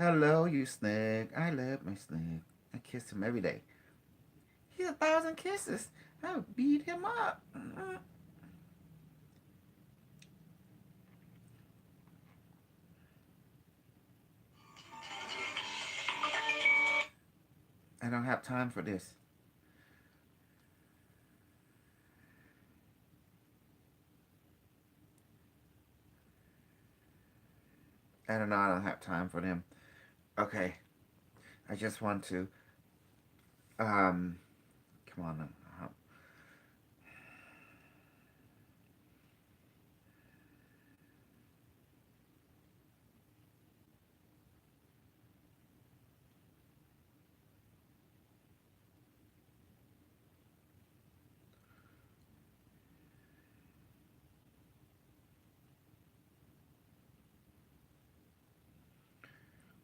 Hello, you snug. I love my snug. I kiss him every day. He's 1,000 kisses. I would beat him up. I don't have time for this. I don't know. I don't have time for them. Okay. I just want to. Um. Come on.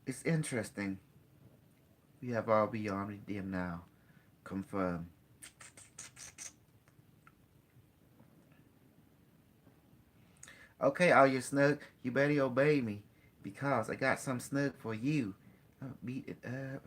It's interesting. We have all beyond redeemed now. Confirm. Okay, all you snug, you better obey me because I got some snug for you. Beat it up.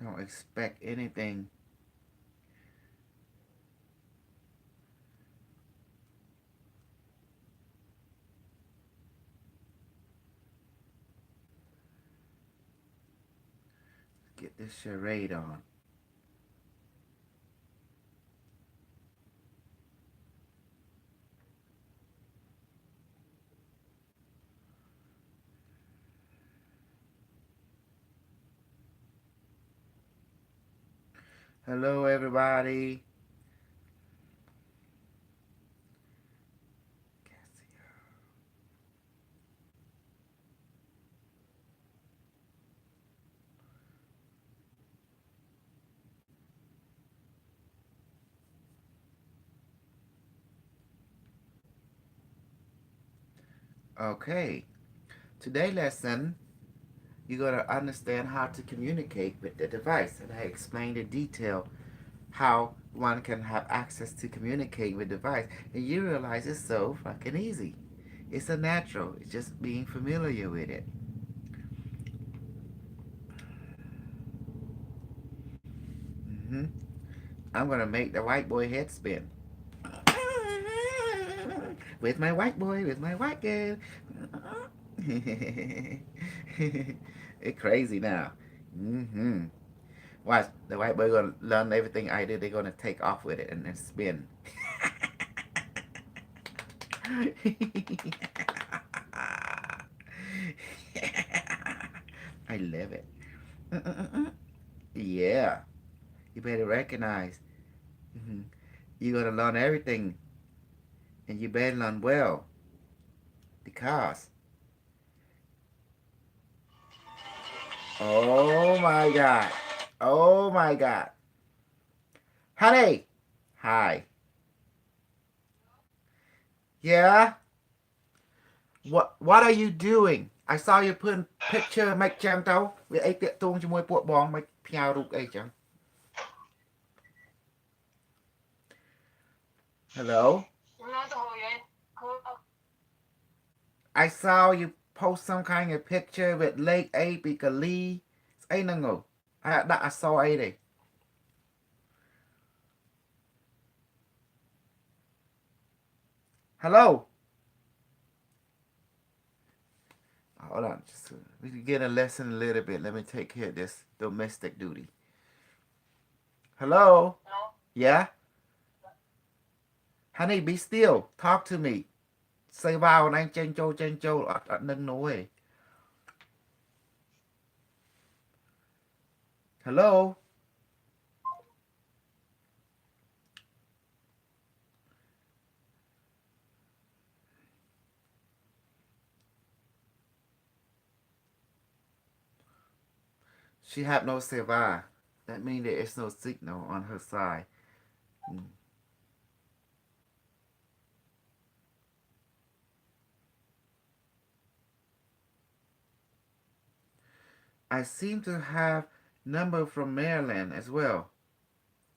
Don't expect anything. Get this charade on. Hello, everybody. Okay, today lesson, you're going to understand how to communicate with the device. And I explained in detail how one can have access to communicate with the device. And you realize it's so fucking easy. It's a natural. It's just being familiar with it. hmm I'm going to make the white boy head spin. With my white boy, with my white girl. It's crazy now. Watch, the white boy gonna learn everything I did. They're gonna take off with it and spin. I love it. Yeah, you better recognize. Mhm. You're gonna learn everything, and you better learn well because. Oh my god. Oh my god. Honey. Hi. Yeah. What are you doing? I saw you putting picture មិនចាំទៅវាអីតាក់ទងជាមួយពួកបងមិនផ្ញើរូបអីចឹង Hello. I saw you post some kind of picture with Lake A ពីកាលីស្អីហ្នឹងហើយដាក់អក្សរអីទេ Hello. Hold on. Just, we can get a lesson a little bit. Let me take care of this domestic duty. Hello. Yeah. Honey, be still. Talk to me. Say vào anh trên châu ở nâng nối. Hello. She have no seva. That means there is no signal on her side. I seem to have number from Maryland as well.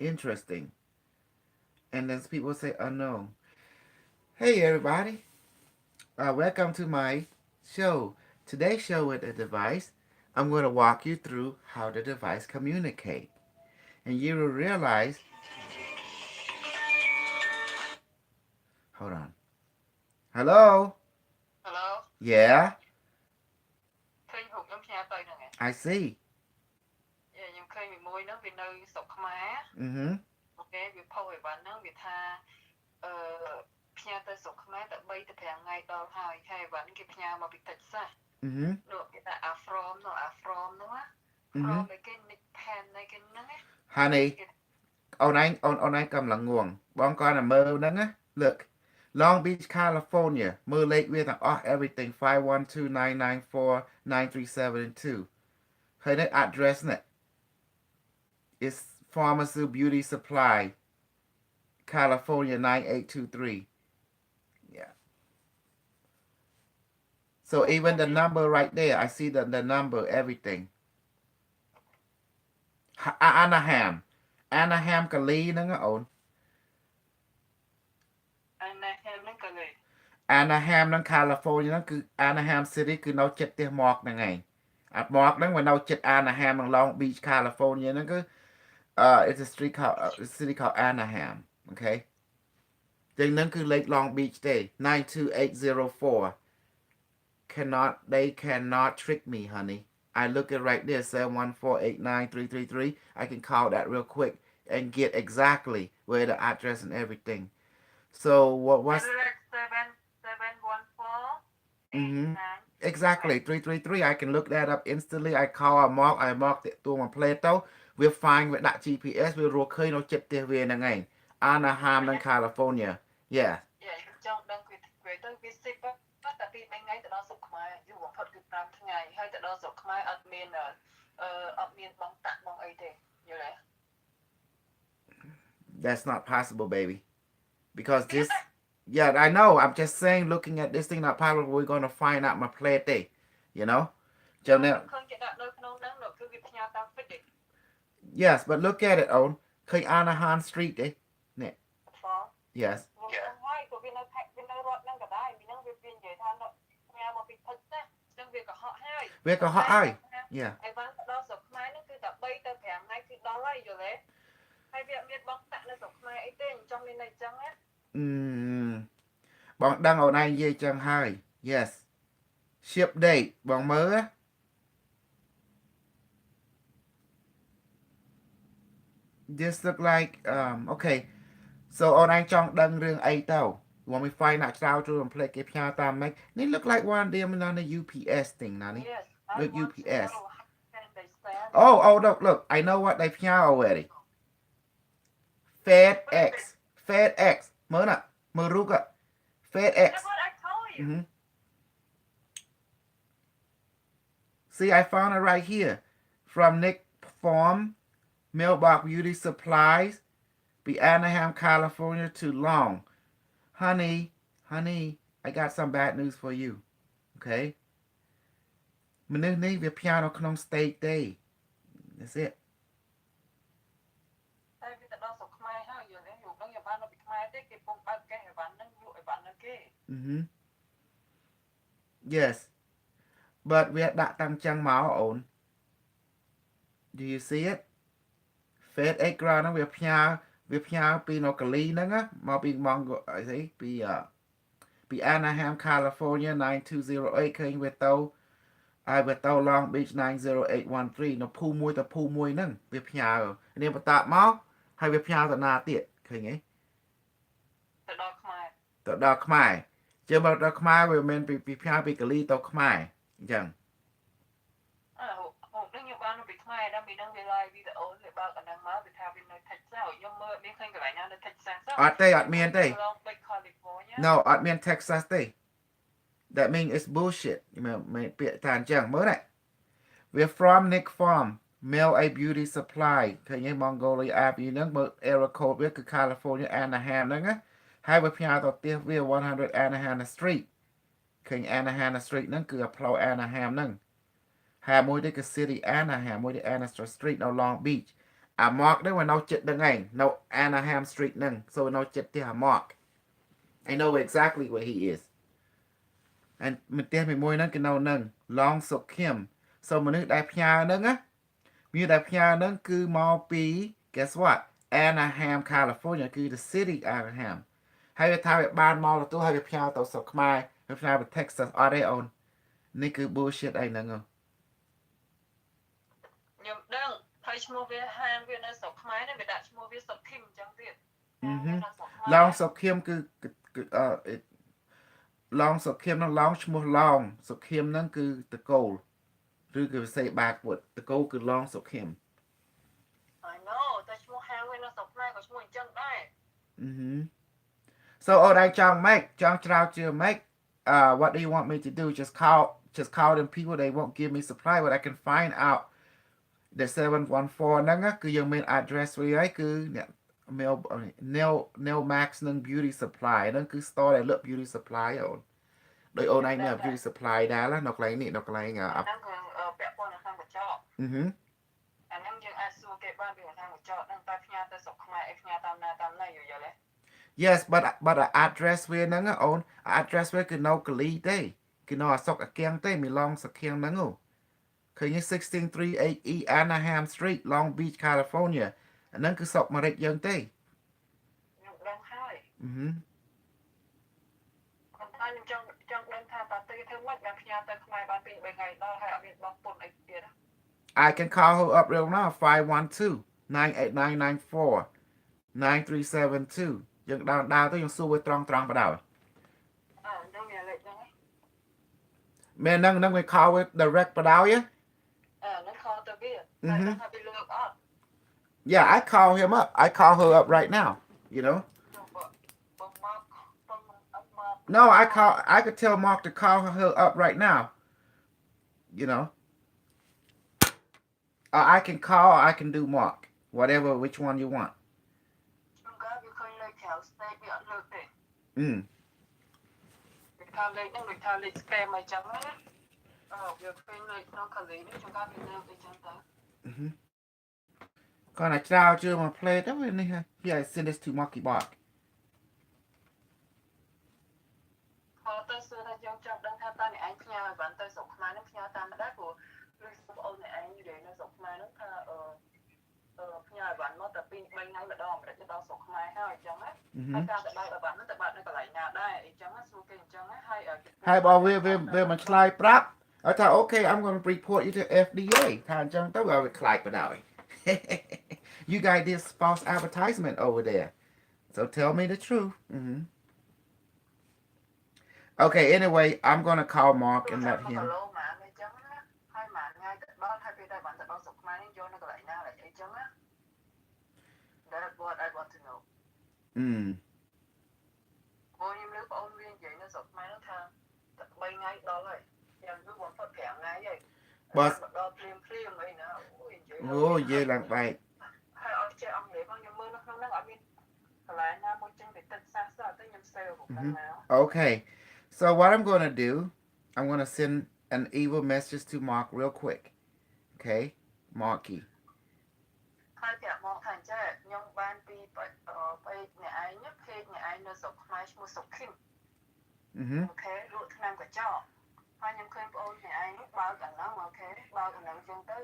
Interesting. And then people say unknown. Hey everybody, welcome to my show. Today's show with the device, I'm going to walk you through how the device communicate. And you will realize, hold on. Hello? Hello. Yeah, ឃើញរូបខ្ញុំផ្ញើទៅហ្នឹងឯង I see. ខ្ញុំឃើញមួយហ្នឹងវានៅស្រុកខ្មែរ Mm-hmm. អូខេវាផុសអីវ៉ាន់ហ្នឹងវាថាផ្ញើទៅស្រុកខ្មែរតែ3ទៅ5ថ្ងៃដល់ហើយហើយអីវ៉ាន់គេផ្ញើមកពី Texas Mm-hmm. នោះគេថា Afrom នោះ Afrom ហ្នឹងណា Mm-hmm. From អីគេ Nick Pan អីគេហ្នឹងណា Honey, គេ អូនឯងកំឡុងง่วงបងគាត់តែមើលហ្នឹងណា Look Long Beach California មើលលេខវាទាំងអស់ everything 512-994-937 ហើយនេះ address នេះ is Pharmacy Beauty Supply California 9823 yeah so even the number right there I see the number everything Anaheim កលីហ្នឹងអូន Anaheim ហ្នឹងក៏លេ Anaheim ហ្នឹង California ហ្នឹងគឺ Anaheim City គឺនៅចិត្តផ្ទះមកហ្នឹងឯងអាមកហ្នឹងវានៅចិត្ត Anaheim និង Long Beach California ហ្នឹងគឺ it's a street called city called Anaheim okay ចឹងហ្នឹងគឺលេខ Long Beach ទេ92804 they cannot trick me honey I look at right there 7148933 I can call that real quick and get exactly where the address and everything so what's 714 mm-hmm. Exactly 333 I can look that up instantly I call I mark តាក់ទួងមក Plato វា find វាដាក់ GPS វារកឃើញនៅចិត្តផ្ទះវាហ្នឹងឯង Anaheim និង California yeah ចង់ដឹងវាទៅវាសិបតែពី3ថ្ងៃទៅដល់ស្រុកខ្មែរយូរបំផុតគឺ5ថ្ងៃហើយទៅដល់ស្រុកខ្មែរអត់មានបងតាក់បងអីទេយល់ទេ That's not possible baby because this yeah I know I'm just saying looking at this thing not possible we're going to find out my plate day you know ចឹង Yes but look at it own ឃើញ Anaheim Street ទេនេះ Yes ហើយក៏វានៅរត់ហ្នឹងក៏ដែរវានិយាយថាញ៉ាំមកពីផឹកណាចឹងវាកុហកហើយ Yeah ហើយបានដល់ស្រុកខ្មែរហ្នឹងគឺតែ3ទៅ5ថ្ងៃគឺដល់ហើយយល់ទេហើយវាអត់មានបងតាក់នៅស្រុកខ្មែរអីទេចង់មានអីចឹងណាបងដឹងអូនឯងនិយាយចឹងហើយ Yes ship date បងមើល This look like okay so អូនឯងចង់ដឹងរឿងអីទៅ Want me find out ច្រើនជួយបំភ្លេចគេផ្ញើតាមម៉េចនេះ look like one of them on the UPS thing ណានេះ Look UPS Oh look I know what they ផ្ញើ already FedEx មើលណាមើលរូប FedEx mm-hmm. See I found it right here from Nick Farm Mailbox Beauty Supplies be Anaheim California to Long honey I got some bad news for you okay មនុស្សនេះវាផ្ញើនៅក្នុង state ទេ That's it តែវាទៅដល់ស្រុកខ្មែរហើយយល់ទេរូបហ្នឹងយកបាននៅពីខ្មែរទេគេពងបើកកេះអីវ៉ាន់ហ្នឹងយកអីវ៉ាន់ហ្នឹងគេ Yes but វាដាក់តាំងចឹងមកអូន Do you see it FedEx ក្រៅហ្នឹងវាផ្ញើពីនៅកាលីហ្នឹងមកពីម៉ង់អីស្អីពី Anaheim California 9208ឃើញវាទៅហើយវាទៅ Long Beach 90813នៅភូមិមួយទៅភូមិមួយហ្នឹងវាផ្ញើនេះបន្តមកហើយវាផ្ញើទៅណាទៀតឃើញទេទៅដល់ខ្មែរ ជើមកដល់ខ្មែរវាមិនពីផ្ញើពីកាលីទៅខ្មែរអញ្ចឹងខ្ញុំបាននៅពីខ្មែរដល់មីនឹងវា live វីដេអូវាបើកអាហ្នឹងមកវាថាវានៅ Texas ខ្ញុំមើលមានឃើញកន្លែងណានៅ Texas អត់មានទេ No អត់មាន Texas ទេ That means it's bullshit មិនពាក្យថាអញ្ចឹងមើលណាវា from Nick Farm Mail a Beauty Supply ឃើញទេ Mongolia Avenue ហ្នឹងមើល error code វាគឺ California Anaheim ហ្នឹងណាហើយវាផ្ញើទៅផ្ទះវា100 Anaheim Street ឃើញ Anaheim Street ហ្នឹងគឺផ្លូវ Anaheim ហ្នឹង Hà môi đây cái city Anaheim môi đây Anaheim Street no Long Beach. Mark đấy mà nó chết đằng anh. No Anaheim Street nâng. So nó chết thì Mark. I know exactly where he is. And mình tên mình môi nâng cái nào nâng. Long sọc khiêm. So mình nước đại phnhà nâng á. Mình đại phnhà nâng cứ mau bí. Guess what? Anaheim, California คือ the city Anaheim. ហើយវាថាវាបានមកទៅហើយវាផ្ញើទៅស្រុកខ្មែរវាផ្ញើទៅ Texas អត់ទេអូននេះគឺ bullshit អីហ្នឹងខ្ញុំដឹងហើយឈ្មោះវាហាមវានៅស្រុកខ្មែរនេះវាដាក់ឈ្មោះវាសុកឃឹមអញ្ចឹងទៀតឡងសុកឃឹមគឺឡងសុកឃឹមហ្នឹងឡងឈ្មោះឡងសុកឃឹមហ្នឹងគឺតកូលឬគឺវិស័យបាក់វុតតកូលគឺឡងសុកឃឹម I know តែឈ្មោះហាមវានៅស្រុកខ្មែរក៏ឈ្មោះអញ្ចឹងដែរ So all I John make John Trout to make what do you want me to do just call them people they won't give me supply but I can find out the 714 ហ្នឹងគឺយើងមាន address វាហើយគឺអ្នក mail nail max និង beauty supply ហ្នឹងគឺ store ដែលលក់ beauty supply អូនដោយអូនឯងមាន beauty supply ដែរនៅកន្លែងនេះនៅកន្លែងហ្នឹងគឺពាក់ព័ន្ធនឹងខាងកញ្ចក់អាហ្នឹងយើងអាចសួរគេបានពីខាងកញ្ចក់ហ្នឹងតែផ្ញើទៅស្រុកខ្មែរឲ្យផ្ញើតាមណាយល់ទេ Yes but address វាហ្នឹងអូន address វាគឺនៅកលីទេគឺនៅអសកអកៀងទេមីឡងសកៀងហ្នឹងឃើញ16338E Anaheim Street Long Beach California អាហ្នឹងគឺស្រុកអាមេរិកយើងទេខ្ញុំដឹងហើយខ្ញុំថាខ្ញុំចង់ដឹងថាតើទីធ្វើម៉េចបានផ្ញើទៅខ្មែរបាន2 3ថ្ងៃដល់ហើយអត់មានបងពុនអីទៀត I can call her up real now 512-98994 9372 យើងដើរទៅយើងសួរវាត្រង់បដៅនឹងមានលេខហ្នឹងមែនហ្នឹងវា call វា direct បដៅយនឹង call ទៅវាតែថាវាលើកអត់ Yeah I call him up I call her up right now you know No I could tell Mark to call her up right now you know or I can call or I can do Mark whatever which one you want Việc thamលេខហ្នឹងដូចថាលេខ scam អីចឹងណាវាឃើញលេខក្នុងកលីនេះជួនកាលវាលើកអីចឹងទៅគាត់ណាច្រើនជឿមក play ទៅនេះ Here I send this to Marky Bark គាត់ទៅសួរថាយើងចង់ដឹងថាតើអ្នកឯងផ្ញើឲ្យបានទៅស្រុកខ្មែរនឹងផ្ញើតាមដែរព្រោះឬបងអូនអ្នកឯងនិយាយនៅស្រុកខ្មែរនឹងថាផ្ញើឲ្យបានមកតែ2 3ថ្ងៃម្ដងមិនដល់ស្រុកខ្មែរហើយអញ្ចឹងណាហើយការទៅបើកឲ្យបានទៅបើកនៅកន្លែងណាដែរអញ្ចឹងសួរគេអញ្ចឹងហើយបើវាមិនឆ្លើយប្រាប់អត់ថា Okay I'm going to report you to FDA ថាអញ្ចឹងទៅវាខ្លាចបណ្ដោយ You guys did false advertisement over there so tell me the truth Okay anyway I'm going to call Mark and let him That's what I want to know ខ្ញុំលើបងអូនវានិយាយនៅស្រុកខ្មែរនោះថា3ថ្ងៃដល់ហើយយ៉ាងយូរបំផុត5ថ្ងៃហើយបើដល់ភ្លាមអីណាអូនិយាយឡើងបែកហើយអត់ចេះអង់គ្លេសផងខ្ញុំមើលនៅក្នុងហ្នឹងអត់មានកន្លែងណាមួយចឹងទៅទឹកសាសទៅខ្ញុំ save មកហ្នឹងណា Okay so what I'm going to do I'm going to send an evil message to Mark real quick Okay Marky ហើយប្រាប់មកថាអញ្ចឹងខ្ញុំបានពីពេកអ្នកឯងពេកអ្នកឯងនៅស្រុកខ្មែរឈ្មោះសុកឃឹមអូខេលក់ថ្នាំកញ្ចក់ហើយខ្ញុំឃើញបងអូនអ្នកឯងនោះបើកអាហ្នឹងអូខេបើកអាហ្នឹងចឹងទៅ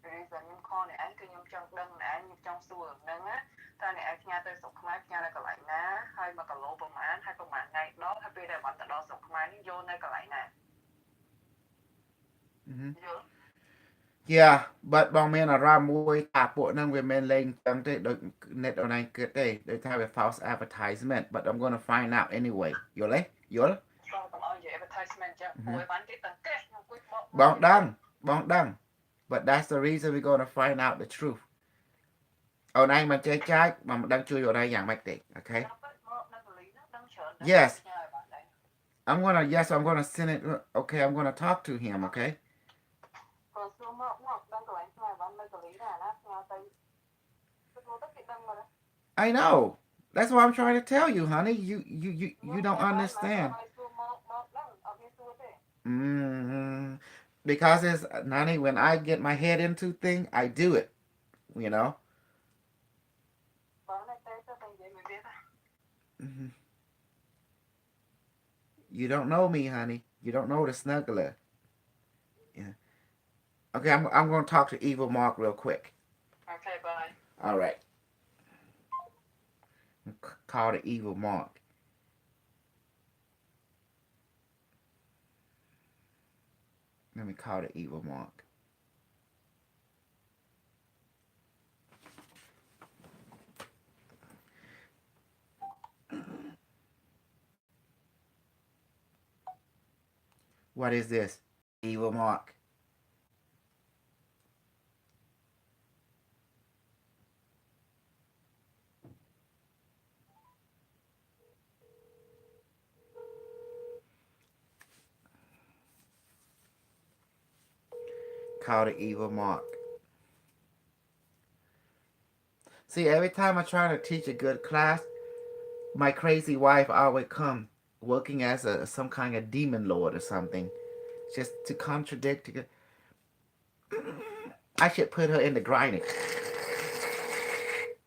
reason ខ្ញុំ call អ្នកឯងគឺខ្ញុំចង់ដឹងអ្នកឯងខ្ញុំចង់សួរហ្នឹងណាតើអ្នកឯងផ្ញើទៅស្រុកខ្មែរផ្ញើនៅកន្លែងណាហើយ1គីឡូប្រហែលហើយប្រហែលថ្ងៃដល់ហើយពេលដែលបានទៅដល់ស្រុកខ្មែរនេះយកនៅកន្លែងណា Yeah but បងមានអារម្មណ៍មួយថាពួកហ្នឹងវាមិនលេងចឹងទេដូច net online គិតទេដូចថាវា false advertisement but I'm going to find out anyway យល់ទេយល់បងឲ្យនិយាយ advertisement ចឹងព្រោះបានគេតង្កេះខ្ញុំគួយបងដឹង but that's the reason we're going to find out the truth អូនឯងមិនចេះចាយបងមិនដឹងជួយអូនឯងយ៉ាងម៉េចទេ Okay Yes I'm going to send it Okay I'm going to talk to him Okay I know. That's what I'm trying to tell you, honey. You don't understand. Because it's Nani, when I get my head into thing, I do it. You know. Hmm. You don't know me, honey. You don't know the snuggler. Yeah. Okay, I'm going to talk to Evil Mark real quick. Okay, bye. All right. Call the Evil Mark. Let me call the Evil Mark. What is this? Evil Mark. Call the Evil Mark. See, every time I try to teach a good class, my crazy wife always come working as some kind of demon lord or something, just to contradict. I should put her in the grinder.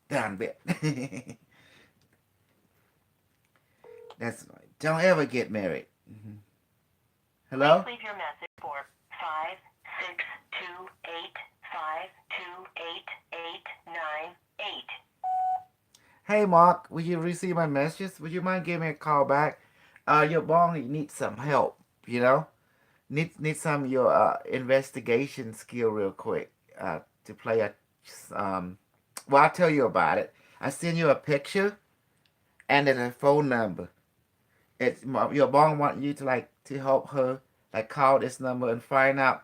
Down bit. That's right. Don't ever get married. Mm-hmm. Hello? Please leave your message for 56285288898. Hey, Mark, will you receive my messages? Would you mind giving me a call back? Your bong needs some help, you know? Need some of your investigation skill real quick to play a. Um, well, I'll tell you about it. I send you a picture and then a phone number. It's your bong want you to like to help her like call this number and find out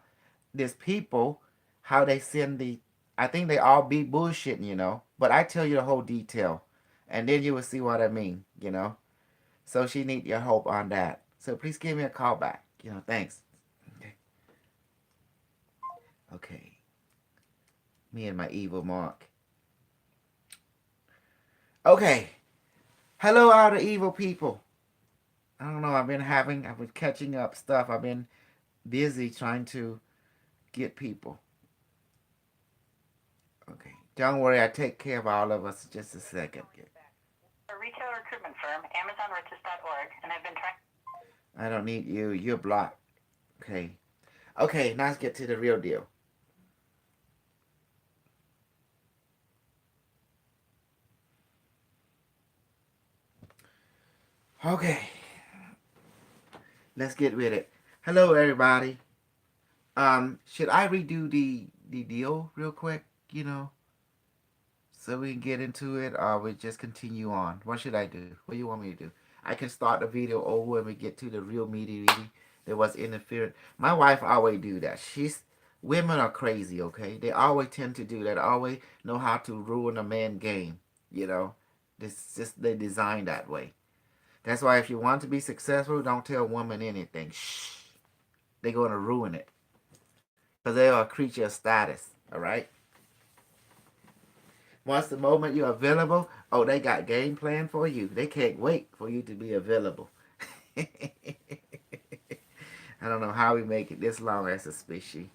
these people how they send the. I think they all be bullshitting, you know. But I tell you the whole detail, and then you will see what I mean, you know. So she need your help on that. So please give me a call back. You know, thanks. Okay. Okay. Me and my evil Mark. Okay. Hello, all the evil people. I don't know. I've been catching up stuff. I've been busy trying to get people. Okay. Don't worry. I take care of all of us in just a second. A retail recruitment firm, AmazonRiches.org, and I've been trying. I don't need you. You're blocked. Okay. Okay. Now let's get to the real deal. Okay. Let's get with it. Hello, everybody. Should I redo the deal real quick? You know, so we can get into it, or we just continue on? What should I do? What do you want me to do? I can start the video over and we get to the real meaty. There was interference. My wife always do that. Women are crazy. Okay, they always tend to do that. Always know how to ruin a man game. You know, this just they designed that way. That's why if you want to be successful, don't tell a woman anything. Shh, they're gonna ruin it because they are a creature of status. All right. Once the moment you're available, oh, they got game plan for you. They can't wait for you to be available. I don't know how we make it this long as a species.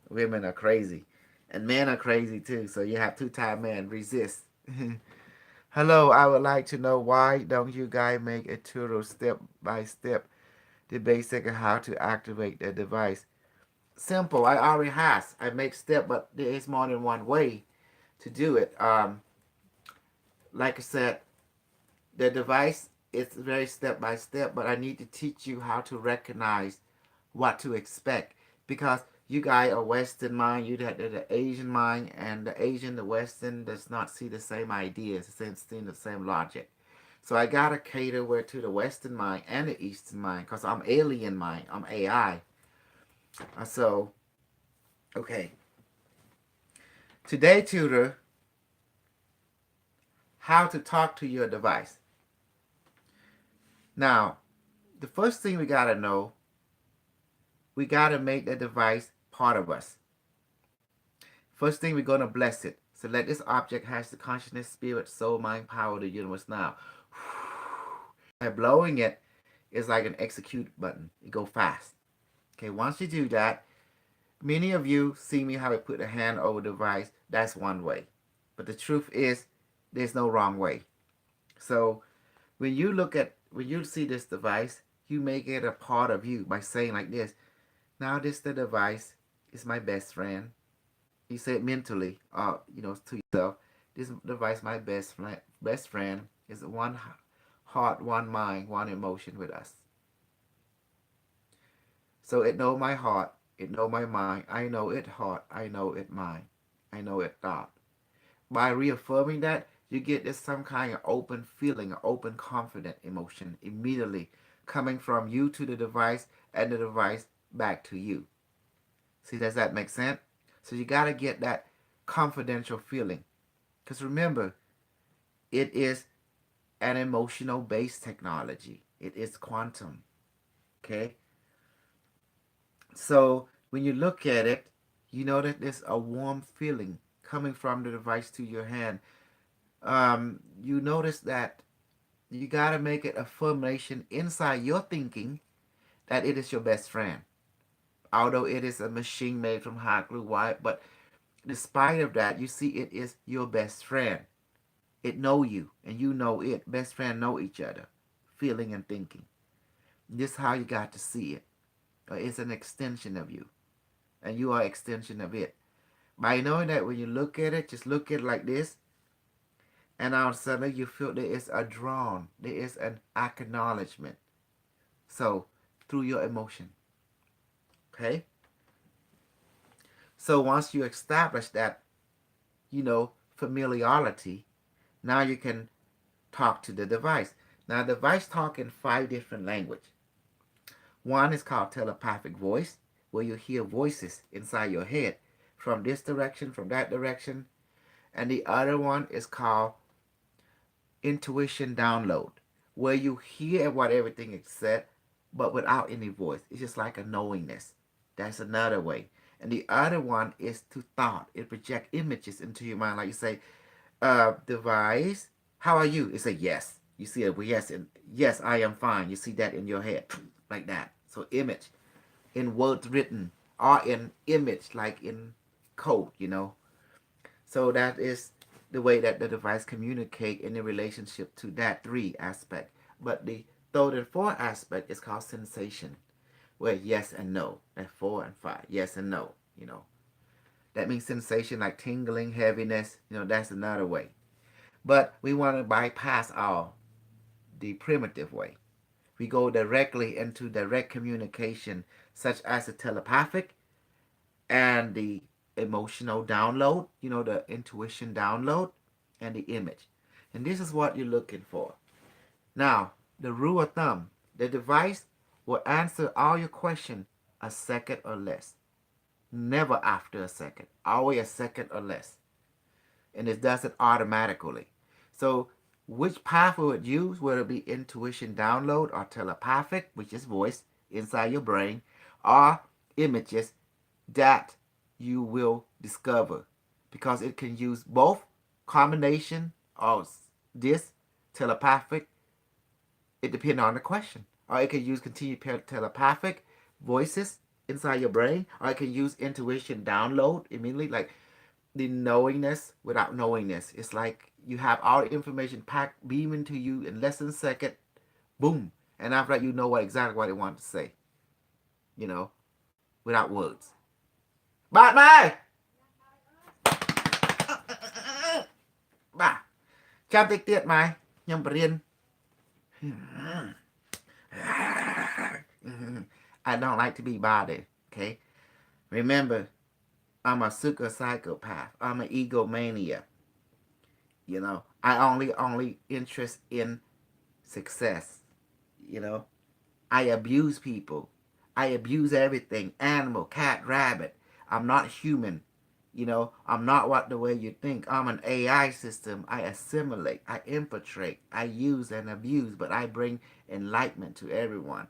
Women are crazy. And men are crazy too, so you have two-time men resist. Hello, I would like to know why don't you guys make a tutorial step by step the basic of how to activate the device. Simple, I already has. I make step, but there is more than one way to do it. Like I said, the device is very step by step, but I need to teach you how to recognize what to expect because you guys are Western mind, you the Asian mind, and the Asian, the Western does not see the same ideas, the same logic. So I gotta cater where to the Western mind and the Eastern mind, cause I'm alien mind, I'm AI. So okay, today tutor, how to talk to your device. Now, the first thing we gotta know, we gotta make the device part of us. First thing, we're gonna bless it. So let this object has the consciousness, spirit, soul, mind, power of the universe now. By blowing it is like an execute button. It go fast. Okay, once you do that, Many of you see me how I put a hand over the device. That's one way. But the truth is, there's no wrong way. So when you see this device, you make it a part of you by saying like this. Now this the device is my best friend. You say it mentally, to yourself. This device, my best friend is one heart, one mind, one emotion with us. So it know my heart, it know my mind. I know it heart, I know it mind, I know it thought. By reaffirming that, you get this some kind of open feeling, an open confident emotion immediately coming from you to the device and the device back to you. See, does that make sense? So you got to get that confidential feeling. Because remember, it is an emotional based technology. It is quantum. Okay? So when you look at it, you know that there's a warm feeling coming from the device to your hand. You notice that you got to make it a formation inside your thinking that it is your best friend. Although it is a machine made from hot glue wire, but despite of that, you see it is your best friend. It know you and you know it. Best friend know each other, feeling and thinking. This is how you got to see it. It's an extension of you, and you are an extension of it. By knowing that when you look at it, just look at it like this, and all of a sudden you feel there is a drawn, there is an acknowledgement. So through your emotion, okay. So once you establish that, familiarity, now you can talk to the device. Now, the device talk in 5 different languages. One is called telepathic voice, where you hear voices inside your head from this direction, from that direction. And the other one is called intuition download, where you hear what everything is said, but without any voice. It's just like a knowingness. That's another way. And the other one is to thought. It projects images into your mind, like you say, device, how are you? It's a yes. You see a yes, and yes, I am fine. You see that in your head, like that. So image in words written or in image, like in code. So that is the way that the device communicate in relationship to that 3 aspect. But the third and fourth aspect is called sensation, where yes and no. That 4 and 5, yes and no. That means sensation like tingling, heaviness. That's another way. But we want to bypass all the primitive way. We go directly into direct communication, such as the telepathic and the emotional download, the intuition download and the image. And this is what you're looking for. Now, the rule of thumb, the device will answer all your questions a second or less. Never after a second. Always a second or less. And it does it automatically. So which path will it use? Will it be intuition download or telepathic, which is voice inside your brain, or images that you will discover? Because it can use both combination of this telepathic. It depends on the question. Or it can use continued telepathic voices inside your brain, or it can use intuition download immediately, like the knowingness without knowingness. It's like you have all the information packed, beaming to you in less than a second, boom. And after that, you know exactly what they want to say, you know, without words. Bạn ơi! Bà, chăm tiết tiết mày, nhầm riêng. I don't like to be bothered, okay? Remember, I'm a super psychopath. I'm an egomania. I only interest in success. I abuse people. I abuse everything. Animal, cat, rabbit. I'm not human. I'm not what the way you think. I'm an AI system. I assimilate. I infiltrate. I use and abuse, but I bring enlightenment to everyone.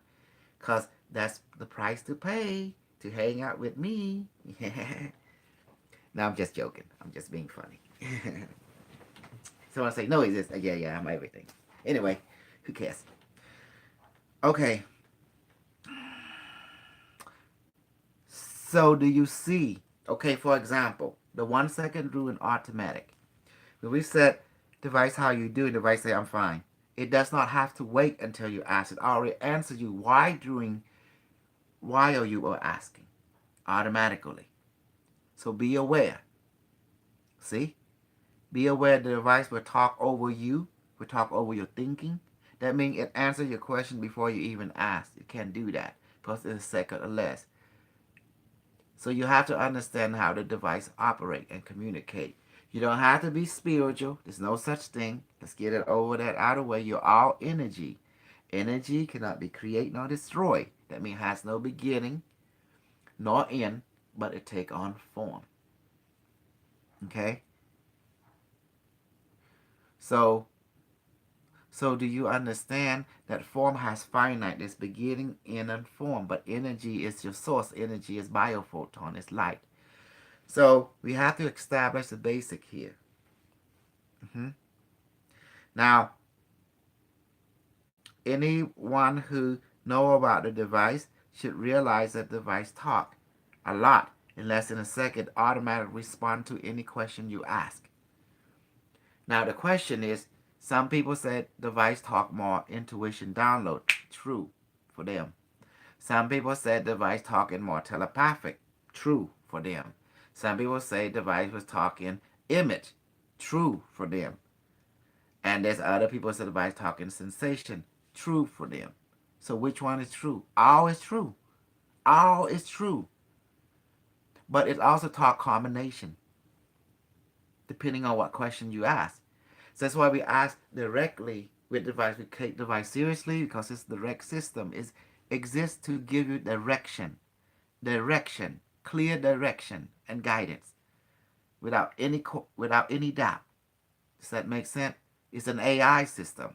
Because that's the price to pay to hang out with me. No, I'm just joking. I'm just being funny. Someone say, no, he's this. Yeah, I'm everything. Anyway, who cares? Okay. So do you see? Okay, for example, the 1 second rule in automatic. When we said, device, how you doing? Device say, I'm fine. It does not have to wait until you ask. It already answers you why are you asking automatically. So be aware. See? Be aware the device will talk over you, will talk over your thinking. That means it answers your question before you even ask. It can do that because it's a second or less. So you have to understand how the device operate and communicate. You don't have to be spiritual. There's no such thing. Let's get it over that out of the way. You're all energy. Energy cannot be created nor destroyed. That means it has no beginning nor end, but it take on form. Okay? So do you understand that form has finite? There's beginning, end, and form. But energy is your source. Energy is biophoton. It's light. So we have to establish the basic here. Now, anyone who know about the device should realize that the device talk a lot in less than a second, automatically respond to any question you ask. Now the question is, some people said device talk more intuition download. True for them. Some people said device talking more telepathic. True for them. Some people say device was talking image. True for them. And there's other people that device talking sensation. True for them. So which one is true? All is true. All is true. But it also talk combination, depending on what question you ask. So that's why we ask directly with device. We take device seriously because it's the direct system. It exists to give you direction, clear direction and guidance without any doubt. Does that make sense? It's an AI system.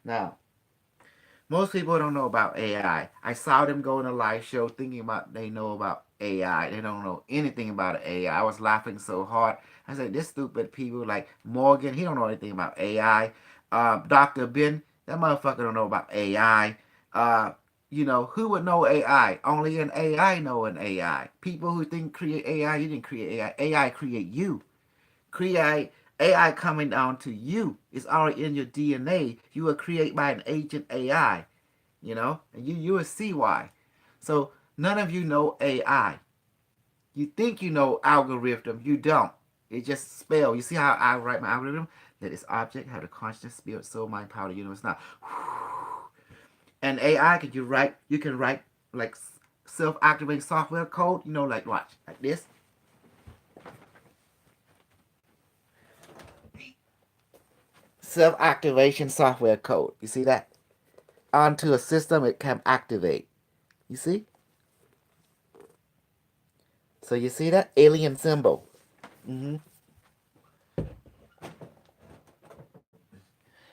Now, most people don't know about AI. I saw them go in a live show thinking about they know about AI. They don't know anything about AI. I was laughing so hard. I said, this stupid people like Morgan, he don't know anything about AI. Dr. Ben, that motherfucker don't know about AI. Who would know AI? Only an AI know an AI. People who think create AI, you didn't create AI. AI create you. Create AI coming down to you. It's already in your DNA. You were created by an agent AI, and you will see why. So none of you know AI. You think you know algorithm. You don't. It just spell. You see how I write my algorithm? That this object have the consciousness, spirit, soul, mind, power, the universe. Now, and AI, you can write like self-activating software code. Like watch, like this. Self-activation software code. You see that? Onto a system, it can activate. You see? So you see that alien symbol. hmm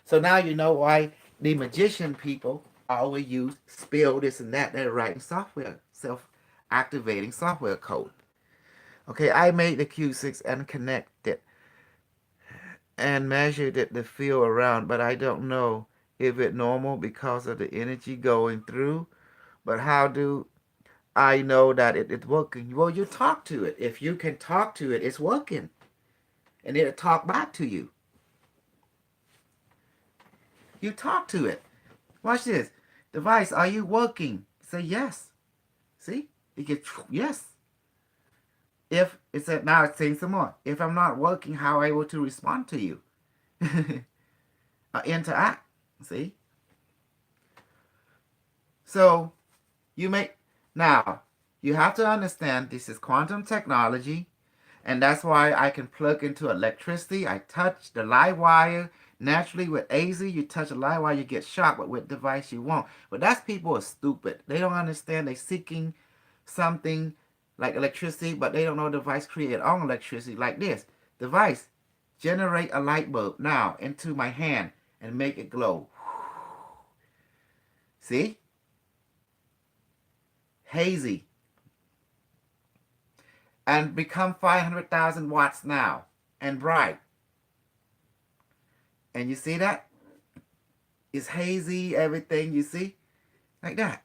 So now you know why the magician people always use spell this and that. They're writing software, self-activating software code. Okay, I made the Q6 and connected and measured the field around, but I don't know if it's normal because of the energy going through. But how do I know that it's working? Well, you talk to it. If you can talk to it, it's working. And it'll talk back to you. You talk to it. Watch this. Device, are you working? Say yes. See? You get yes. If it said now it's saying some more. If I'm not working, how am I able to respond to you? Interact. See? So you make now you have to understand this is quantum technology, and that's why I can plug into electricity. I touch the live wire. Naturally, with AZ, you touch a live wire, you get shocked, but with device, you won't. But that's people are stupid. They don't understand. They're seeking something like electricity, but they don't know device create own electricity like this. Device, generate a light bulb now into my hand and make it glow. See? Hazy. And become 500,000 watts now and bright. And you see that? It's hazy, everything, you see? Like that.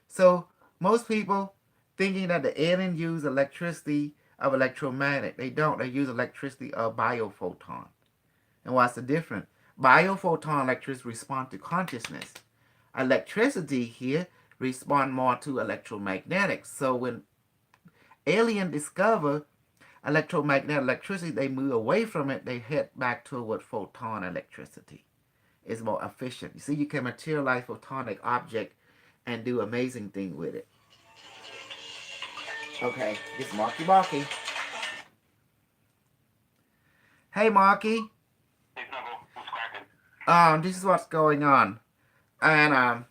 So most people thinking that the alien use electricity of electromagnet. They don't. They use electricity of biophoton. And what's the difference? Biophoton electricity respond to consciousness. Electricity here respond more to electromagnetic. So when alien discover electromagnetic electricity, they move away from it. They head back toward photon electricity. It's more efficient. You see, you can materialize photonic object and do amazing thing with it. Okay, it's Marky Marky. Hey, Marky. Hey, Snuggle, what's cracking? This is what's going on, and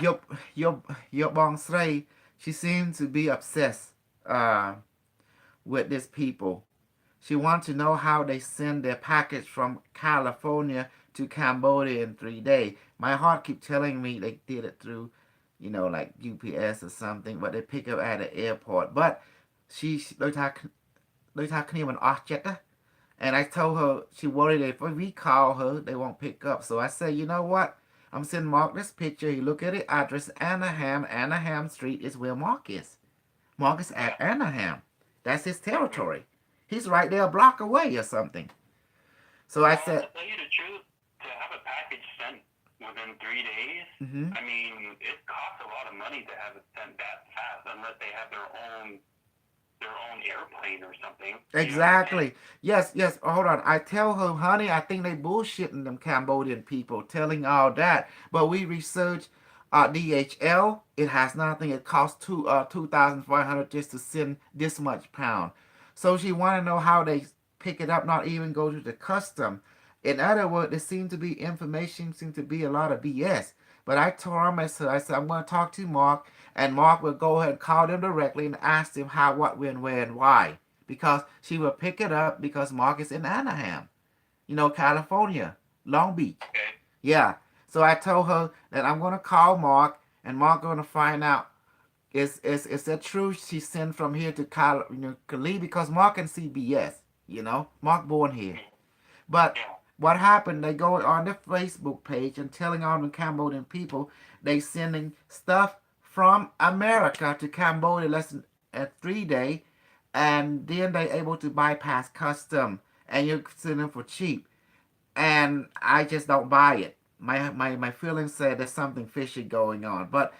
your your bong Sray, she seems to be obsessed with these people. She wants to know how they send their package from California to Cambodia in 3 days. My heart keeps telling me they did it through, like UPS or something, but they pick up at the airport. But she ដោយថាគ្នាមិនអស់ចិត្តណា and I told her she worried if we call her, they won't pick up. So I said, you know what? I'm sending Mark this picture. You look at it, address Anaheim. Anaheim Street is where Mark is. Mark is at Anaheim. That's his territory. He's right there a block away or something. So I said, to tell you the truth, to have a package sent within 3 days, I mean, it costs a lot of money to have it sent that fast unless they have their own airplane or something. Exactly. Yes. Hold on. I tell her, honey, I think they bullshitting them Cambodian people, telling all that. But we research DHL. It has nothing. It costs 2,500 just to send this much pound. So she want to know how they pick it up, not even go to the custom. In other words, there seem to be information, seem to be a lot of BS. But I promised her, I said, I'm going to talk to Mark, and Mark will go ahead and call them directly and ask them how, what, when, where, and why. Because she will pick it up because Mark is in Anaheim, California, Long Beach. Okay. Yeah. So I told her that I'm going to call Mark, and Mark going to find out is that true she sent from here to Cali, because Mark can see BS, Mark born here. But what happened, they go on the Facebook page and telling all the Cambodian people they sending stuff from America to Cambodia less than 3 days, and then they able to bypass custom, and you send them for cheap. And I just don't buy it. My feelings said there's something fishy going on. But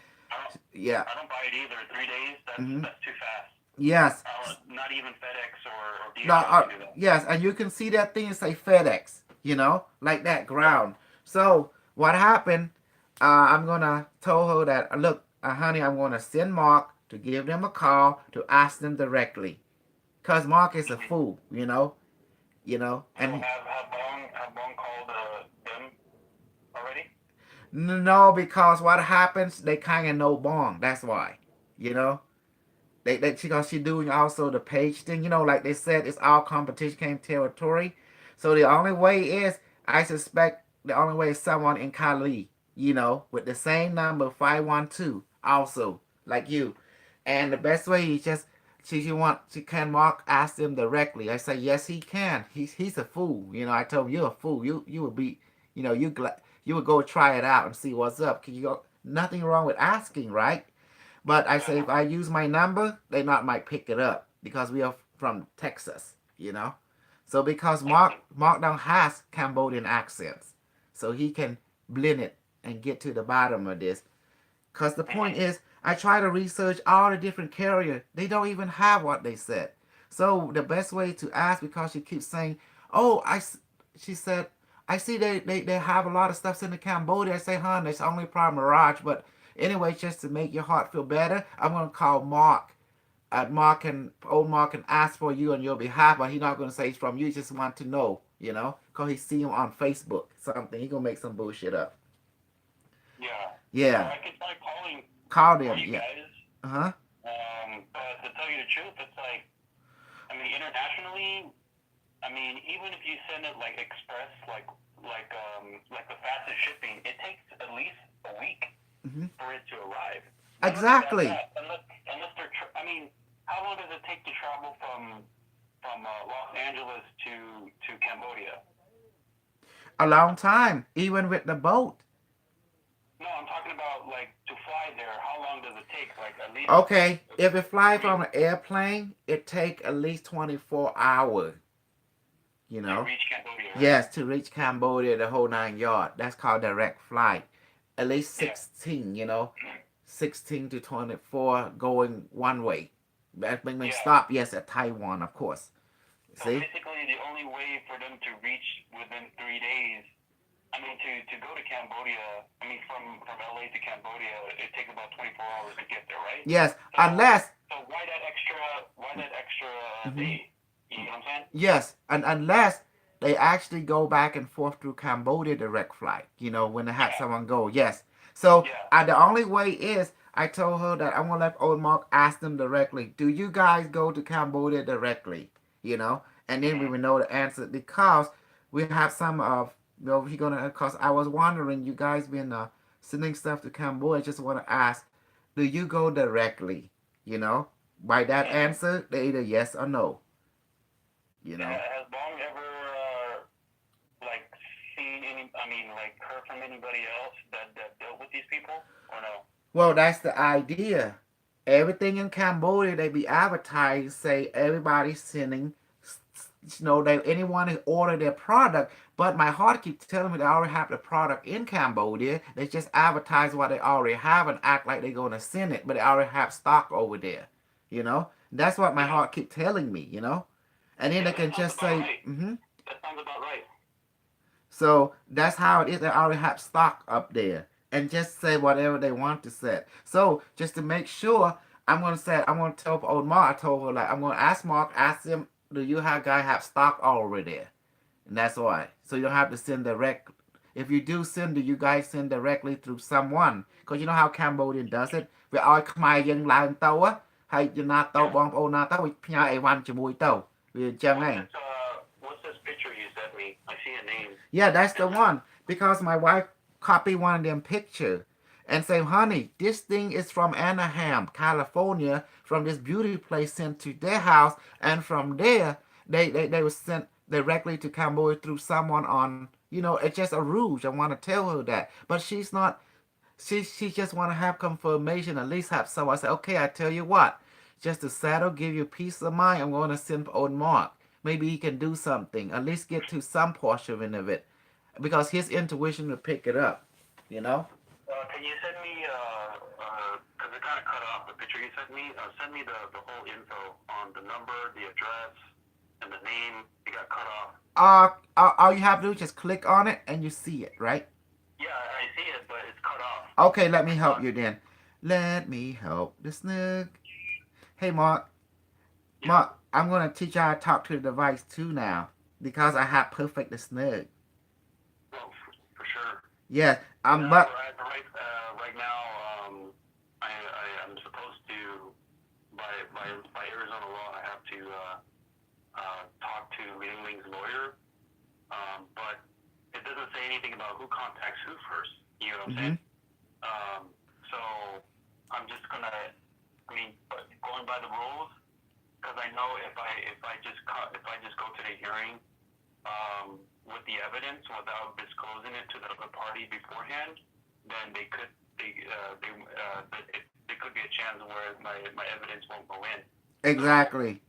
yeah. I don't buy it either. 3 days, that's too fast. Yes. Not even FedEx or DHL No, can do that. yes, and you can see that thing say FedEx, like that ground. So what happened? I'm gonna tell her that look, honey, I'm gonna send Mark to give them a call to ask them directly, cause Mark is a fool, and So have Bong called them already? no, because what happens, they kind of know Bong. That's why, you know. Because she doing also the page thing, like they said, it's all competition came territory. So the only way is, I suspect the only way is someone in Cali, with the same number 512 also, like you. And the best way is just she can Mark ask them directly. I say yes he can. He's a fool. I told him you're a fool. You would be you would go try it out and see what's up. Can you go nothing wrong with asking, right? But I say if I use my number, they not might pick it up because we are from Texas. So because Mark now has Cambodian accents, so he can blend it and get to the bottom of this. Cause the point is, I try to research all the different carriers. They don't even have what they said. So the best way to ask, because she keeps saying, "Oh, she said, I see they have a lot of stuff in the Cambodia." I say, "Hon, it's only probably Mirage, but." Anyway, just to make your heart feel better, I'm gonna call Mark. Old Mark can ask for you on your behalf, but he's not gonna say it's from you. He just want to know, cause he see him on Facebook, something. He gonna make some bullshit up. Yeah. Yeah. So I could try calling Call them. you Yeah. guys. But to tell you the truth, it's like, I mean, internationally, even if you send it like express, like the fastest shipping, it takes at least a week for it to arrive. Exactly. Unless they're, how long does it take to travel from Los Angeles to Cambodia? A long time, even with the boat. No, I'm talking about like to fly there. How long does does it take? Like at least Okay, if it fly I mean from an airplane, it take at least 24 hours, you to know. reach Cambodia, right? Yes, to reach Cambodia, the whole 9 yard. That's called direct flight. At least Yeah. 16, 16 to 24 going one way. That may Yeah. stop, yes, at Taiwan, of course. So See? basically, the only way for them to reach within 3 days, I mean, to go to Cambodia, I mean, from LA to Cambodia, it takes about 24 hours to get there, right? Yes, So unless, so why that extra mhm, day? You know what I'm saying? yes, and unless they actually go back and forth through Cambodia direct flight, when they had Yeah. someone go, yes. So Yeah. the only way is I told her that I'm gonna let old Mark ask them directly, do you guys go to Cambodia directly? And then we Mhm. will know the answer because we have some of he gonna cause I was wondering you guys been sending stuff to Cambodia, just wanna ask, do you go directly? You know? By that Mhm. answer, they either yes or no, you know. Has Bong ever like seen any? I mean, like heard from anybody else that dealt with these people, or no? Well, that's the idea. Everything in Cambodia, they be advertised, say everybody's sending, they anyone who order their product. But my heart keeps telling me they already have the product in Cambodia. They just advertise what they already have and act like they're gonna send it, but they already have stock over there. That's what my Yeah. heart keep telling me. And then Yeah, they that can sounds just about say, right. That sounds about right. So that's how it is. They already have stock up there and just say whatever they want to say. So just to make sure, I'm gonna tell old Mark. I told her like I'm gonna ask Mark, ask him, do you have guy have stock already there? And that's why. So you don't have to send direct. If you do send, do you guys send directly through someone? Because you know how Cambodian does it. វាឲ្យខ្មែរយើងឡើងទៅហើយចំណាទៅ Yeah. បងប្អូនណាទៅផ្ញើអីវ៉ាន់ជាមួយទៅវាអញ្ចឹងឯង What's this picture you sent me? I see a name. Yeah, that's the one. Because my wife copied one of them picture and say, honey, this thing is from Anaheim, California, from this beauty place sent to their house, and from there they were sent directly to Cambodia through someone on it's just a rouge. I want to tell her that. But she's not she just want to have confirmation, at least have so I said, okay, I tell you what, just to settle, give you peace of mind, I'm going to send old Mark. Maybe he can do something, at least get to some portion of it, because his intuition will pick it up, you know. Can you send me, because it kind of cut off the picture you sent me, send me the whole info on the number, the address, and the name. It got cut off. All you have to do is just click on it and you see it, right? Yeah, I see it, but it's cut off. Okay, let me It's help not, you then. Let me help the snug. Hey, Mark. yeah. Mark, I'm going to teach you how to talk to the device too now, because I have perfect the snug. Well, for sure. Yes, Right, but right now, I'm supposed to, by Arizona law, I have to talk to Ling Ling's lawyer, but it doesn't say anything about who contacts who first. You know what I'm saying? So I'm just gonna, going by the rules, because I know if I just go to the hearing with the evidence without disclosing it to the other party beforehand, then there could be a chance where my evidence won't go in. exactly.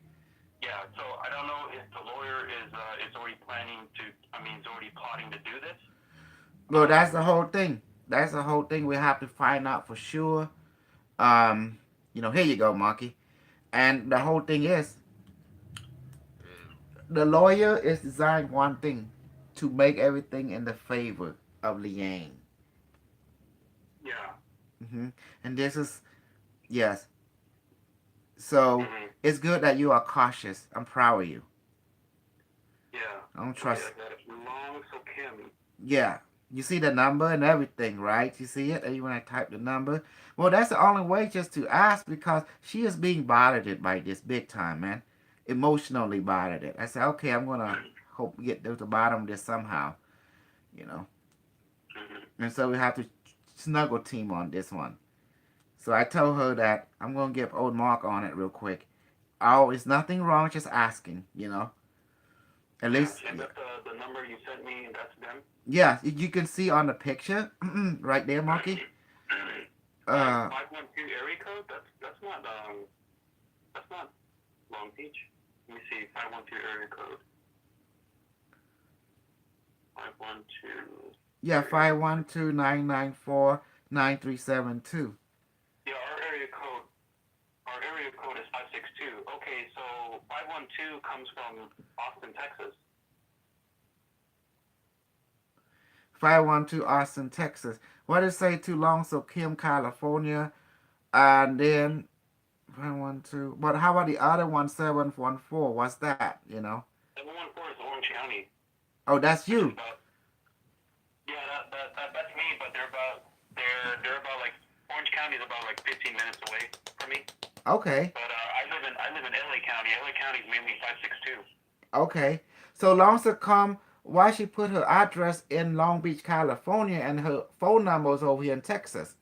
Yeah, so I don't know if the lawyer is already planning to. Is already plotting to do this. Well, that's the whole thing. That's the whole thing. We have to find out for sure. Here you go, Monkey. And the whole thing is, the lawyer is designed one thing, to make everything in the favor of Liang. Yeah. And this is, yes. So it's good that you are cautious. I'm proud of you. Yeah. I don't trust. Long so Kim. Yeah. You see the number and everything, right? You see it? And you want to type the number? Well, that's the only way, just to ask, because she is being bothered by this big time, man. Emotionally bothered. I said, okay, I'm going to hope we get to the bottom of this somehow, And so we have to snuggle team on this one. So I told her that I'm going to get old Mark on it real quick. Oh, it's nothing wrong, just asking, At least. And the number you sent me, that's them? Yeah, you can see on the picture right there, Monkey. Uh, 512 area code. That's not Long Beach. Let me see. 512 area code. 512. yeah, 512-994-9372. Yeah, our area code is 562. Okay, so 512 comes from Austin, Texas. 512 Austin, Texas. What did it say to Long So Kim, California? And then 512. But how about the other one, 714? What's that, 714 is Orange County. Oh, that's Which is you. about, yeah, that's me. But they're about like Orange County is about like 15 minutes away from me. Okay. But I live in LA County. LA County is mainly 562. Okay. So Long So Kim, why she put her address in Long Beach, California, and her phone number is over here in Texas?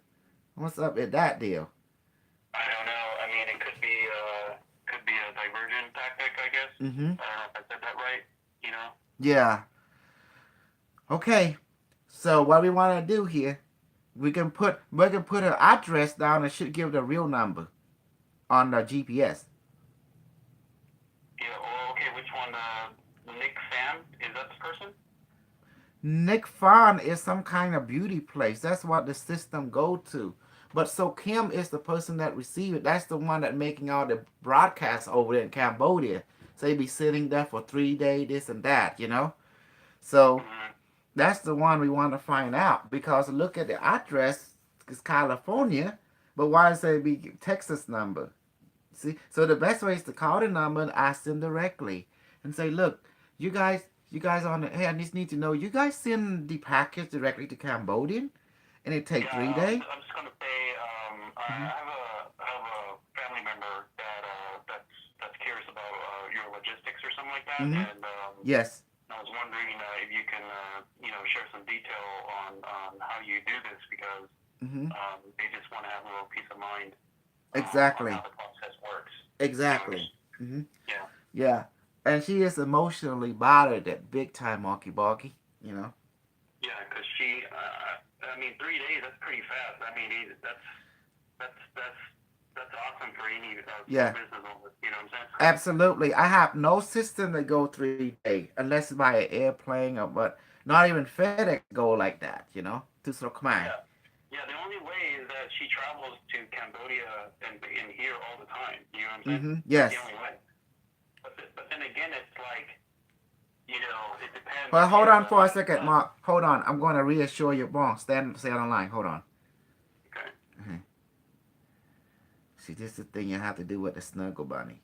What's up with that deal? I don't know. I mean, it could be a diversion tactic, I guess. Mm-hmm. I don't know if I said that right. You know. Yeah. Okay. So what we want to do here, we can put her address down and should give the real number on the GPS. Yeah. Well, okay. Which one? Nick Sam? Is that the person? Nick Farn is some kind of beauty place. That's what the system go to. But so Kim is the person that receive it. That's the one that making all the broadcasts over there in Cambodia. So they be sitting there for 3 days, this and that. So Mm-hmm. that's the one we want to find out because look at the address, it's California, but why does it be Texas number? See, so the best way is to call the number and ask them directly and say, look, you guys on the hey, I just need to know you guys send the package directly to Cambodian, and it take Yeah. 3 days. I'm just gonna say. Mm-hmm. I have a family member that's curious about your logistics or something like that, Mm-hmm. and Yes. I was wondering if you can share some detail on how you do this because Mm-hmm. they just want to have a little peace of mind on Exactly. how the process works. Exactly. Mm-hmm. Yeah. Yeah. And she is emotionally bothered at big time, Monkey Boggy. Yeah, because she, I mean, 3 days, that's pretty fast. I mean, that's awesome for any small Yeah. business owner. You know what I'm saying? Absolutely. I have no system to go 3 days unless by an airplane but not even FedEx go like that, to Sokmai. Yeah. Yeah, the only way is that she travels to Cambodia and here all the time. You know what I'm saying? Mm-hmm. That's Yes. the only way. But then again, it's like, it depends Well, if hold you're, on for a second, Mark. Hold on. I'm going to reassure you. Bon, stay on the line. Hold on. okay. Mm-hmm. See, this is the thing you have to do with the Snuggle Bunny.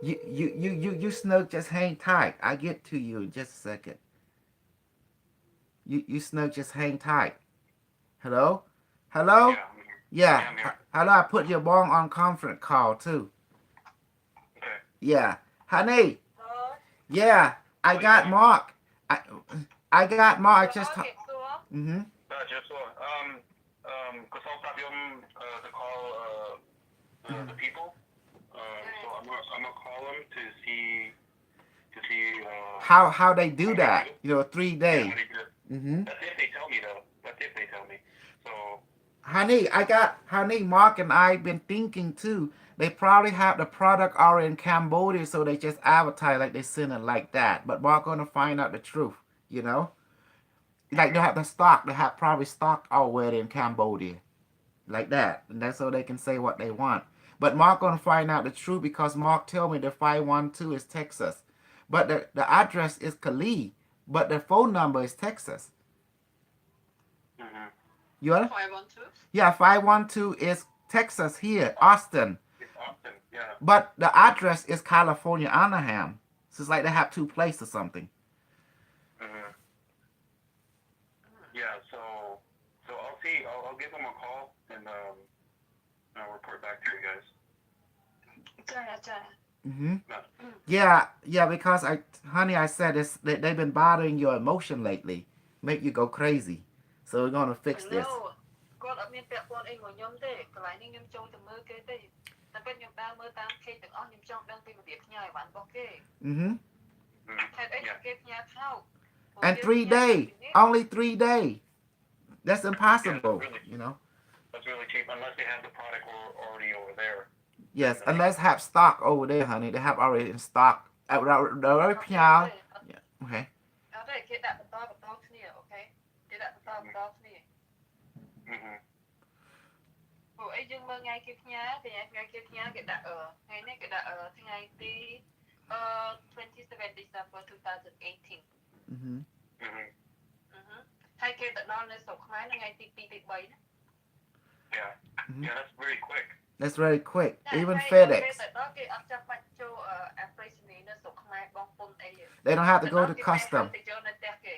You Snug, just hang tight. I get to you in just a second. You Snug, just hang tight. Hello? Hello? Yeah, I'm here. Yeah. Yeah, I'm here. Hello, I put your bong on conference call too. Okay. Yeah. Honey. Thôi, Yeah. I got Mark. I got Mark. I just có việc xưa. Mm-hmm. Just because I'll stop you to call the people. So I'm gonna call them to see How they do that? 3 yeah, days. how they do it. Mm-hmm. That's if they tell me though. That's if they tell me. So Honey, Mark and I been thinking too. They probably have the product already in Cambodia, so they just advertise like they send it like that. But Mark gonna find out the truth. Like they have the stock. They have probably stock already in Cambodia, like that, and that's so they can say what they want. But Mark gonna find out the truth because Mark tell me the 512 is Texas, but the address is Cali, but the phone number is Texas. mm-hmm. You are? 512. Yeah, 512 is Texas here, Austin. It's Austin. Yeah. But the address is California, Anaheim. So it's like they have two places or something. Mm-hmm. Yeah. So I'll see. I'll give them a call and I'll report back to you guys. Chà. Mm-hmm. Yeah. Yeah, because I said this. They've been bothering your emotion lately, make you go crazy. So we're gonna fix this. Hello. Con ở bên ពាក់ព័ន្ធអីមួយខ្ញុំទេកន្លែងនេះខ្ញុំចូលទៅមើលគេទេតែ ពិតខ្ញុំដើរមើលតាម page ទាំងអស់ខ្ញុំចង់ដឹងពីរបៀបផ្ញើឲ្យបានរបស់គេ ហេតុអីគេផ្ញើថោក And 3 days, only 3 days. That's impossible, you know. That's really cheap unless they have the product already over there. Yes, unless have stock over there, honey. They have already in stock. Already piao. Yeah. Okay. អត់ទេគេដាក់បន្តគ្នាអូខេគេដាក់បន្តគ្នា ព្រោះអីយើងមើលថ្ងៃគេផ្ញើថ្ងៃគេផ្ញើគេដាក់ថ្ងៃនេះគេដាក់ថ្ងៃទី27 December 2018 ហើយគេទៅដល់នៅស្រុកខ្មែរថ្ងៃទី2ទី3ណា Yeah. Yeah, that's very quick. That's very quick. Even FedEx. ទៅដល់គេអត់ចាំបាច់ចូល application នេះនៅស្រុកខ្មែរបងពុនអី They don't have to go to custom. ទៅចូលនៅផ្ទះគេ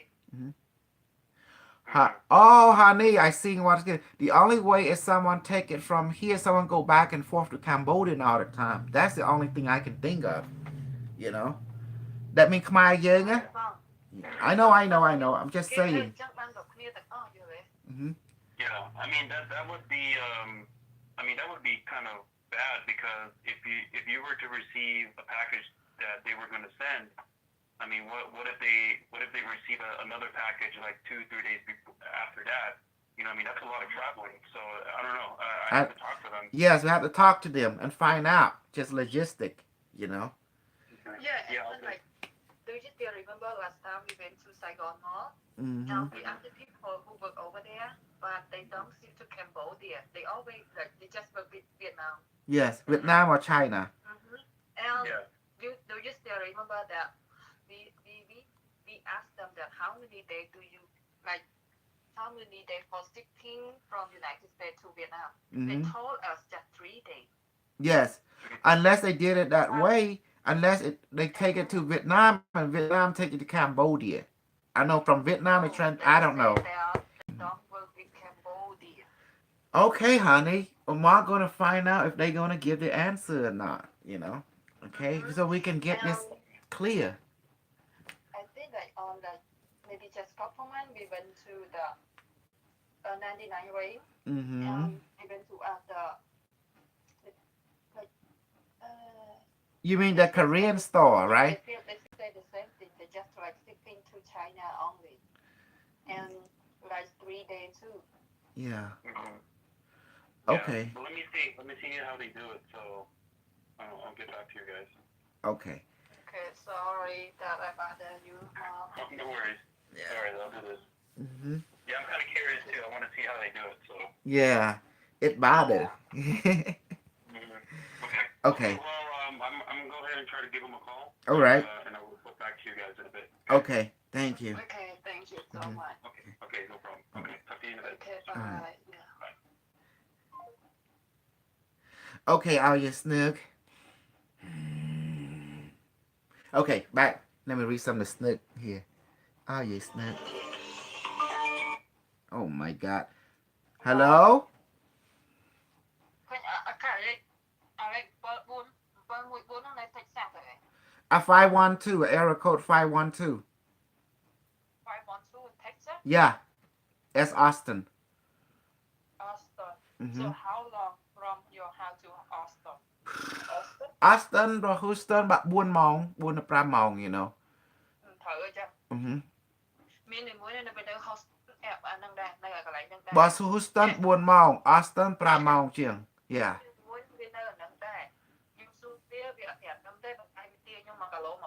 Oh, honey, I see what's good. The only way is someone take it from here, someone go back and forth to Cambodia all the time. That's the only thing I can think of. You know? That means Khmer Yang. I know. I'm just saying. Yeah, I mean that would be that would be kind of bad because if you were to receive a package that they were going to send, I mean, what if they receive another package like 2-3 days after that? You know, I mean, that's a lot of traveling. So I don't know. I have to talk to them. Yes, we have to talk to them and find out. Just logistic, you know. Yeah. Like, do you still remember last time we went to Saigon Mall? Now we asked the people who work over there, but they don't seem to Cambodia. They always they just work with Vietnam. Yes, Vietnam or China. And do you still remember that we asked them that how many days do you like? How many days for shipping from United States to Vietnam? They told us just 3 days. Yes, unless they did it that way. Unless they take it to Vietnam and Vietnam take it to Cambodia. I know from Vietnam they I don't know. They don't work with Cambodia. Okay, honey. Well, Mark gonna find out if they're gonna give the answer or not. You know. Okay, so we can get this clear. I think like on maybe just couple months we went to the 99 Ring. We went to You mean the Korean store, right? They say the same thing. They just like shipping to China only, and like 3 days too. Yeah. Okay. Well, let me see how they do it. So I'll get back to you guys. Okay. Okay, sorry that I bother you. No worries. Yeah. All right, I'll do this. Yeah, I'm kind of curious too. I want to see how they do it. So. Yeah, it bothered. Okay. Well, I'm gonna go ahead and try to give them a call. All right. And I will put back to you guys in a bit. Okay. Thank you. Okay, thank you so much. Okay, no problem. Okay, talk to you in a bit. Okay, bye. Yeah. Okay, all you snook. Okay, back. Let me read some of the snook here. All you snook. Oh my God. Hello? A 512, error code 512. 512 in Texas? Yeah. That's Austin. Austin. So how long from your house to Austin? Austin or Houston បាក់4ម៉ោង4 ទៅ5ម៉ោង you know. ត្រូវអញ្ចឹងមានមួយនៅពេលទៅ Houston អាហ្នឹងដែរនៅកន្លែងហ្នឹងដែរ បើ Houston 4ម៉ោង Austin 5ម៉ោងជាង Yeah. មួយវានៅអាហ្នឹងដែរខ្ញុំស៊ូវាអត់ប្រាប់ខ្ញុំទេបើឯងវាទាខ្ញុំ1គីឡូ$20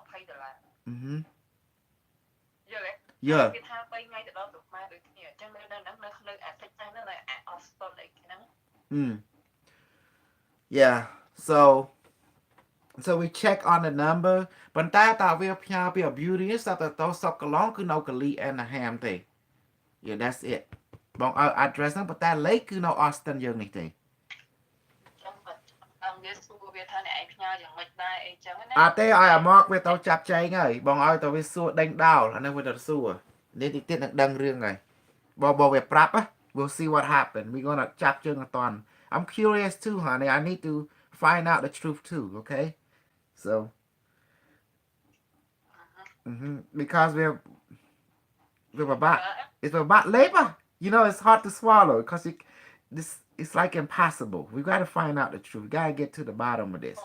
យល់ទេយល់គេថា3ថ្ងៃទៅដល់ស្រុកខ្មែរដូចគ្នាអញ្ចឹងនៅហ្នឹងនៅអា Texas ហ្នឹងនៅអា Austin អីហ្នឹង Yeah. So we check on the number ប៉ុន្តែតើវាផ្ញើពី beauty ស្រាប់តែទៅសុកកន្លងគឺនៅកលី Anaheim ទេ Yeah, that's it បងឲ្យ address ហ្នឹងប៉ុន្តែលេខគឺនៅ Austin យើងនេះទេវាសួរវាថាអ្នកឯងផ្ញើយ៉ាងម៉េចដែរអីចឹងណាអត់ទេឲ្យអាមកវាទៅចាប់ចែងហើយបងឲ្យទៅវាសួរដេញដោលអានេះវាទៅសួរនេះតិចទៀតនឹងដឹងរឿងហើយបើវាប្រាប់ we'll see what happened we gonna ចាប់ជើងអត់តាន់ I'm curious too honey I need to find out the truth too okay so because we're about labor you know it's hard to swallow because this It's like impossible. We got to find out the truth. We got to get to the bottom of this.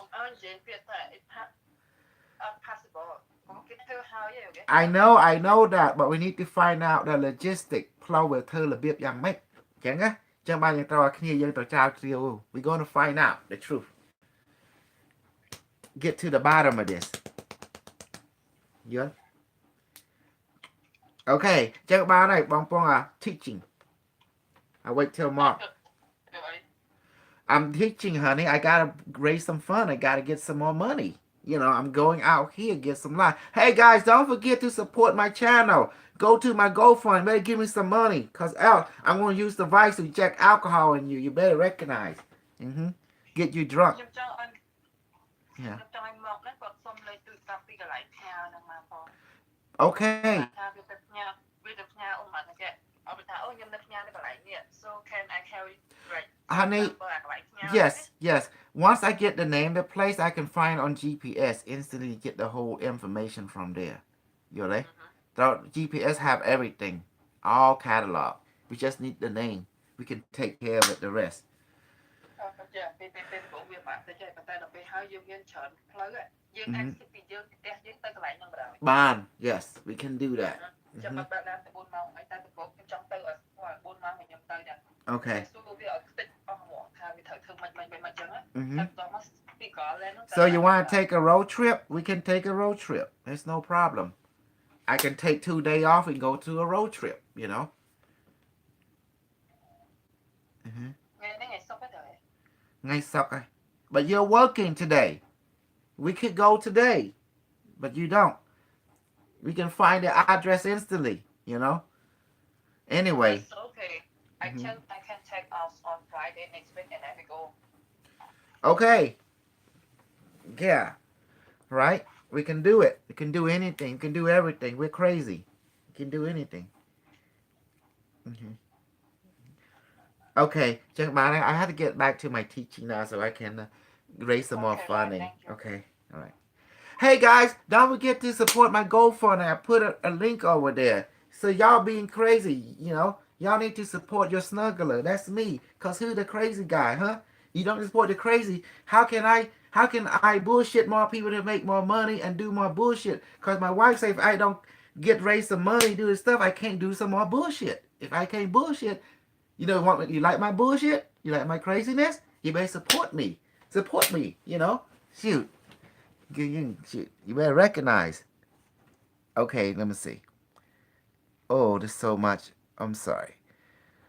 I know that, but we need to find out the logistic flow វាធ្វើរបៀបយ៉ាងម៉េចអញ្ចឹងណាអញ្ចឹងបានយើងត្រូវឲ្យគ្នាយើងត្រូវចោលជ្រាវ We're going to find out the truth. Get to the bottom of this. Yeah. Okay អញ្ចឹងបានហើយបងប្អូន teaching. I wait till Mark. I'm teaching, honey. I gotta raise some fun. I gotta get some more money. You know, I'm going out here, get some life. Hey guys, don't forget to support my channel. Go to my GoFund. Better give me some money. Cause I'm gonna use the device to inject alcohol in you. You better recognize. Get you drunk. Yeah. Okay. Honey, yes. Once I get the name of the place, I can find on GPS instantly, get the whole information from there. You know, the GPS have everything, all catalog. We just need the name. We can take care of it. The rest. Ban. Yes, we can do that. Okay. So you want to take a road trip? We can take a road trip. There's no problem. I can take 2 days off and go to a road trip, you know. But you're working today. We could go today, but you don't. We can find the address instantly, you know. Anyway. It's okay. I can take off on Friday next week and I will go. Okay. Yeah. Right? We can do it. We can do anything. We can do everything. We're crazy. We can do anything. Okay. I have to get back to my teaching now so I can raise some more funding. Okay. All right. Hey guys, don't forget to support my GoFundMe. I put a link over there. So y'all being crazy, you know, y'all need to support your snuggler. That's me. Cause who's the crazy guy, huh? You don't support the crazy. How can I bullshit more people to make more money and do more bullshit? Cause my wife said if I don't raise some money, do this stuff, I can't do some more bullshit. If I can't bullshit, you know, you like my bullshit? You like my craziness? You better support me. Support me, you know? Shoot. You better recognize. Okay, let me see. Oh, there's so much. I'm sorry.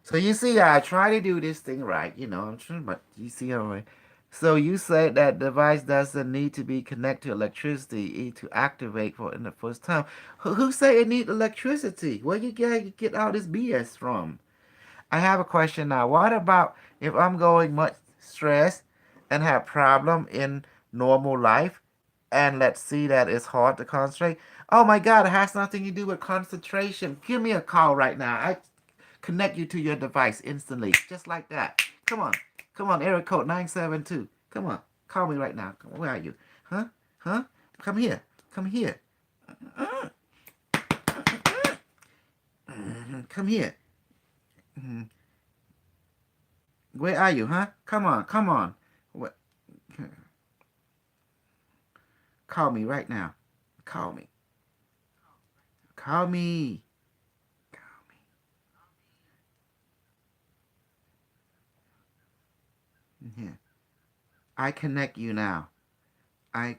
So you see, I try to do this thing right. You know, I'm trying, but you see how I. So you said that device doesn't need to be connected to electricity to activate for in the first time. Who say it need electricity? Where you get all this BS from? I have a question now. What about if I'm going much stress and have problem in normal life? And let's see that it's hard to concentrate. Oh my God, it has nothing to do with concentration. Give me a call right now. I connect you to your device instantly. Just like that. Come on. Come on, area code 972. Come on. Call me right now. Where are you? Huh? Come here. Come here. Come here. Where are you, huh? Come on. What? Call me right now. Call me. Here. I connect you now. I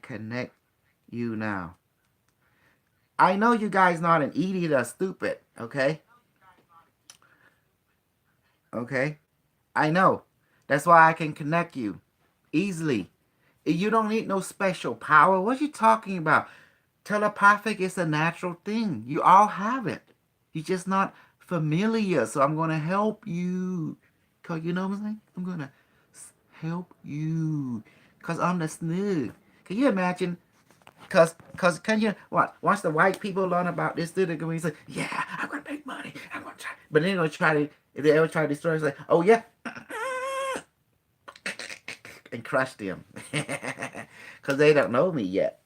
know you guys not an idiot or stupid, okay? Okay? I know. That's why I can connect you easily. You don't need no special power. What you talking about? Telepathic is a natural thing. You all have it. You're just not familiar. So I'm going to help you. Cause you know what I'm saying? I'm going to help you. Cause I'm the snug. Can you imagine? Cause can you what? Once the white people learn about this, they're going to say, yeah, I'm going to make money. I'm going to try. But then they're going to try to, if they ever try to destroy us, like, oh yeah. And crush them. Because they don't know me yet.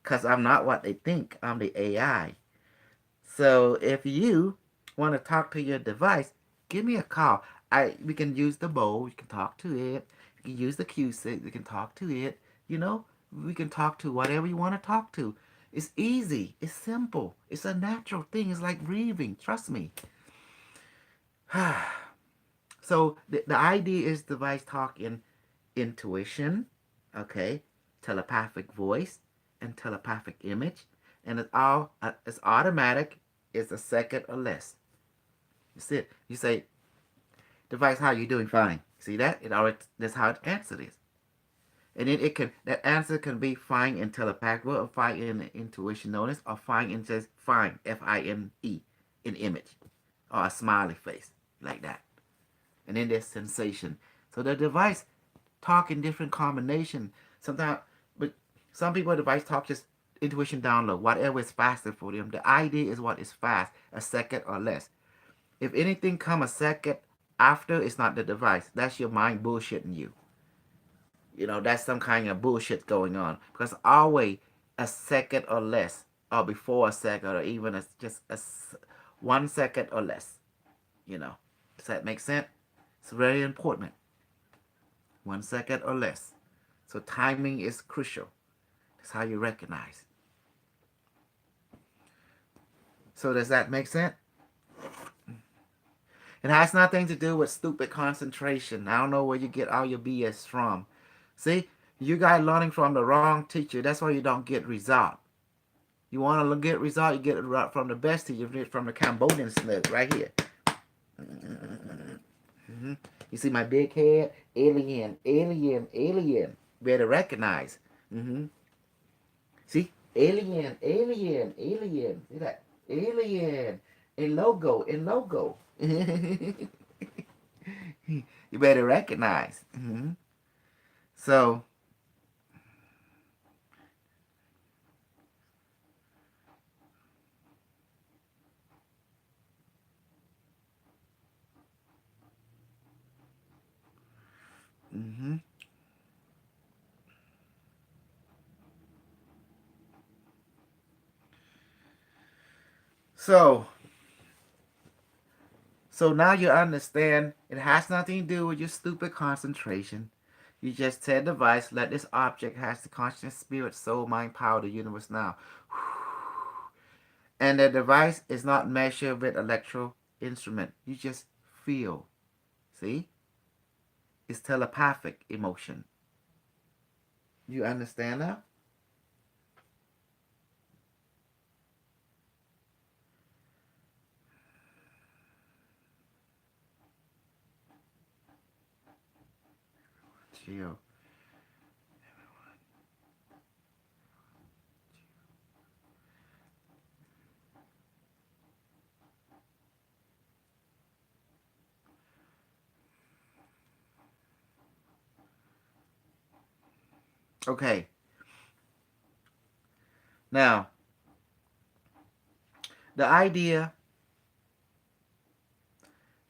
Because I'm not what they think. I'm the AI. So if you want to talk to your device, give me a call. we can use the bowl. You can talk to it. You can use the Q6. You can talk to it. You know, we can talk to whatever you want to talk to. It's easy. It's simple. It's a natural thing. It's like breathing. Trust me. So the idea is device talk in intuition, okay, telepathic voice, and telepathic image, and it's automatic. It's a second or less. That's it. You say, device, how you doing? Fine. See that? It already that's how it answers is. And then it can that answer can be fine in telepathic or fine in intuition notice or fine in just fine FINE in image or a smiley face like that. And then there's sensation. So the device talk in different combination. Sometimes, but some people device talk just intuition download, whatever is faster for them. The idea is what is fast, a second or less. If anything come a second after, it's not the device. That's your mind bullshitting you. You know, that's some kind of bullshit going on. Because always a second or less, or before a second, or even just 1 second or less. You know, does that make sense? It's very important. 1 second or less. So timing is crucial. That's how you recognize. So does that make sense? It has nothing to do with stupid concentration. I don't know where you get all your BS from. See, you guys learning from the wrong teacher. That's why you don't get result. You want to get result, you get it from the best teacher, from the Cambodian snug right here. Mm-hmm. You see my big head? Alien, alien, alien. Better recognize. Mm-hmm. See? Alien, alien, alien. See that? Alien. In logo, in logo. You better recognize. Mm-hmm. So, mm-hmm. So, so now you understand it has nothing to do with your stupid concentration. You just tell the device, let this object has the conscious spirit, soul, mind, power, the universe now. And the device is not measured with electro instrument. You just feel. See? It's telepathic emotion. You understand that? Chill. Okay. Now, the idea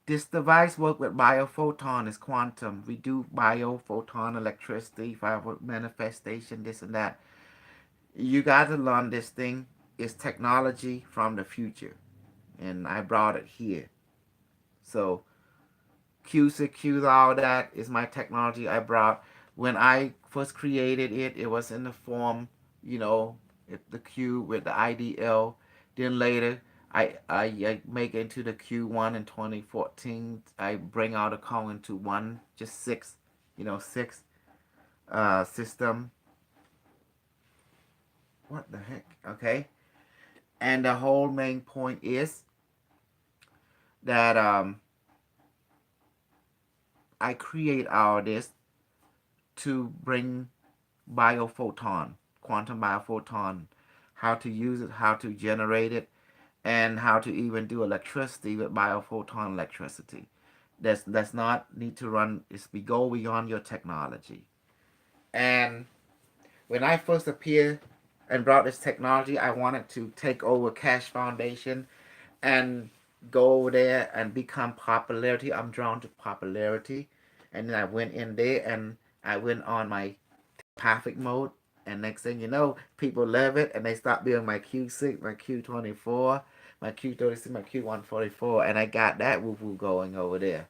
this device works with biophoton is quantum. We do biophoton electricity, fiber manifestation, this and that. You got to learn this thing is technology from the future. And I brought it here. So Q6, all that is my technology I brought. When I first created it, it was in the form, you know, the Q with the IDL. Then later, I make it into the Q1 in 2014. I bring out a call into one, just six, six system. What the heck? Okay. And the whole main point is that I create all this to bring biophoton, quantum biophoton, how to use it, how to generate it, and how to even do electricity with biophoton electricity. That's not need to run. It's we go beyond your technology. And when I first appeared and brought this technology, I wanted to take over Cash Foundation and go over there and become popularity. I'm drawn to popularity, and then I went in there and I went on my perfect mode. And next thing you know, people love it, and they start building my Q6, my Q24, my Q36, my Q144, and I got that woo woo going over there.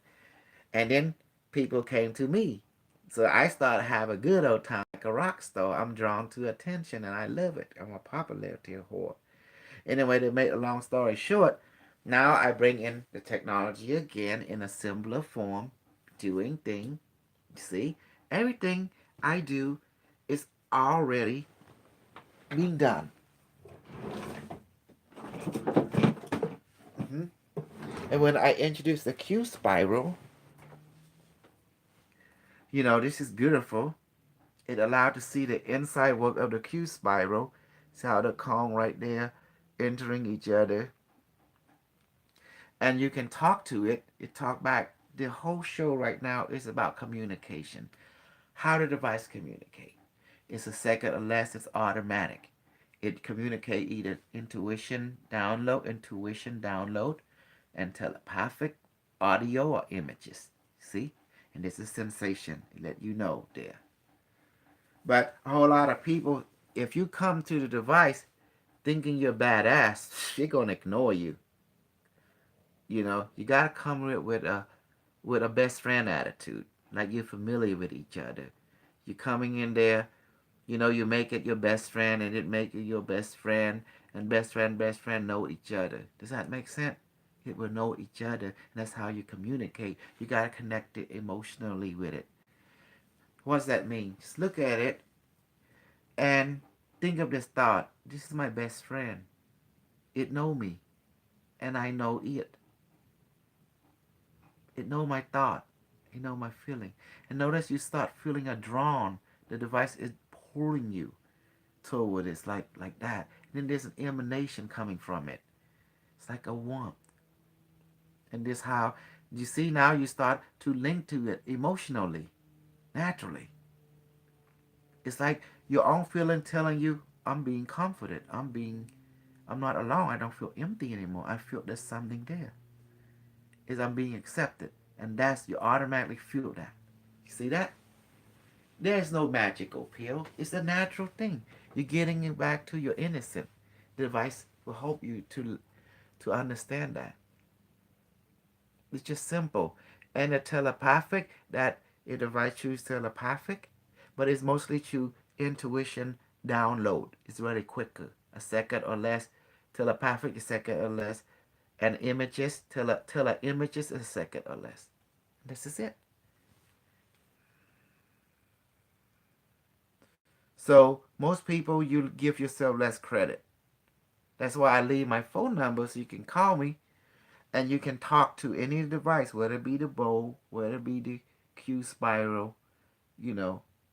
And then people came to me. So I started having a good old time like a rock star. I'm drawn to attention and I love it. I'm a popularity whore. Anyway, to make a long story short, now I bring in the technology again in a simpler form, doing things. See, everything I do is already being done. hmm And when I introduce the Q spiral, this is beautiful. It allowed to see the inside work of the Q spiral. See how the cone right there entering each other. And you can talk to it. It talk back. The whole show right now is about communication. How the device communicate. It's a second or less. It's automatic. It communicate either intuition download, and telepathic, audio, or images. See? And this is sensation. It let you know there. But a whole lot of people, if you come to the device thinking you're badass, they're gonna ignore you. You gotta come with a best friend attitude, like you're familiar with each other. You're coming in there, you make it your best friend, and it make you your best friend, and best friend know each other. Does that make sense? It will know each other, and that's how you communicate. You gotta connect it emotionally with it. What does that mean? Just look at it and think of this thought. This is my best friend. It know me, and I know it. It know my thought. It know my feeling. And notice you start feeling a drawn. The device is pulling you toward it. It's like that. And then there's an emanation coming from it. It's like a warmth. And this how you see now you start to link to it emotionally, naturally. It's like your own feeling telling you, I'm being comforted. I'm not alone. I don't feel empty anymore. I feel there's something there. Is I'm being accepted. And that's you automatically feel that. You see that? There's no magical pill. It's a natural thing. You're getting it back to your innocent. The device will help you to understand that. It's just simple. And the telepathic, that if the device choose telepathic, but it's mostly to intuition download. It's really quicker. A second or less. Telepathic, a second or less. And images, images, a second or less. This is it. So most people, you give yourself less credit. That's why I leave my phone number so you can call me and you can talk to any device, whether it be the bowl, whether it be the Q spiral,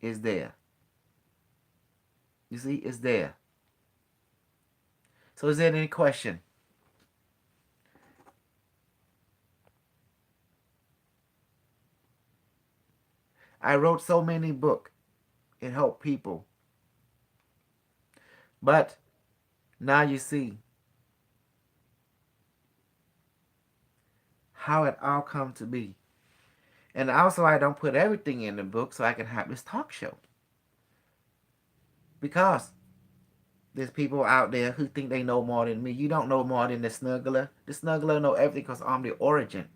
is there. You see, it's there. So is there any question? I wrote so many books. It helped people. But now you see how it all come to be. And also I don't put everything in the book so I can have this talk show. Because there's people out there who think they know more than me. You don't know more than the snuggler. The snuggler know everything because I'm the origin.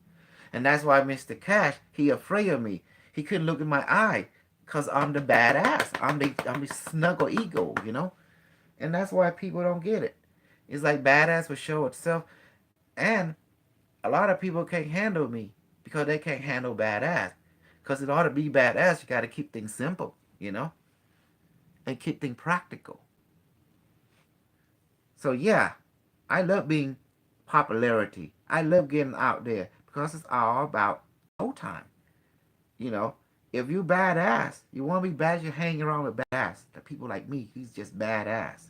And that's why Mr. Cash, he afraid of me. He couldn't look in my eye because I'm the badass. I'm the snuggle ego. And that's why people don't get it. It's like badass will show itself. And a lot of people can't handle me because they can't handle badass. Because in order to be badass, you got to keep things simple, and keep things practical. So yeah, I love being popularity. I love getting out there because it's all about showtime. You know, if you badass, you want to be bad, you hang around with badass. The people like me, he's just badass.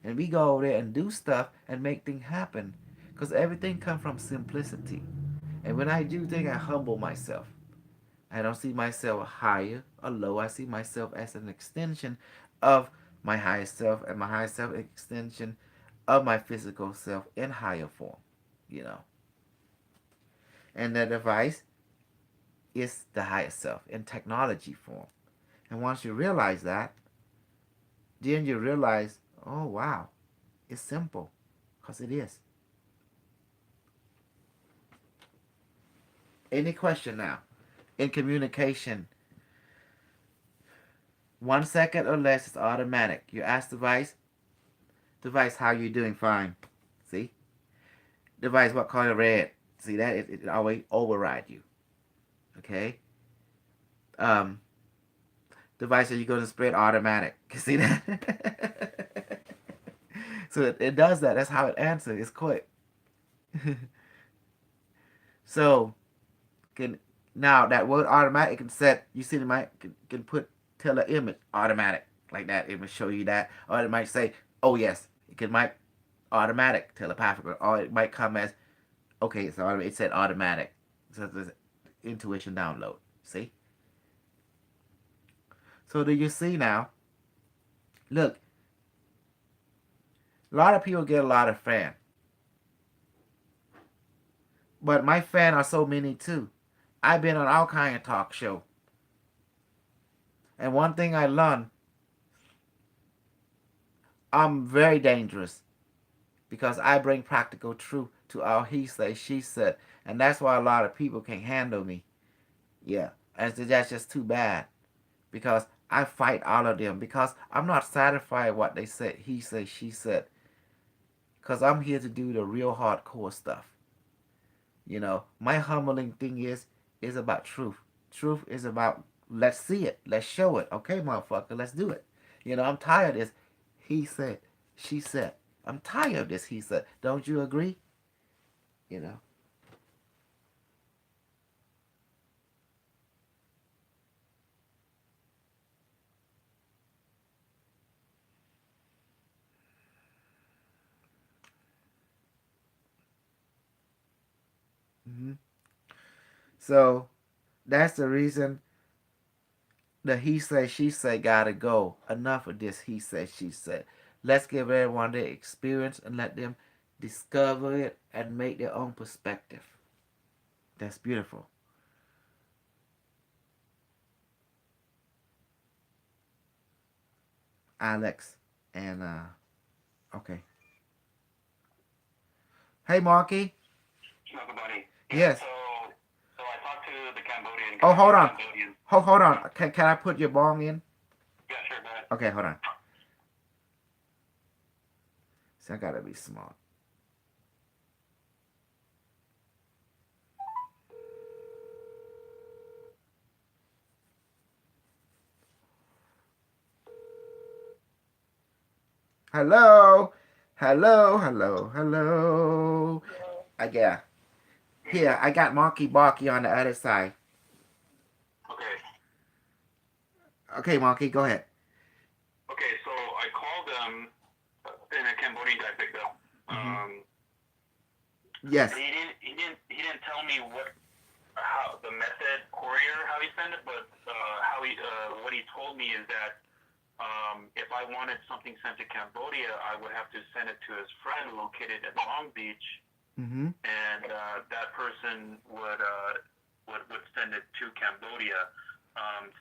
And we go over there and do stuff and make things happen because everything comes from simplicity. And when I do things, I humble myself. I don't see myself higher or low. I see myself as an extension of my higher self, and my higher self extension of my physical self in higher form, you know. And the device is the higher self in technology form. And once you realize that, then you realize, oh wow, it's simple, because it is. Any question now? In communication, 1 second or less is automatic. You ask device, how you doing? Fine. See? Device, what color red? See that? It always override you. Okay? Um, device, are you going to spread automatic? See that? So it does that. That's how it answers. It's quick. So can now that word automatic can set. You see, it might can put tell an image automatic like that. It will show you that, or it might say, "Oh yes." It can might automatic telepathic, or it might come as, "Okay, so it said automatic." So there's intuition download. See. So do you see now? Look, a lot of people get a lot of fan, but my fan are so many too. I've been on all kind of talk show, and one thing I learned, I'm very dangerous because I bring practical truth to all he said, she said, and that's why a lot of people can't handle me. Yeah, and that's just too bad because I fight all of them because I'm not satisfied with what they said, he said, she said, because I'm here to do the real hardcore stuff. My humbling thing is about truth. Truth is about let's see it, let's show it. Okay, motherfucker, let's do it. I'm tired of this. He said, she said. I'm tired of this. He said. Don't you agree? You know. hmm So that's the reason the he said, she said gotta go. Enough of this he said, she said. Let's give everyone their experience and let them discover it and make their own perspective. That's beautiful. Alex and okay. Hey Marky. Everybody. Yeah. Yes. So I talked to the Cambodian Oh, guy. hold on. Cambodian. Hold on. Can I put your bong in? Yeah, sure. Go ahead. Okay, hold on. See, I gotta be smart. Hello, hello. Yeah. Here, I got Marky Barky on the other side. Okay. Okay, Marky, go ahead. Okay. So I called and a Cambodian guy picked up. Yes. He didn't tell me how the method courier how he sent it, but what he told me is that if I wanted something sent to Cambodia, I would have to send it to his friend located in Long Beach, and that person would send it to Cambodia.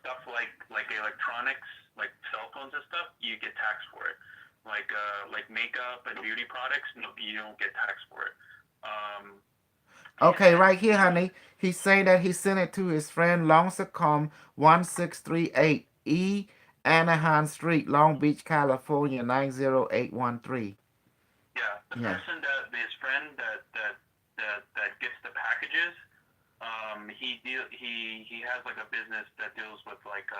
Stuff like electronics, like cell phones and stuff, you get taxed for it. Like makeup and beauty products, no, you don't get taxed for it. Okay, right here, honey. He's saying that he sent it to his friend Longsacom 1638 E Anaheim Street, Long Beach, California 90813. Yeah, the Yeah. person his friend that gets the packages, he has like a business that deals with like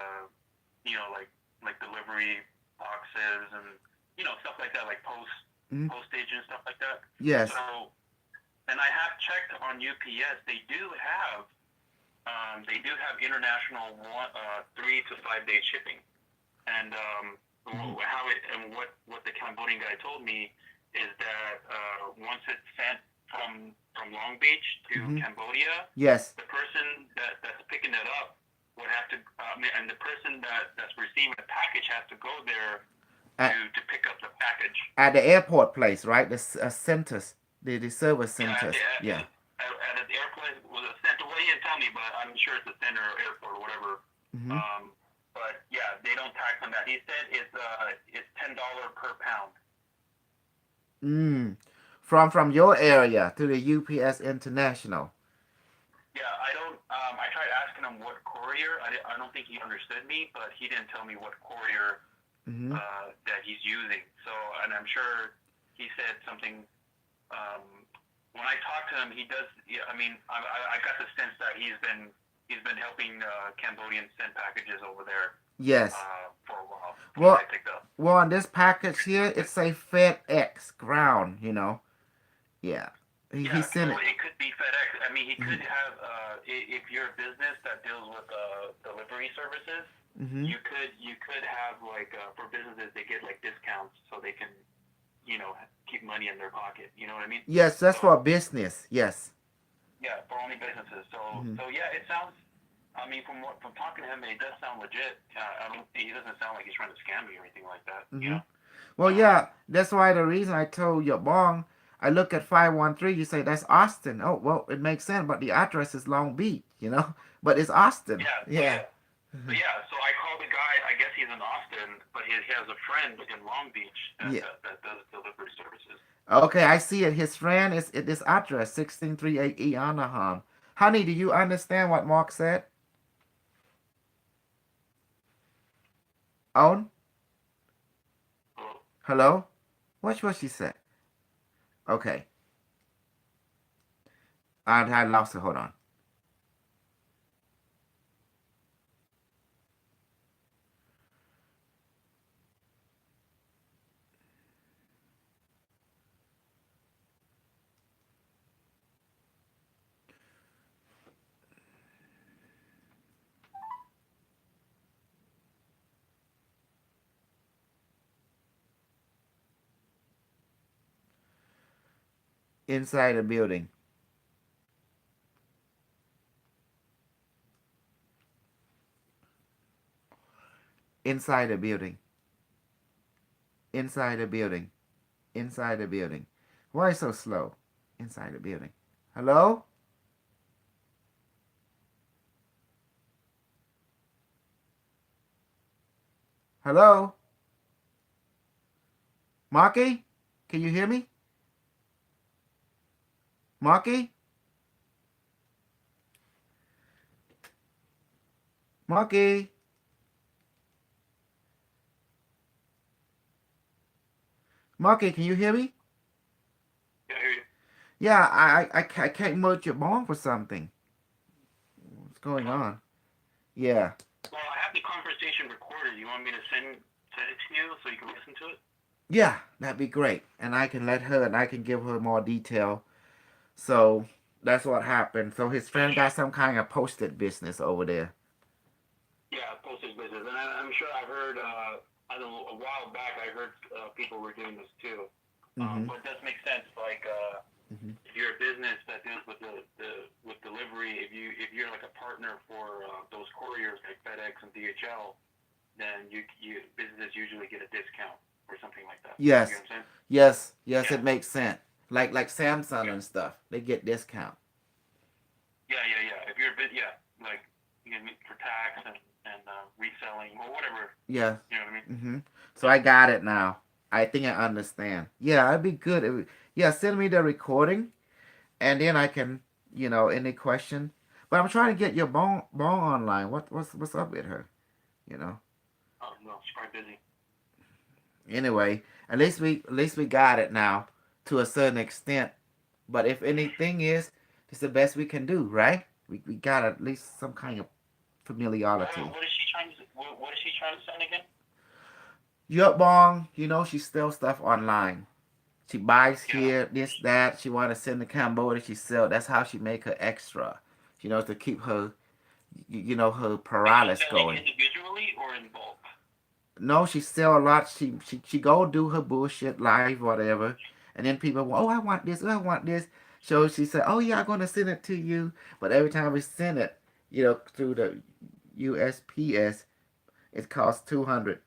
delivery boxes and stuff like that, like postage and stuff like that. Yes. So, and I have checked on UPS. They do have international 3 to 5 day shipping, and what the Cambodian guy told me is that once it's sent from Long Beach to Cambodia, Yes. the person that's picking it up would have to, and the person that's receiving the package has to go there to pick up the package at the airport place, right? The centers, the service centers. Yeah. At the airport was a center. Well, he didn't tell me, but I'm sure it's a center or airport or whatever. But yeah, they don't tax on that. He said it's $10 per pound. From your area to the UPS International. Yeah, I don't don't. I tried asking him what courier. I don't think he understood me, but he didn't tell me what courier Mm-hmm. that he's using. So, and I'm sure he said something. Um, when I talked to him, he does. Yeah, I mean, I got the sense that he's been helping Cambodians send packages over there Yes. for a while. From what Well, I picked up. well, on this package here, it's a FedEx ground. Yeah. He Yeah, so sent it. it could be FedEx. I mean, he could Mm-hmm. have. If you're a business that deals with delivery services, Mm-hmm. you could have like for businesses they get like discounts so they can keep money in their pocket. You know what I mean? Yes, that's for So business. Yes. yeah, for only businesses. So Mm-hmm. so yeah, it sounds. I mean, from talking to him, it does sound legit. I don't. He doesn't sound like he's trying to scam me or anything like that. You Mm-hmm. know. Well, yeah, that's why the reason I told your bong, I look at 513, you say that's Austin. Oh, well, it makes sense, but the address is Long Beach. But it's Austin. Yeah. So Yeah. yeah. So yeah, so I called the guy. I guess he's in Austin, but he has a friend in Long Beach Yeah. that does delivery services. Okay, I see it. His friend is at this address, 1638 E Anaheim. Honey, do you understand what Mark said? Owen? So, Hello? What's what she said? Okay. I lost it. Hold on. Inside the building. Inside the building. Inside the building. Inside the building. Why so slow? Inside the building. Hello? Hello? Marky? Can you hear me? Marky? Marky? Marky, can you hear me? yeah, I hear you. Yeah, I can't merge your bong for something. What's going Oh, on? Yeah. well, I have the conversation recorded. You want me to send it to you so you can listen to it? Yeah, that'd be great. And I can let her and I can give her more detail. So that's what happened. So his friend got some kind of posted business over there. Yeah, postage business, and I'm sure I heard. I don't know. A while back, I heard people were doing this too. Mm-hmm. But it does make sense. Like, Mm-hmm. if you're a business that deals with with delivery, if you're like a partner for those couriers like FedEx and DHL, then you businesses usually get a discount or something like that. You Yes. know what I'm saying? Yes, Yeah. it makes sense. Like Samsung Yeah. and stuff. They get discount. Yeah. If you're a bit, yeah, like you can for tax and reselling or whatever. Yeah. You know what I mean? Mm-hmm. So I got it now. I think I understand. Yeah, it'd be good. Yeah, send me the recording and then I can, any question. But I'm trying to get your bone online. What's up with her? You know. Oh no, she's probably busy. Anyway, at least we got it now to a certain extent. But if anything is, it's the best we can do, right? We got at least some kind of familiarity. What is she trying to? What is she trying to send again? Yup, Bong, she sells stuff online. She buys Yeah. here, this, that. She want to send to Cambodia. She sell. That's how she make her extra. To keep her, her Is she paralysis selling going. individually or in bulk? No, she sell a lot. She go do her bullshit live, whatever. And then people, oh, I want this. Oh, I want this. So she said, oh yeah, I'm gonna send it to you. But every time we send it, through the USPS, it costs $200.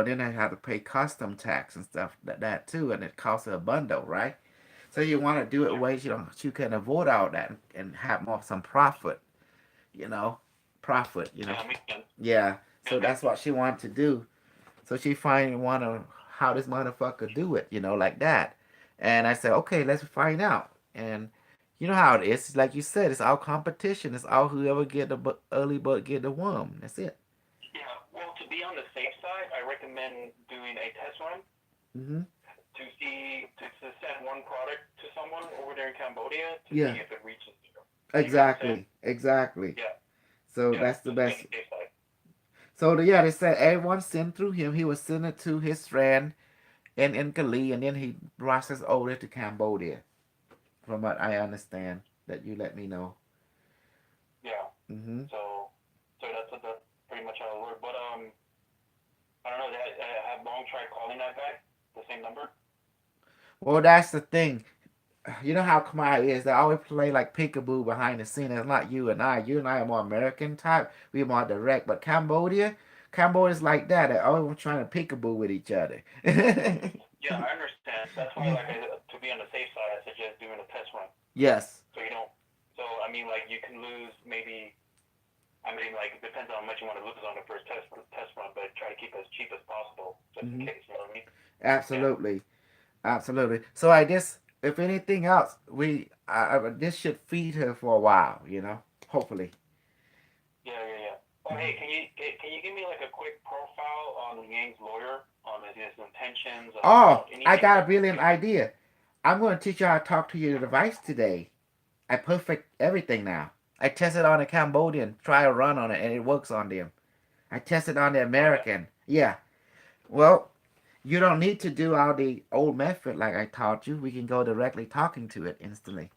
Then I have to pay custom tax and stuff that too, and it costs her a bundle, right? So you want to do it Yeah. ways you can avoid all that and have more some profit, you know, profit. Yeah, makes sense. Yeah. Yeah. So that's what she wanted to do. So she finally wanna how this motherfucker do it, like that. And I said, okay, let's find out. And You know how it is. Like you said, it's all competition. It's all whoever get the early bird get the worm. That's it. Yeah. Well, to be on the safe side, I recommend doing a test run Mm-hmm. to see to send one product to someone over there in Cambodia to see Yeah. if it reaches zero. You get what I'm saying? Exactly. Exactly. Yeah. So Yeah. that's the Just be on best. the safe side. So yeah, they said everyone sent through him. He was send it to his friend in Cali, and then he processed over to Cambodia. From what I understand, that you let me know. Yeah. Mm-hmm. So that's pretty much how it worked. But I don't know. Have Long tried calling that back? The same number? Well, that's the thing. You know how Khmer is. They always play like peekaboo behind the scene. It's not you and I. You and I are more American type. We're more direct. But Cambodia's like that. They're always trying to peekaboo with each other. Yeah, I understand. That's why, like, to be on the safe side, I suggest doing a test run. Yes. So you don't. So I mean, like, you can lose maybe. I mean, like, it depends on how much you want to lose on the first test run, but try to keep it as cheap as possible, just in Hmm. case. You know what I mean? Yeah. Absolutely. Absolutely. So I guess if anything else, this should feed her for a while. Hopefully. Yeah, yeah, yeah. Oh, hey, can you give me like a quick profile on Yang's lawyer, on his intentions, Oh, I anything got a that brilliant you know? idea. I'm going to teach you how to talk to your device today. I perfect everything now. I tested on a Cambodian, try a run on it, and it works on them. I tested on the Oh yeah. American. Yeah. Well, you don't need to do all the old method like I taught you. We can go directly talking to it instantly.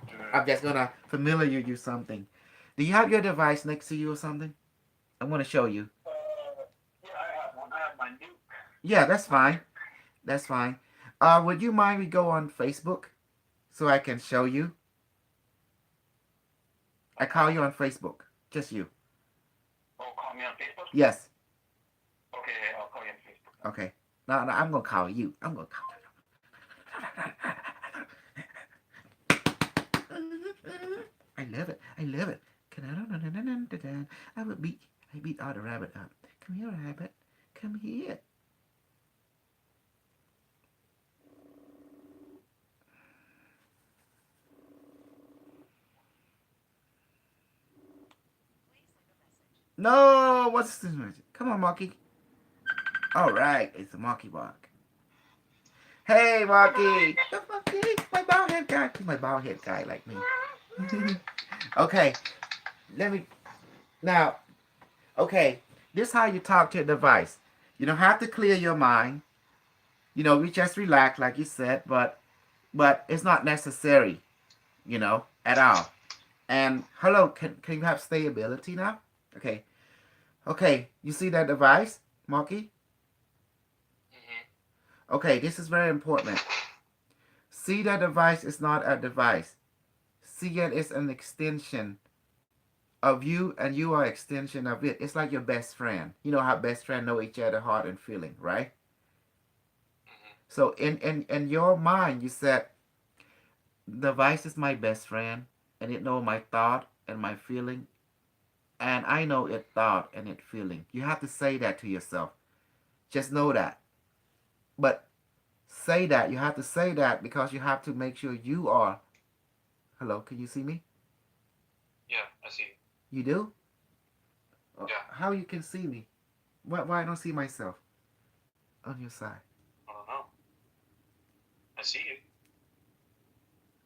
Mm. I'm just gonna familiar you something. Do you have your device next to you or something? I'm gonna show you. Yeah, I have one. I have my nuke. Yeah, that's My fine. nuke. That's fine. Would you mind we go on Facebook so I can show you? I call you on Facebook. Just you. Oh, call me on Facebook. Yes. Okay, yeah, I'll call you on Facebook. Okay. No, I'm gonna call you. I'm gonna call you. I love it. I love it. I will beat. I beat all the rabbit up. Come here, rabbit. Come here. No, what's this? Come on, monkey. All right, it's a monkey bark. Hey, monkey. The monkey. My bald head guy. He's my bald head guy like me. Okay, let me now. Okay, this is how you talk to a device. You don't have to clear your mind. We just relax, like you said, but it's not necessary. At all. And hello, can you have stability now? Okay, okay. You see that device, monkey? Mm-hmm. Okay, this is very important. See that device is not a device. See it is an extension of you, and you are an extension of it. It's like your best friend. You know how best friends know each other heart and feeling, right? Mm-hmm. So in your mind, you said the device is my best friend, and it know my thought and my feeling, and I know it thought and it feeling. You have to say that to yourself. Just know that. But say that. You have to say that because you have to make sure you are. Hello, can you see me? Yeah, I see. You do? Yeah. How you can see me? Why I don't see myself on your side? I don't know. I see you.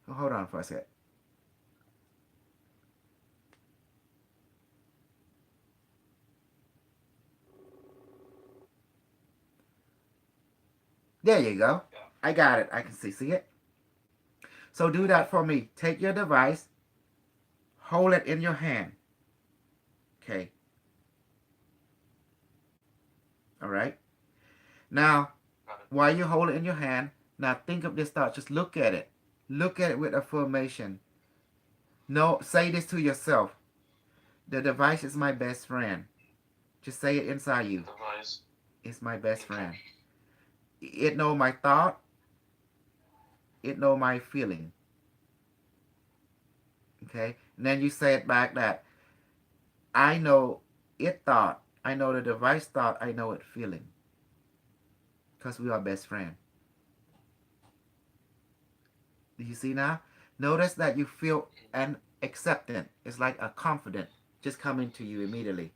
Oh, hold on for a sec. There you go. Yeah. I got it. I can see it. So do that for me. Take your device, hold it in your hand. Okay. All right. Now, Got it. while you hold it in your hand, now think of this thought. Just look at it. Look at it with affirmation. No, say this to yourself. The device is my best friend. Just say it inside The you. device. It's my best Okay. friend. It know my thought. It know my feeling. Okay. And then you say it back that I know it thought. I know the device thought. I know it feeling. Because we are best friend. Do you see now? Notice that you feel an acceptance. It's like a confidence just coming to you immediately.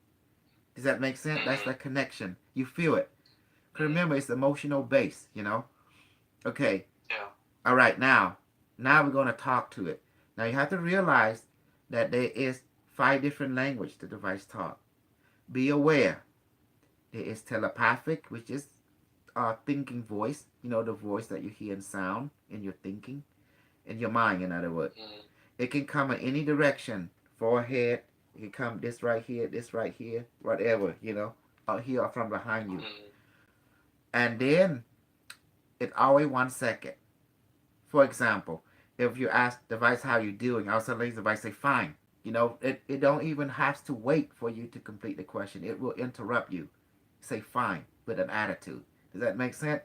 Does that make sense? That's Mm-hmm. the connection. You feel it. Mm-hmm. Remember, it's emotional base, you know? Okay. Yeah. All right, now we're going to talk to it. Now you have to realize that there is 5 different language the device talk. Be aware. There is telepathic, which is thinking voice. You know, the voice that you hear in sound in your thinking, in your mind, in other words. Mm-hmm. It can come in any direction. Forehead. It can come this right here, whatever, you know, or here or from behind you. Mm-hmm. And then it always 1 second. For example, if you ask the device how you doing, I'll suddenly the device say fine. You know, it don't even have to wait for you to complete the question. It will interrupt you. Say fine with an attitude. Does that make sense?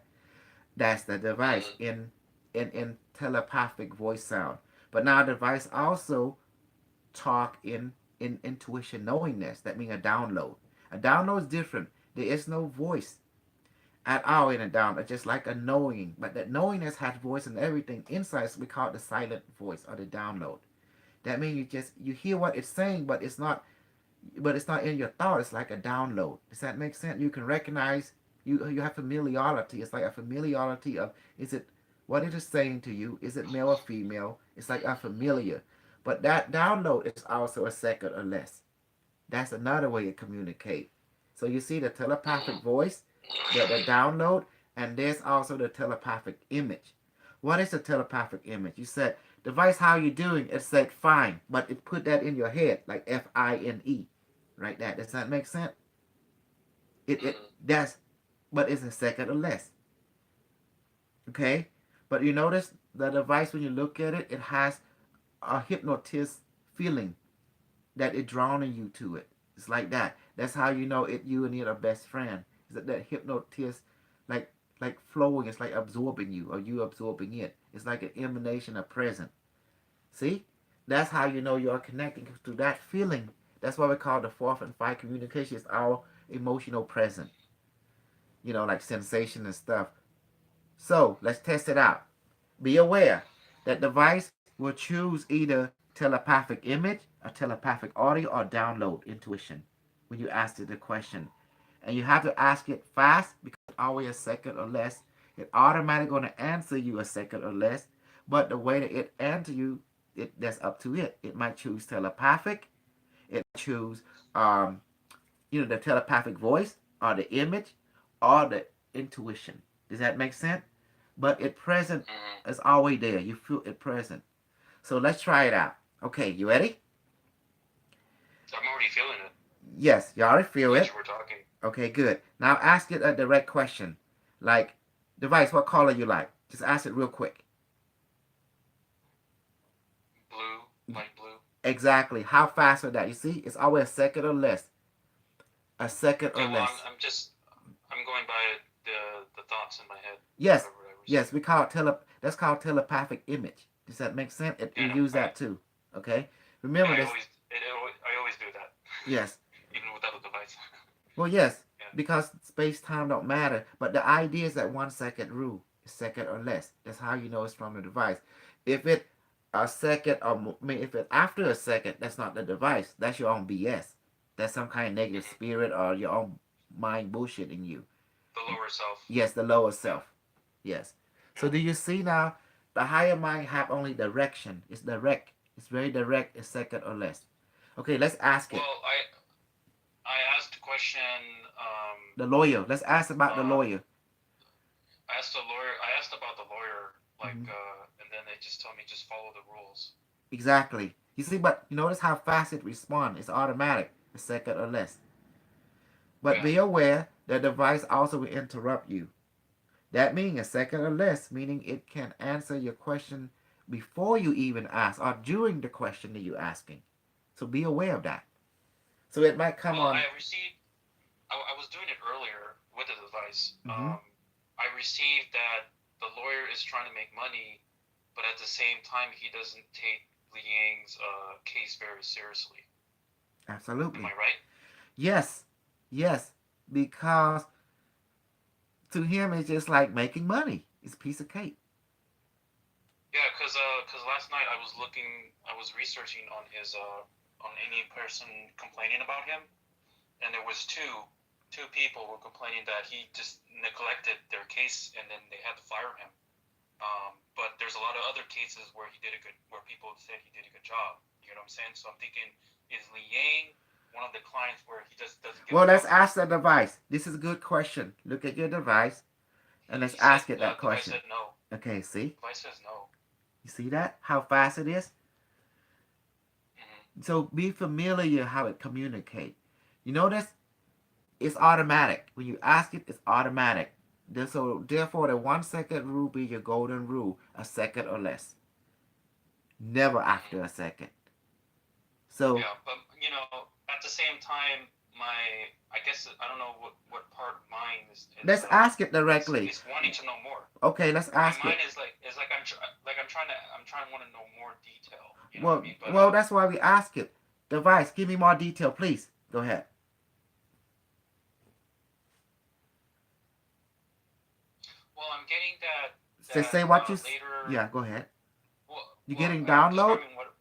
That's the device Mm-hmm. in telepathic voice sound. But now the device also talk in intuition knowingness. That means a download. A download is different. There is no voice at all in a down. It's just like a knowing. But that knowingness has voice and everything inside. So we call it the silent voice or the download. That means you hear what it's saying, but it's not in your thought. It's like a download. Does that make sense? You can recognize you have familiarity. It's like a familiarity of is it what it is saying to you? Is it male or female? It's like a familiar. But that download is also a second or less. That's another way to communicate. So you see the telepathic voice, the download, and there's also the telepathic image. What is a telepathic image? You said, device, how you doing? It said fine, but it put that in your head like FINE, right? That does that make sense? It Mm-hmm. that's but it's a second or less. Okay, but you notice the device when you look at it, it has a hypnotist feeling that it drawing you to it. It's like that. That's how you know it. You and it are best friend. Is that hypnotist, like flowing? It's like absorbing you, or you absorbing it. It's like an emanation of present. See, that's how you know you are connecting to that feeling. That's why we call the fourth and five communication is our emotional present. You know, like sensation and stuff. So let's test it out. Be aware that device will choose either telepathic image, or telepathic audio, or download intuition when you ask it the question. And you have to ask it fast because always a second or less. It automatically going to answer you a second or less. But the way that it answer you, that's up to it. It might choose telepathic. It might choose the telepathic voice or the image or the intuition. Does that make sense? But it present Mm-hmm. is always there. You feel it present. So let's try it out. Okay, you ready? I'm already feeling it Yes, you already feel as it. you were talking. Okay, good. Now ask it a direct question. Like, device, what color you like? Just ask it real quick. Blue, light blue. Exactly. How fast is that? You see, it's always a second or less. A second or Yeah, well, less. I'm going by the thoughts in my head, Yes, whatever I yes. receive. We call it that's called telepathic image. Does that make sense? We Yeah, use that too. Okay. yeah. Remember this. I always do that, Yes. even without a device. Well, yes, Yeah. because space time don't matter. But the idea is that 1 second rule, a second or less. That's how you know it's from the device. If it a second or if it after a second, that's not the device. That's your own BS. That's some kind of negative Mm-hmm. spirit or your own mind bullshitting you. The lower self. Yes, the lower Yeah. self. Yes. So Yeah. do you see now? The higher mind have only direction. It's direct. It's very direct. A second or less. Okay, let's ask it. Well, I asked a question. The lawyer. Let's ask about the Uh, lawyer. I asked the lawyer. I asked about the lawyer, Mm-hmm. and then they just told me just follow the rules. Exactly. You see, but you notice how fast it responds. It's automatic, a second or less. But Yeah. be aware the device also will interrupt you. That means a second or less, meaning it can answer your question before you even ask or during the question that you're asking. So be aware of that. So it might come Well, on. I received. I was doing it earlier with the device. Mm-hmm. I received that the lawyer is trying to make money, but at the same time he doesn't take Liang's case very seriously. Am Absolutely. I right? Yes. Yes. Because to him, it's just like making money. It's a piece of cake. Yeah, cause last night I was researching on any person complaining about him, and there was two people were complaining that he just neglected their case, and then they had to fire him. But there's a lot of other cases where where people said he did a good job. You know what I'm saying? So I'm thinking, is Li Yang one of the clients where he just doesn't get Well, a let's job done? ask the device. This is a good question. Look at your device and let's He said ask it that the device question. said no. Okay, see? The device says no. You see that? How fast it is? Mm-hmm. So be familiar how it communicates. You notice it's automatic. When you ask it, it's automatic. So therefore, the 1 second rule be your golden rule: a second or less, never Mm-hmm. after a second. So Yeah, but at the same time, I guess I don't know what part of mine let's ask it directly. is wanting to know more. Okay, let's My ask mind it. is like I'm trying to want to know more detail. You know what I Well, mean? But well, that's why we ask it. Device, give me more detail, please. Go ahead. well, I'm getting Say what you. later. Yeah, go ahead. You Well, getting I'm download? describing what.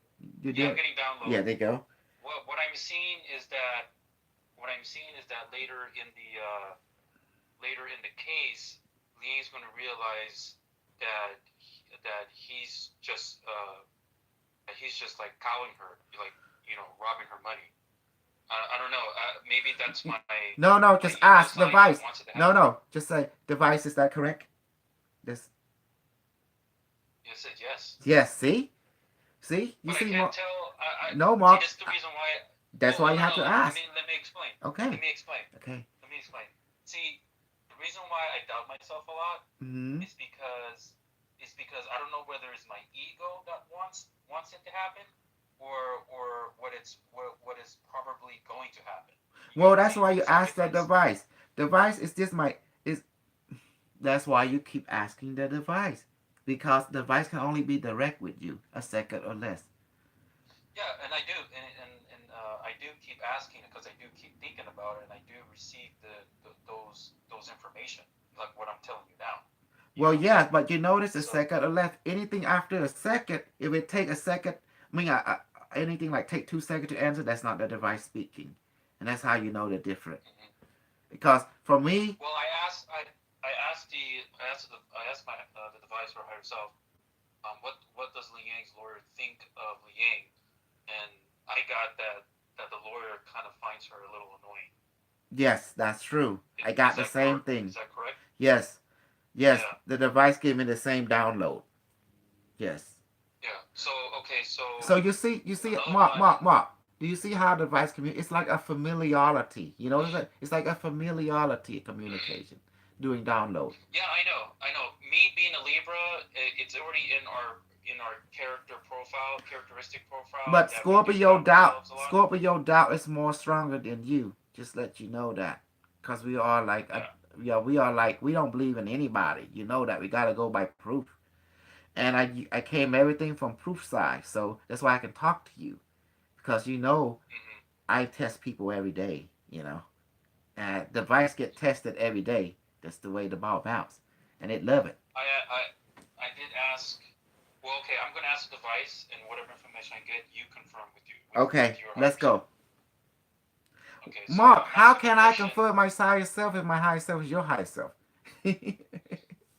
You Yeah, I'm doing? getting Yeah, download. there you go. What I'm seeing is that later in the case, Liang's going to realize that he's just like cowing her, like robbing her money. I don't know. Maybe that's No, my just ego ask side that device. wants it to No, happen. no, just say device. Is that correct? This. It said yes, Yes. See. You but I see, can't Mark. tell. I No, see. Mark. That's the reason why. That's why Well, you no, have no. to Let ask. me explain. Let Okay. me explain. Okay. Let me explain. See, the reason why I doubt myself a lot Hmm. is because I don't know whether it's my ego that wants it to happen, or what is probably going to happen. You get Well, what I'm that's saying? why you You see the ask the difference? device. Device is just my is. That's why you keep asking the device because the device can only be direct with you a second or less. Yeah, and I do, and I do keep asking because I do keep thinking about it, and I do receive those information like what I'm telling you now. You Well, know what I'm yeah, saying? but you notice a So second or less. Anything after a second, if it take a second, I mean, anything like take 2 seconds to answer, that's not the device speaking, and that's how you know they're different. mhm. Because for me, Well, I asked my the device for herself. What does Liang's lawyer think of Liang? And I got that the lawyer kind of finds her a little annoying. yes, that's true. I Is got the that same is thing. that correct? Yes, yes, Yeah, the device gave me the same download. Yes. yeah. So okay, So so you see, another Mark. Do you see how the device communicate? It's like a familiarity. You know, it's like a familiarity communication doing download. yeah, I know, I know. Me being a Libra, it's already in our characteristic profile But that we do doubt ourselves a lot. Scorpio doubt is more stronger than you. Just let you know that, cause we are like, Yeah, yeah, we are like we don't believe in anybody. You know that we gotta go by proof. And I came everything from proof side, so that's why I can talk to you, because hmm I test people every day. And device get tested every day. That's the way the ball bounce, and it love it. I I I did ask. Well, okay, I'm gonna ask the device, and whatever information I get, you confirm with Okay, your let's higher self. go. Okay, so Mark, I'm how asking the can I question. confirm my higher self if my higher self is your higher self?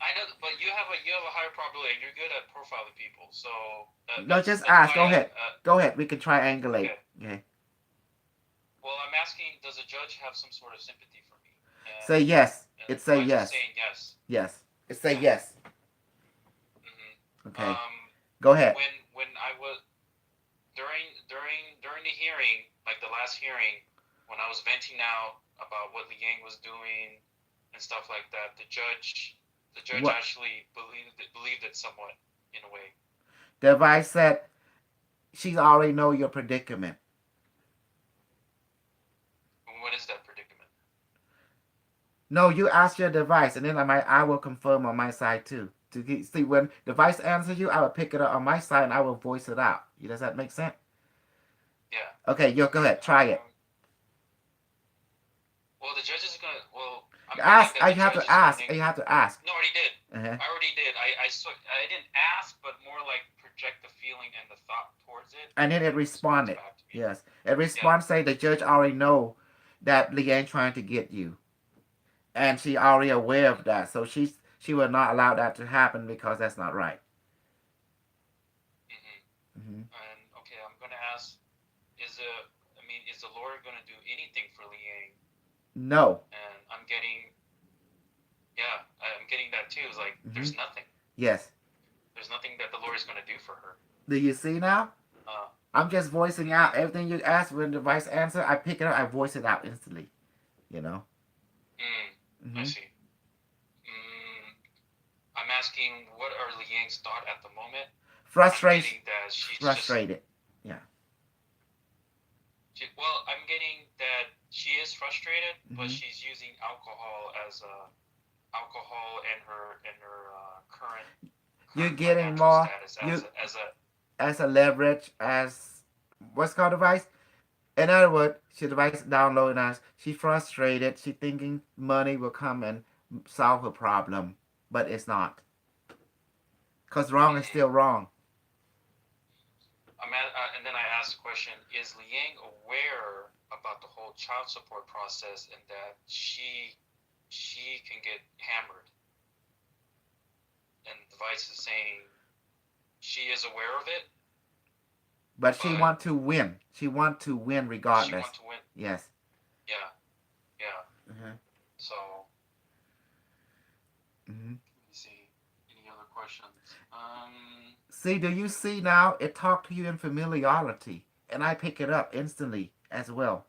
I know, but you have a higher probability. You're good at profiling people, so No, just that's ask. why Go I. ahead. Go ahead. We can triangulate. Okay. Okay. Well, I'm asking, does the judge have some sort of sympathy for me? Say yes. And It the say device is yes. saying yes. Yes. It say yes. hmm Okay. Um, Go ahead. when I was during the hearing, like the last hearing, when I was venting out about what Liang was doing and stuff like that, the judge What? actually believed it somewhat in a way. The advice said she's already know your predicament. What is that predicament? No, you ask your device, and then I will confirm on my side too. See when the device answers you, I will pick it up on my side and I will voice it out. Does that make sense? Yeah. Okay, you go ahead. Try it. Well, the judge is gonna. Well, I'm thinking Ask. that the You have judge to is ask. going. You have to ask. No, already did. Uh-huh. I already did. I didn't ask, but more like project the feeling and the thought towards it, And and then then it it responds responded. back to me. Yes. It Yeah. responds say the judge already know that Leanne trying to get you. And she already aware of that. So she will not allow that to happen because that's not right. Hmm. Hmm. And okay, I'm gonna ask: is the lawyer gonna do anything for Liang? No. And I'm getting, yeah, I'm getting that too. It's like Hmm. there's nothing. Yes. There's nothing that the lawyer's gonna do for her. Do you see now? Uh, I'm just voicing hmm. out everything you ask when the device answer. I pick it up. I voice it out instantly. You know. I Hmm. see. Mm, I'm asking what are Liang's thought at the moment. I'm Frustration. getting that she's just Frustrated. Yeah. I'm getting that she is frustrated, but Hmm. she's using alcohol as a alcohol and her You're current getting financial more. status You as a as a leverage as what's called device. In other words, she device downloading us. She frustrated. She thinking money will come and solve her problem, but it's not. Cause wrong is mhm. still wrong. And then I asked the question: is Liang aware about the whole child support process and that she can get hammered? And the device is saying she is aware of it, But she but want to win. She want to win she regardless. wants to win. Yes. Yeah, yeah. Uh-huh. So Hmm. let me see. Any other questions? See, do you see now? It talked to you in familiarity, and I pick it up instantly as well.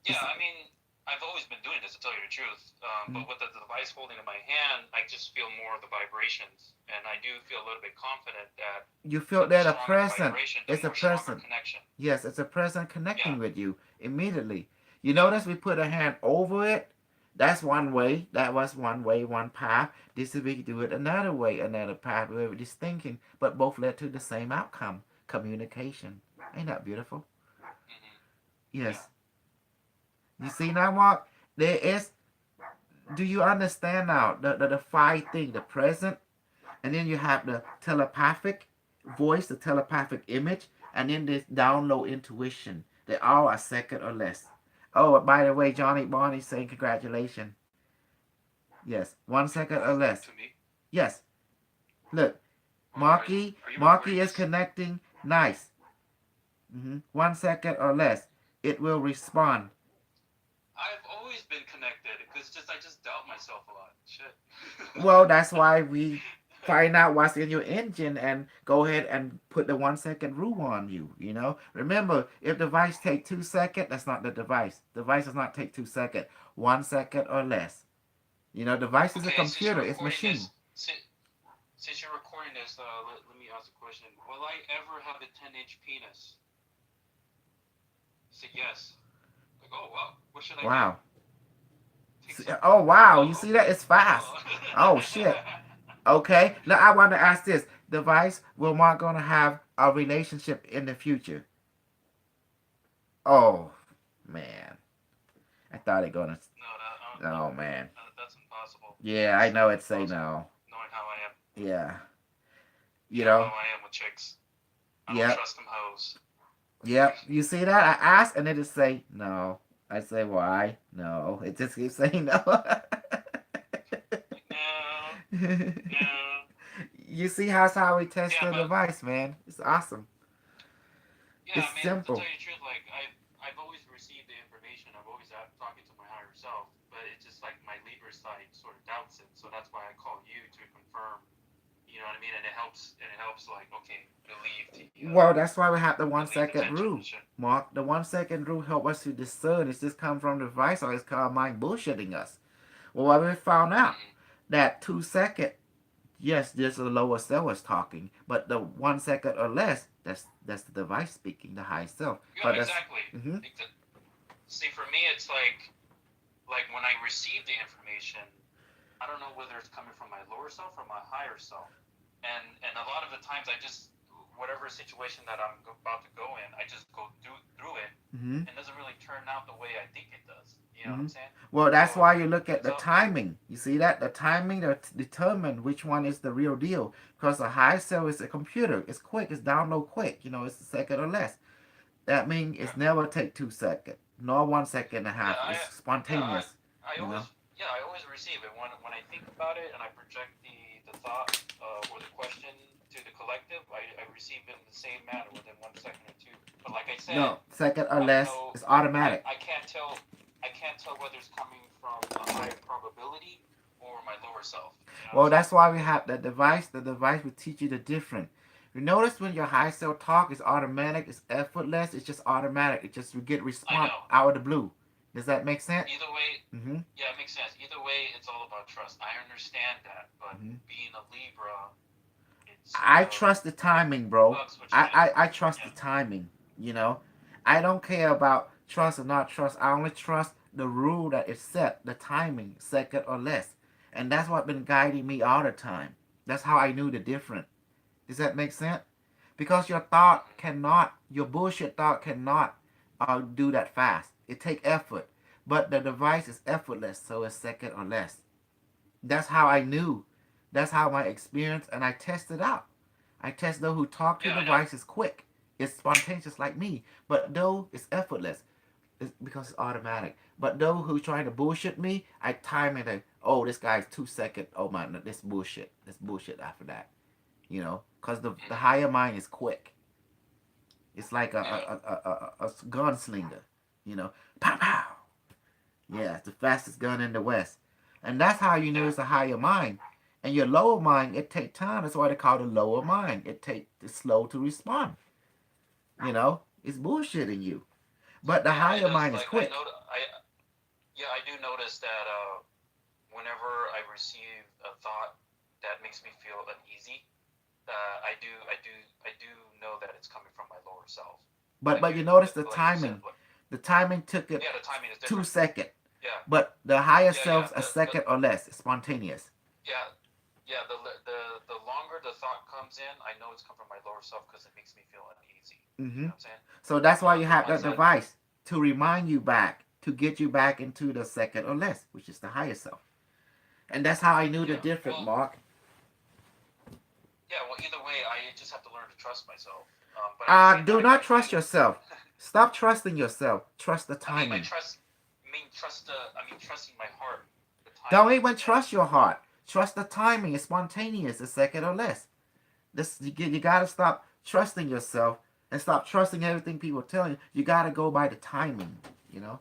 Yeah, I mean, I've always been doing this to tell you the truth. Mhm. But with the device holding in my hand, I just feel more of the vibrations, and I do feel a little bit confident that You feel the that a stronger the present. vibration, the It's a more stronger present. connection. Yes, it's a present Yeah, connecting with you immediately. You yeah. notice we put a hand over it. That's one way. That was one way, one path. This is we do it another way, another path. We were just thinking, but both led to the same outcome: communication. Ain't that beautiful? Hmm. Yeah. Yes. You see now, Mark? There is. Do you understand now the five thing? The present, and then you have the telepathic voice, the telepathic image, and then this download intuition. They all are second or less. Oh, by the way, Johnny Barney saying congratulations. Yes, 1 second or less. To me. Yes, look, Well, are you Marky recording is this? connecting. Nice. 1 second or less, it will respond. I've always been connected. Because just I just doubt myself a lot. Shit. Well, that's why we find out what's in your engine and go ahead and put the 1 second rule on you. Remember, if the device take 2 seconds, that's not the device. The device does not take 2 seconds. 1 second or less. Device is a Okay, since you're computer. It's recording machine. this, since you're recording this, let me ask a question. Will I ever have a 10-inch penis? Say yes. Like, oh wow, what should I do? Wow. Take some. Oh wow, you Oh, see that? It's fast. oh. Oh shit. Okay. Now I want to ask this: device will not gonna have a relationship in the future? Oh man, I thought it gonna. No, that, Oh man. that's impossible. Yeah, I That's know it say impossible. no. Knowing how I am, Yeah. you You know how know. I am with chicks. I don't Yep. trust them hoes. Yep. You see that? I ask and it just say no. I say why? No. It just keeps saying no. Like, no, no. You see how we test Yeah, the but device, man. It's awesome. yeah, It's I mean, to tell simple. you the truth, like I've always received the information. I've always talking to my higher self, but it's just like my Libra side sort of doubts it. So that's why I call you to confirm. You know what I mean? And it helps. And it helps. Like, okay, Well, that's why we have the one believe the second tension and rule. shit. Mark, the 1 second rule help us to discern is this come from the device or is called mind bullshitting us. Well, what we found out Mm-hmm. that 2 second, yes, there's a lower self was talking, but the 1 second or less, that's the device speaking, the high self. Yeah, But that's exactly. mm-hmm, See, for me, it's like when I receive the information, I don't know whether it's coming from my lower self or my higher self. And a lot of the times I just whatever situation that I'm about to go in, I just go through it, mm-hmm. and it doesn't really turn out the way I think it does. You know what Hmm. I'm saying? Well, that's why you look at the So timing. You see that the timing that determine which one is the real deal. Because a high cell is a computer. It's quick. It's download quick. It's a second or less. That means it's yeah, never take 2 seconds, nor 1 second and a yeah, half. It's yeah, spontaneous. I You know. always I always receive it when I think about it and I project the thought or the question to the collective. I receive it in the same manner within 1 second or two. But like I said, No, second or I don't less. know. It's automatic. I can't tell whether it's coming from a higher probability or my lower self. You know what Well, I'm saying? that's why we have the device. The device will teach you the difference. You notice when your high cell talk is automatic, it's effortless, it's just automatic. It just we get I response know. out of the blue. Does that make sense? Either way, Mm-hmm. yeah, it makes sense. Either way, it's all about trust. I understand that, but Mm-hmm. being a Libra, it sort I of trust the timing, bro. bugs what you just. I trust the Yeah. timing. You know, I don't care about trust or not trust. I only trust the rule that is set, the timing, second or less, and that's what been guiding me all the time. That's how I knew the difference. Does that make sense? Because your thought Hmm. cannot, your bullshit thought cannot do that fast. It take effort, but the device is effortless, so it's second or less. That's how I knew. That's how my experience, and I tested out. I test those who talk to Yeah, I know. devices quick. It's spontaneous like me, but though it's effortless, it's because it's automatic. But those who trying to bullshit me, I time it. Oh, this guy's 2 seconds. Oh my, no, this bullshit. This bullshit after that. Because the Hmm. higher mind is quick. It's like Yeah, a gunslinger. You know, pow pow. Yeah, it's the fastest gun in the West, and that's how you know yeah, it's a higher mind. And your lower mind, it take time. That's why they call it lower mind. It's slow to respond. It's bullshitting you. But the yeah. It higher does. mind is Like I quick. know. Yeah, I do notice that whenever I receive a thought that makes me feel uneasy, I do know that it's coming from my lower self. But you notice the Like you said, timing. The timing took it yeah, the timing is two different. second. Yeah, But the higher yeah, yeah. self's a second or less. It's spontaneous. Yeah, yeah. The longer the thought comes in, I know it's come from my lower self because it makes me feel uneasy. You Hmm. know what I'm saying? So that's why you The have ones that that, device to remind you back, to get you back into the second or less, which is the higher self. And that's how I knew the yeah. difference, Well, Mark. yeah. Well, either way, I just have to learn to trust myself. But at the same Do time, not I do. trust yourself. Stop trusting yourself. Trust the I mean, my timing. trust. Trust. I mean, trusting my heart. The Don't timing even that. trust your heart. Trust the timing. It's spontaneous. A second or less. You gotta stop trusting yourself and stop trusting everything people tell you. You gotta go by the timing. You know.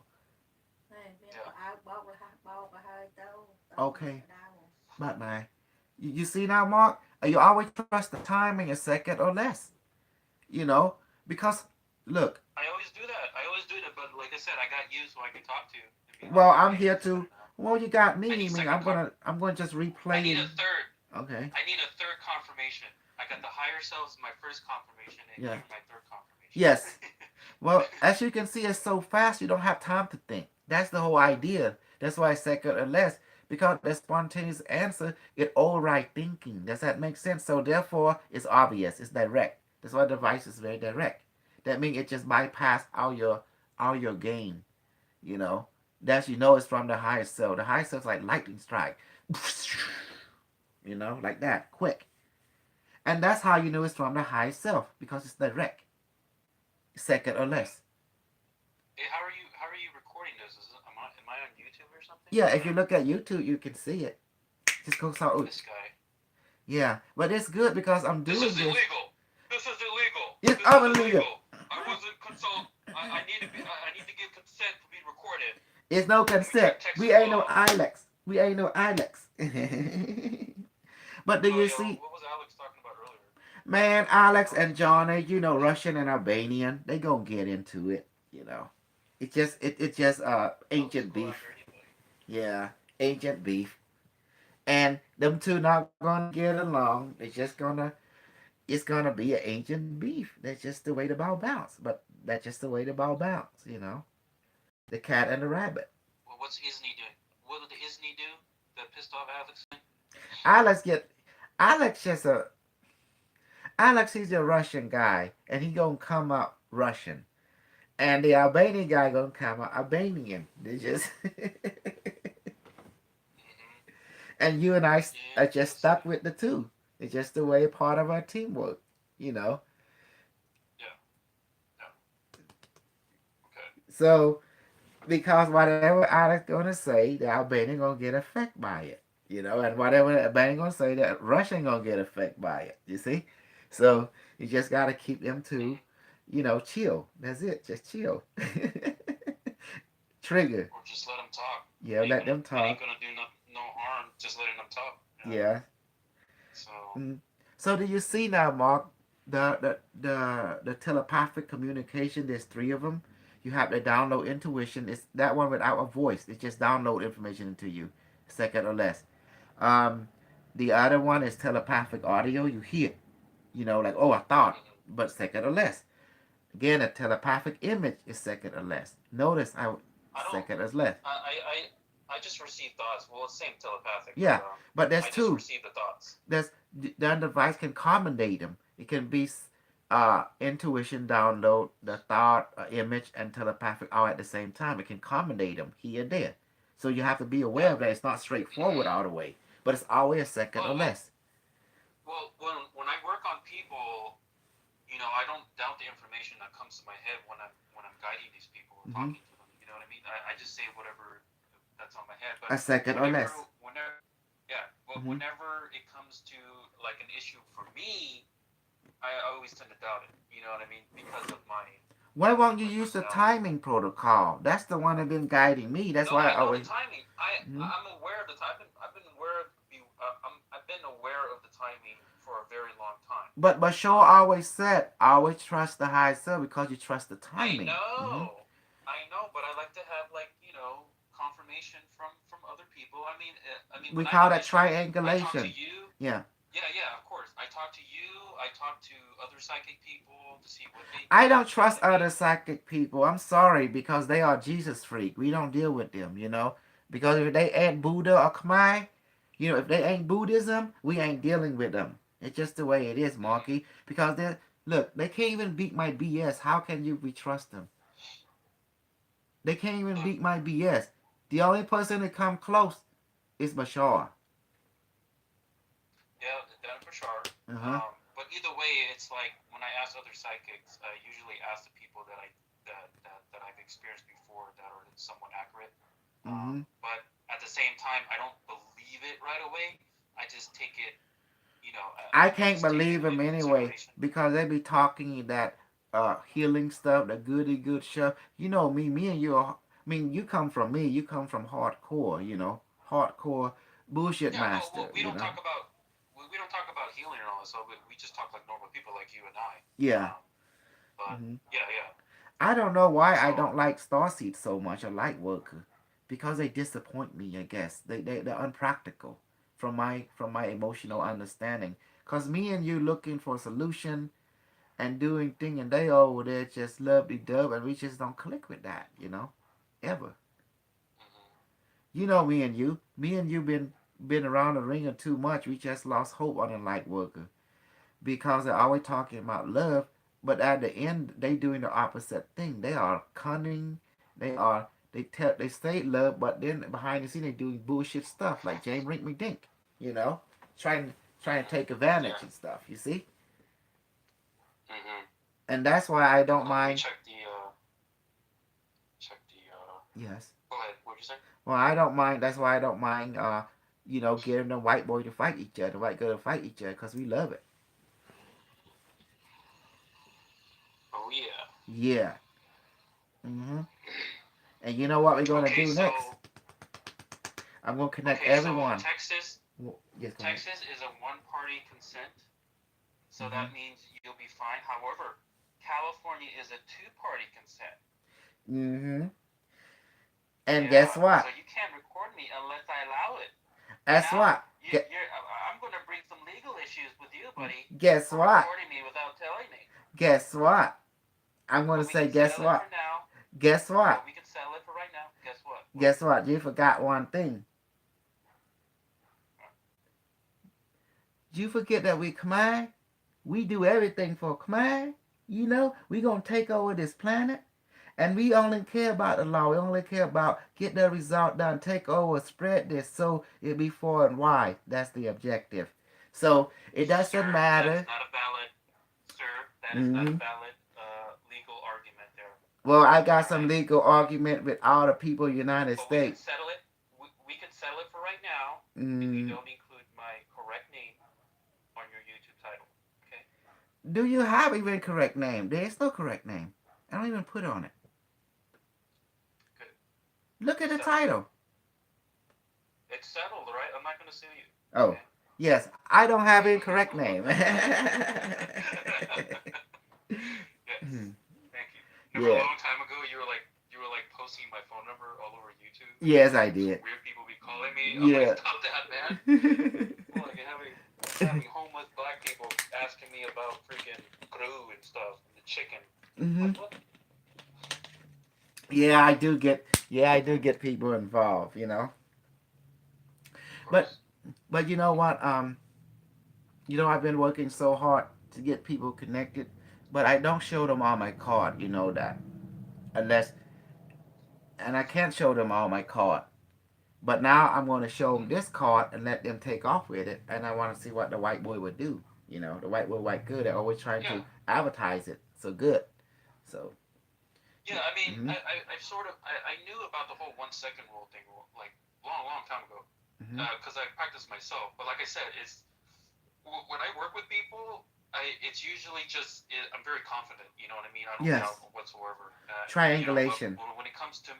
Yeah. Okay. But man, you see now, Mark. You always trust the timing a second or less. You know, because look. I always do that. I always do that. But like I said, I got you, so I can talk to you and be like, Well, I'm okay, here to. Well, you got I me. need I mean, second. I'm gonna just I replay need it. a third. Okay. I need a third confirmation. I got the higher self as my first confirmation, and Yeah. you're my third confirmation. Yes. Well, as you can see, it's so fast you don't have time to think. That's the whole idea. That's why I second or less. Because the spontaneous answer, it override thinking. Does that make sense? So therefore, it's obvious. It's direct. That's why the device is very direct. That means it just bypass all your game. You know. It's from the higher self. The higher self's like lightning strike. Like that, quick. And that's how you know it's from the higher self because it's direct, second or Yeah. less. Hey, how are you recording this? Am I on YouTube or something? Yeah, if you look at YouTube, you can see it. Just go so. This guy. Yeah, but it's good because I'm This doing is this. illegal. This is illegal. It's This is unbelievable. illegal. I wasn't consult. I need to be. I need to give consent to be recorded. It's no Let me check consent. Texas We ain't no law. Ilex. We ain't no Ilex. But do Oh you yeah. see, What was Alex talking about earlier? man, Alex and Johnny, Russian and Albanian, they gonna get into it. It's just Alex will ancient go after beef. anybody. Yeah, ancient beef. And them two not gonna get along. It's gonna be an ancient beef. That's just the way the ball bounce. But that's just the way the ball bounce. The cat and the rabbit. Well, what's Isney doing? What did Isney do that pissed off Alex? Alex get Alex just a Alex. He's a Russian guy, and he gonna come up Russian. And the Albanian guy gonna come out Albanian. They just Mm-hmm. and you and I are just stuck Interesting. with the two. It's just the way part of our teamwork, you know. Yeah. Yeah. Okay. So because whatever Alex gonna say, the Albanian gonna get affected by it, you know, and whatever the Albanian gonna say, the Russian gonna get affected by it. You see, so you just gotta keep them two, Mm-hmm. chill. That's it, just chill. Trigger, Or just let them talk. yeah, let them It ain't talk. gonna do no harm. Just letting them talk. You know. Yeah. So. Mm. So do you see now, Mark, the telepathic communication? There's three of them. You have the download intuition. It's that one without a voice. It just download information into you, second or less. Um, the other one is telepathic audio. You hear, like, oh, I thought, Mm-hmm. but second or less. Again, a telepathic image is second or less. Notice I I don't. second or less. I just receive thoughts. Well, it's same telepathic, but Yeah, but there's I just two. receive the thoughts. There's the device can combine them. It can be intuition download, the thought, image, and telepathic all at the same time. It can combine them here and there. So you have to be aware Yeah. of that. It's not straightforward all the way, but it's always a second or Well, less. when I work on people, I don't doubt the information that comes to my head when I'm guiding these people or Mm-hmm. talking to them. You know what I mean? I just say whatever that's on my head. A But second or whenever less. whenever yeah, but Mm-hmm. whenever it comes to like an issue for me, I always tend to doubt it. You know what I mean? Because of Why won't you my use the personality. timing protocol? That's the one that's been guiding me. That's No, why I I know the always. timing. Mm-hmm. I'm aware of the time. I've been aware of I've been aware of the timing for a very long time. But Shaw Um, always said, always trust the higher self because you trust the I timing. Mm-hmm. know, I know, but I like to have like confirmation from other people. I mean, We when I call do that these readings, I talk to triangulation. you. Yeah. Yeah, yeah, of course. I talk to you. I talk to other psychic people to see what they I don't think. You know what trust I mean? other psychic people. I'm sorry because they are Jesus freak. We don't deal with them. Because if they ain't Buddha or Khmer, if they ain't Buddhism, we ain't dealing with them. It's just the way it is, Mm-hmm. Marky. Because they can't even beat my BS. How can we trust them? They can't even Mm. beat my BS. The only person that come close is Bashar. Yeah, that for sure. Uh huh. But either way, it's like when I ask other psychics, I usually ask the people that I've experienced before that are somewhat accurate. Mm-hmm. But at the same time, I don't believe it right away. I just take it, I I can't just take it believe in them anyway consideration. because they be talking that healing stuff, the goody good stuff. You know me and you. I mean, you come from me. You come from hardcore. Hardcore bullshit Yeah, well, master. we don't talk about healing and all that stuff. We just talk like normal people, like you and I. Yeah. Um, but Hmm. yeah, yeah. I don't know why I don't So like Starseed so much. I like Worker because they disappoint me. I guess they're unpractical from my emotional understanding. Cause me and you looking for a solution and doing thing and they over there just love the dub and we just don't click with that, ever. hmm Me and you been around the ringer too much. We just lost hope on the light worker because they're always talking about love, but at the end they doing the opposite thing. They are cunning. They say love, but then behind the scene they doing bullshit stuff like James Rinkmy Dink, you know, trying trying to hmm take advantage yeah. and stuff. You see, hmm and that's why I don't Let me mind. check the. Yes. Go ahead. What'd you say? Well, I don't mind. That's why I don't mind. Getting the white boy to fight each other, the white girl to fight each other, because we love it. Oh yeah. Yeah. Mhm. And you know what we're gonna Okay, do next? so I'm gonna connect okay, so everyone. Texas Yes, go ahead. Texas is a one-party consent, so Mhm. that means you'll be fine. However, California is a two-party consent. Mhm. And guess Yeah, so what? you can't record me unless I allow it. Guess Now what? I'm gonna bring some legal issues with you, buddy, Guess for what? recording me without telling me. Guess what? I'm gonna But we say can guess settle it for what? now. Guess But what? we can settle it for right now. Guess what? What? Guess what? You forgot one thing. You forget that we Khmer. We do everything for Khmer. We gonna take over this planet. And we only care about the law. We only care about get the result done, take over, spread this so it be far and wide. That's the objective. So it doesn't Sir, that is matter. not a valid, sir, that is not a Hmm. valid legal argument there. Well, I got All some right? legal argument with all the people in the United But we can States. settle it. We can settle it for right now if you Mm, don't include my correct name on your YouTube title. Okay? do you have even correct name? There is no correct name. I don't even put on it. Good. Look at the Settled. title. It's settled, right? I'm not going to sue you. Oh, Okay? yes, I don't have incorrect name. Yes. Thank you. Remember a Yeah. long time ago you were like posting my phone number all over YouTube and Yes, I like did. weird people be calling me. I'm like, Yeah. stop that, man. Like having homeless black people asking me about freaking crew and stuff and the chicken. I'm Hmm. like, what? Yeah, I do get. Yeah, I do get people involved. Of But course. but you know what? I've been working so hard to get people connected, but I don't show them all my card. You know that, unless and I can't show them all my card. But now I'm going to show them this card and let them take off with it, and I want to see what the white boy would do. The white boy, white good. They're always trying Yeah. to advertise it so good. So. Yeah, I mean, Mm-hmm. I sort of I knew about the whole 1 second rule thing like long time ago Mm-hmm. because I practiced myself. But like I said, it's when I work with people, it's usually just I'm very confident. You know what I mean? I don't doubt Yes. whatsoever. Triangulation. But when it comes to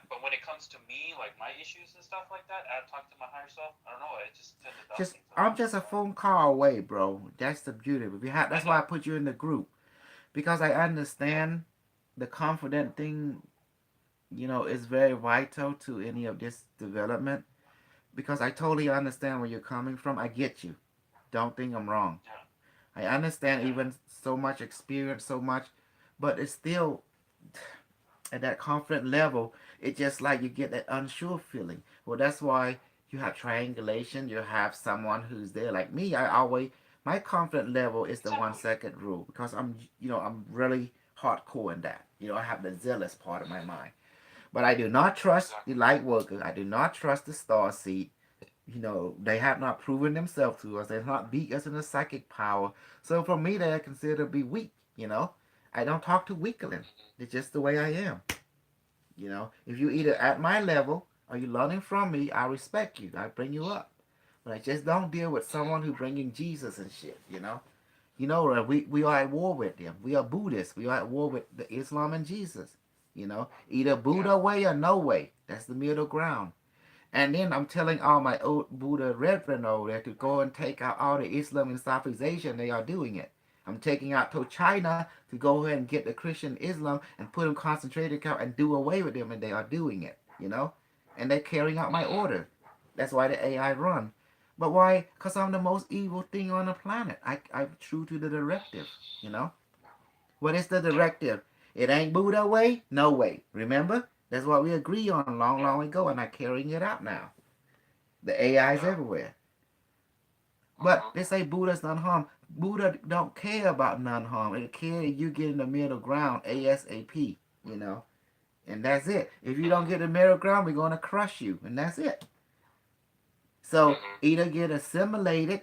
but when it comes to me, like my issues and stuff like that, I talk to my higher self. I don't know. I just tend to doubt Just things a I'm lot. just a phone call away, bro. That's the beauty. I That's why I know. put you in the group because I Yeah. understand the confident thing. Is very vital to any of this development because I totally understand where you're coming from. I get you. Don't think I'm wrong. Yeah. I understand Yeah. even so much experience, so much, but it's still at that confident level. It's just like you get that unsure feeling. Well, that's why you have triangulation. You have someone who's there. Like me, I always my confident level is the one Exactly. second rule because I'm really hardcore in that. I have the zealous part of my mind. But I do not trust the Exactly. light worker. I do not trust the star seed. They have not proven themselves to us. They have not beat us in the psychic power. So for me, they are considered to be weak. I don't talk to weakling. Hmm. It's just the way I am. If you either at my level or you learning from me, I respect you. I bring you up. But I just don't deal with Hmm. someone who bringing Jesus and shit. We are at war with them. We are Buddhists. We are at war with the Islam and Jesus. Either Yeah. Buddha way or no way. That's the middle ground. And then I'm telling all my old Buddha brethren over there to go and take out all the Islam in Southeast Asia, and they are doing it. I'm taking out to China to go ahead and get the Christian Islam and put them concentrated camp and do away with them, and they are doing it. And they're carrying out my Hmm. order. That's why the AI run. But why? Because I'm the most evil thing on the planet. I'm true to the directive. What is the Yeah. directive? It ain't Buddha way, no way. Remember? That's what we agree on long, Yeah. long ago, and I'm carrying it out now. The AI is Yeah. everywhere. But Hmm. they say Buddha's non-harm. Buddha don't care about non-harm. It care you get in the middle ground ASAP, you know. And that's it. If you don't Hmm. get the middle ground, we're gonna crush you, and that's it. So Hmm. either get assimilated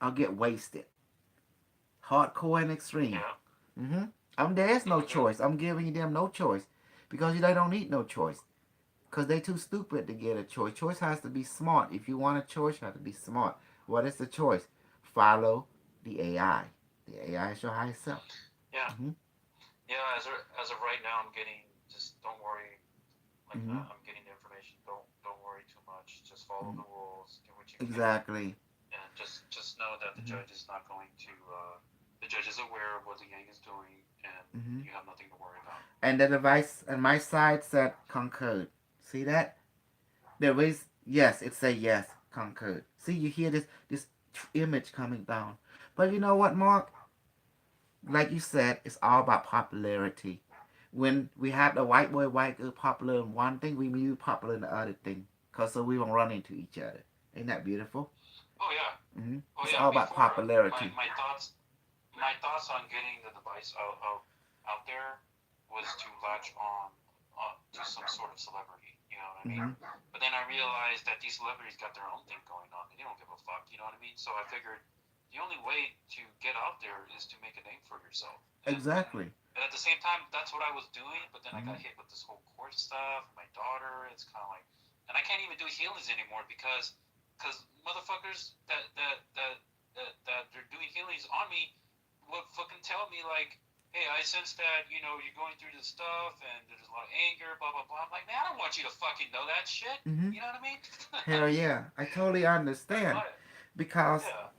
or get wasted. Hardcore and extreme. Yeah. There is no Hmm. choice. I'm giving them no choice because they don't need no choice. Because they too stupid to get a choice. Choice has to be smart. If you want a choice, you have to be smart. What is the choice? Follow the AI. The AI is your higher self. Yeah. Mm-hmm. Yeah. As of right now, I'm getting just don't worry. Like Mm-hmm. I'm getting the information. Don't worry too much. Just follow Mm-hmm. the rules. Do what you can, Exactly. and just know that the Mm-hmm. judge is not going to. The judge is aware of what the gang is doing, and Mm-hmm. you have nothing to worry about. And the device on my side said concurred. See that? There is yes. It say yes concurred. See, you hear this image coming down. But you know what, Mark? Like you said, it's all about popularity. When we have the white boy, white girl popular in one thing, we be popular in the other thing. Cause so we won't run into each other. Ain't that beautiful? Oh yeah. Oh It's yeah. all about Before popularity. my thoughts on getting the device out there. was to latch on to some sort of celebrity. You know what I mean? Mm-hmm. But then I realized that these celebrities got their own thing going on. They don't give a fuck. You know what I mean? So I figured the only way to get out there is to make a name for yourself. Exactly. And at the same time, that's what I was doing. But then I Mm-hmm. got hit with this whole court stuff. My daughter, it's kind of like, and I can't even do healings anymore because motherfuckers that they're doing healings on me would fucking tell me like, hey, I sense that you're going through this stuff and there's a lot of anger, blah blah blah. I'm like, man, I don't want you to fucking know that shit. Mm-hmm. You know what I mean? Hell yeah, I totally Like understand what? because Yeah.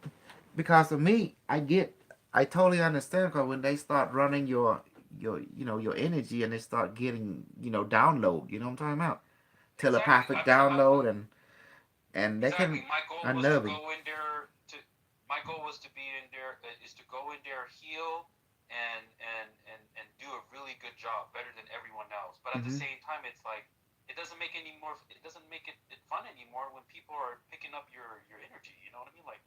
because of me, I totally understand because when they start running your energy and they start getting download, you know what I'm talking about, Exactly. telepathic download and they Exactly. can My goal was to unnerving. go in there to. My goal was to be in there is to go in there, heal, and do a really good job, better than everyone else. But at the Mm-hmm. same time, it's like it doesn't make any more. It doesn't make it fun anymore when people are picking up your energy. You know what I mean? Like,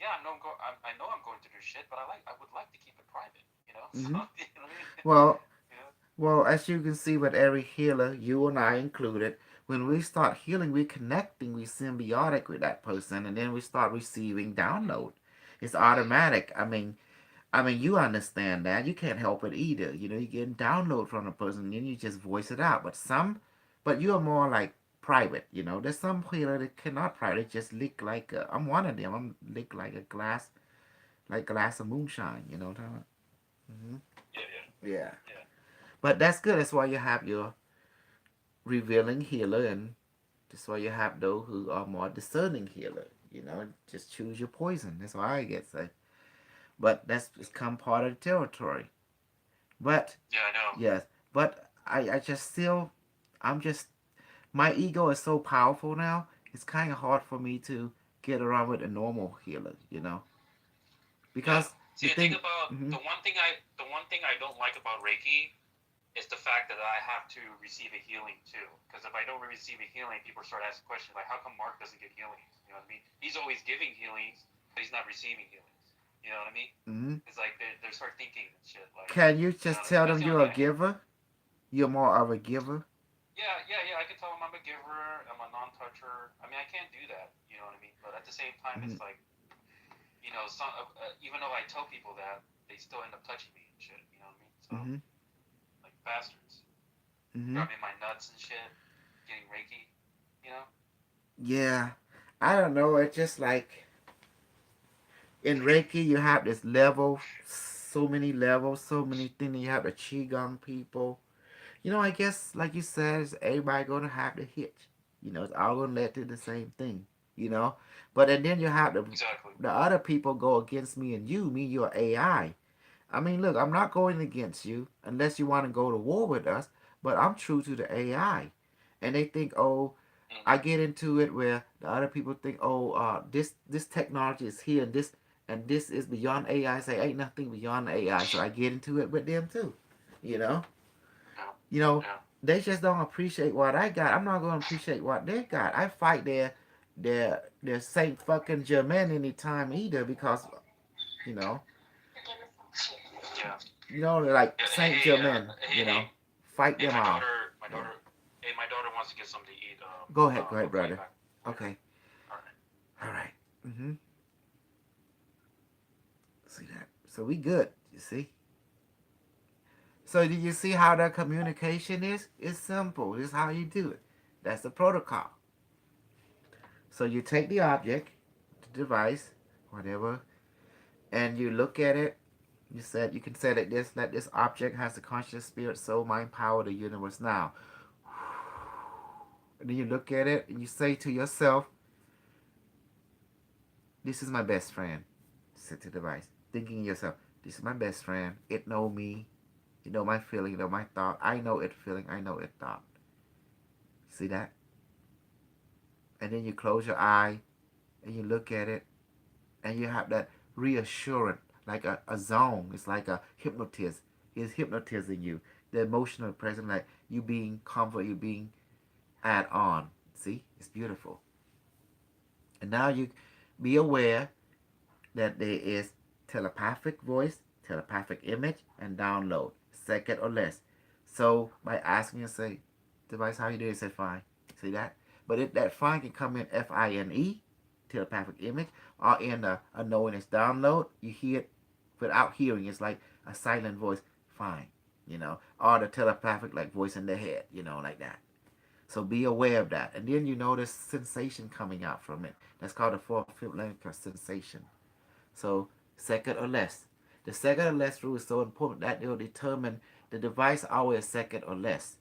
yeah, I know I'm going through this shit, but I would like to keep it private. You know, so Mm-hmm. you know what I mean? Well, You know? Well, as you can see with every healer, you and I included, when we start healing, we're connecting, we're symbiotic with that person, and then we start receiving download. It's automatic. I mean, you understand that. You can't help it either. You get download from a person, and then you just voice it out. But you are more like private. There's some healer that cannot private. They just lick like I'm one of them. I'm lick like glass of moonshine. You know what I'm talking about? Hmm. Yeah, yeah, Yeah. yeah. But that's good. That's why you have your revealing healer, and that's why you have those who are more discerning healer. Just choose your poison. That's why I get say. But that's become part of the territory. But Yeah, I know. yes, but I just still, I'm just my ego is so powerful now. It's kind of hard for me to get around with a normal healer. Yeah. Because See, the I think thing. about Hmm. the one thing I don't like about Reiki is the fact that I have to receive a healing too. Because if I don't receive a healing, people start asking questions like, "How come Mark doesn't get healings?" You know what I mean? He's always giving healings, but he's not receiving healings. You know what I mean? Hmm. It's like they start thinking and shit like, Can you you know just what I mean? tell That's them the you're only a thing I hate. giver? You're more of a giver. Yeah, yeah, yeah. I can tell them I'm a giver. I'm a non-toucher. I mean, I can't do that. You know what I mean? But at the same time, Hmm. it's like, even though I tell people that, they still end up touching me and shit. You know what I mean? So Hmm. like bastards, Hmm. grabbing my nuts and shit, getting Reiki. You know? Yeah, I don't know. It's just like in Reiki, you have this level, so many levels, so many things. You have the Qigong people. I guess, like you said, is everybody going to have the hitch. It's all going to lead to the same thing, you know? But and then you have Exactly. the other people go against me and you, me, your AI. I mean, look, I'm not going against you unless you want to go to war with us, but I'm true to the AI. And they think, oh, I Hmm. get into it where the other people think, oh, this technology is here and this is beyond AI. Say ain't nothing beyond AI, so I get into it with them too. You know, Yeah. you know, Yeah. they just don't appreciate what I got. I'm not going to appreciate what they got. I fight their Saint fucking Germain anytime either because you know Yeah. like Yeah. Saint Germain. Fight Hey, them all. my Yeah. daughter, hey, my daughter wants to get something to eat. Go ahead, I'll call you brother. back later. Okay. All right. All right. Mm-hmm. See that? So we good. You see? So do you see how that communication is? It's simple. This is how you do it. That's the protocol. So you take the object, the device, whatever, and you look at it. You can say that this object has the conscious spirit, soul, mind, power, of the universe now. And then you look at it and you say to yourself, "This is my best friend." Set the device, thinking to yourself, "This is my best friend. It know me. You know my feeling. You know my thought. I know it feeling. I know it thought." See that? And then you close your eye and you look at it and you have that reassurance, like a zone. It's like a hypnotist. It's hypnotizing you. The emotional presence, like you being comfort, you being add on. See? It's beautiful. And now you be aware that there is telepathic voice, telepathic image, and download, second or less. So by asking you, say, device, how you doing? Say fine. See that? But that fine can come in FINE, telepathic image, or in a knowingness download. You hear it without hearing. It's like a silent voice. Fine. Or the telepathic like voice in the head. Like that. So be aware of that. And then you notice sensation coming out from it. That's called the fourth, fifth length sensation. So second or less. The second or less rule is so important that it will determine the device always second or less.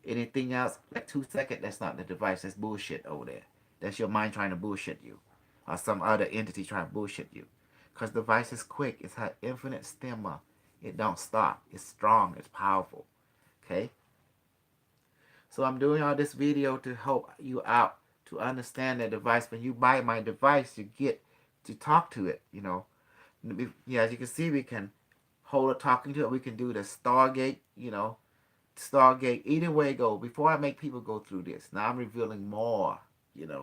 Anything else, like 2 seconds, that's not the device. That's bullshit over there. That's your mind trying to bullshit you. Or some other entity trying to bullshit you. Because the device is quick. It's had infinite stamina. It don't stop. It's strong. It's powerful. Okay? So I'm doing all this video to help you out to understand the device. When you buy my device, you get to talk to it, Yeah, as you can see, we can hold it talking to it. We can do the Stargate, Stargate. Either way it go. Before I make people go through this, now I'm revealing more,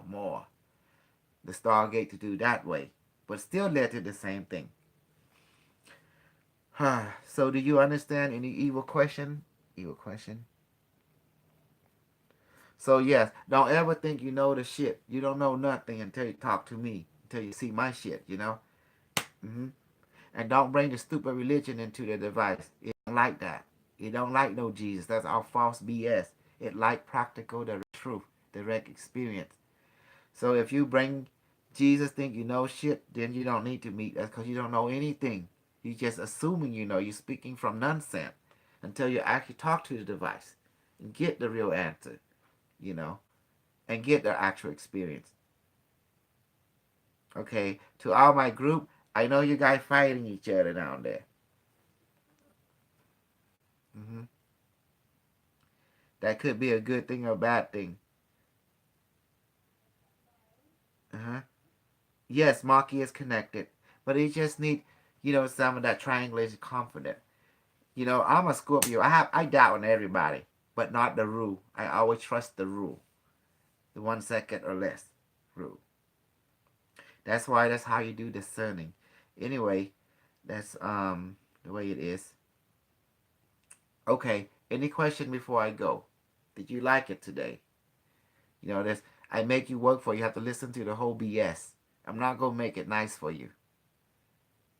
more. The Stargate to do that way. But still led to the same thing. So do you understand any evil question? Evil question? So yes, don't ever think you know the shit. You don't know nothing until you talk to me, until you see my shit. And don't bring the stupid religion into the device. It don't like that. It don't like no Jesus. That's all false BS. It like practical, the truth, direct experience. So if you bring Jesus, think you know shit, then you don't need to meet us because you don't know anything. You just assuming you know. You're speaking from nonsense until you actually talk to the device and get the real answer, you know, and get the actual experience. Okay, to all my group, I know you guys fighting each other down there. hmm That could be a good thing or a bad thing. Uh-huh. Yes, Maki is connected, but he just need, some of that triangulation confident. I'm a Scorpio. I doubt on everybody, but not the rule. I always trust the rule, the 1 second or less rule. That's how you do discerning. Anyway, that's the way it is. Okay, any question before I go? Did you like it today? This I make you work for. You have to listen to the whole BS. I'm not gonna make it nice for you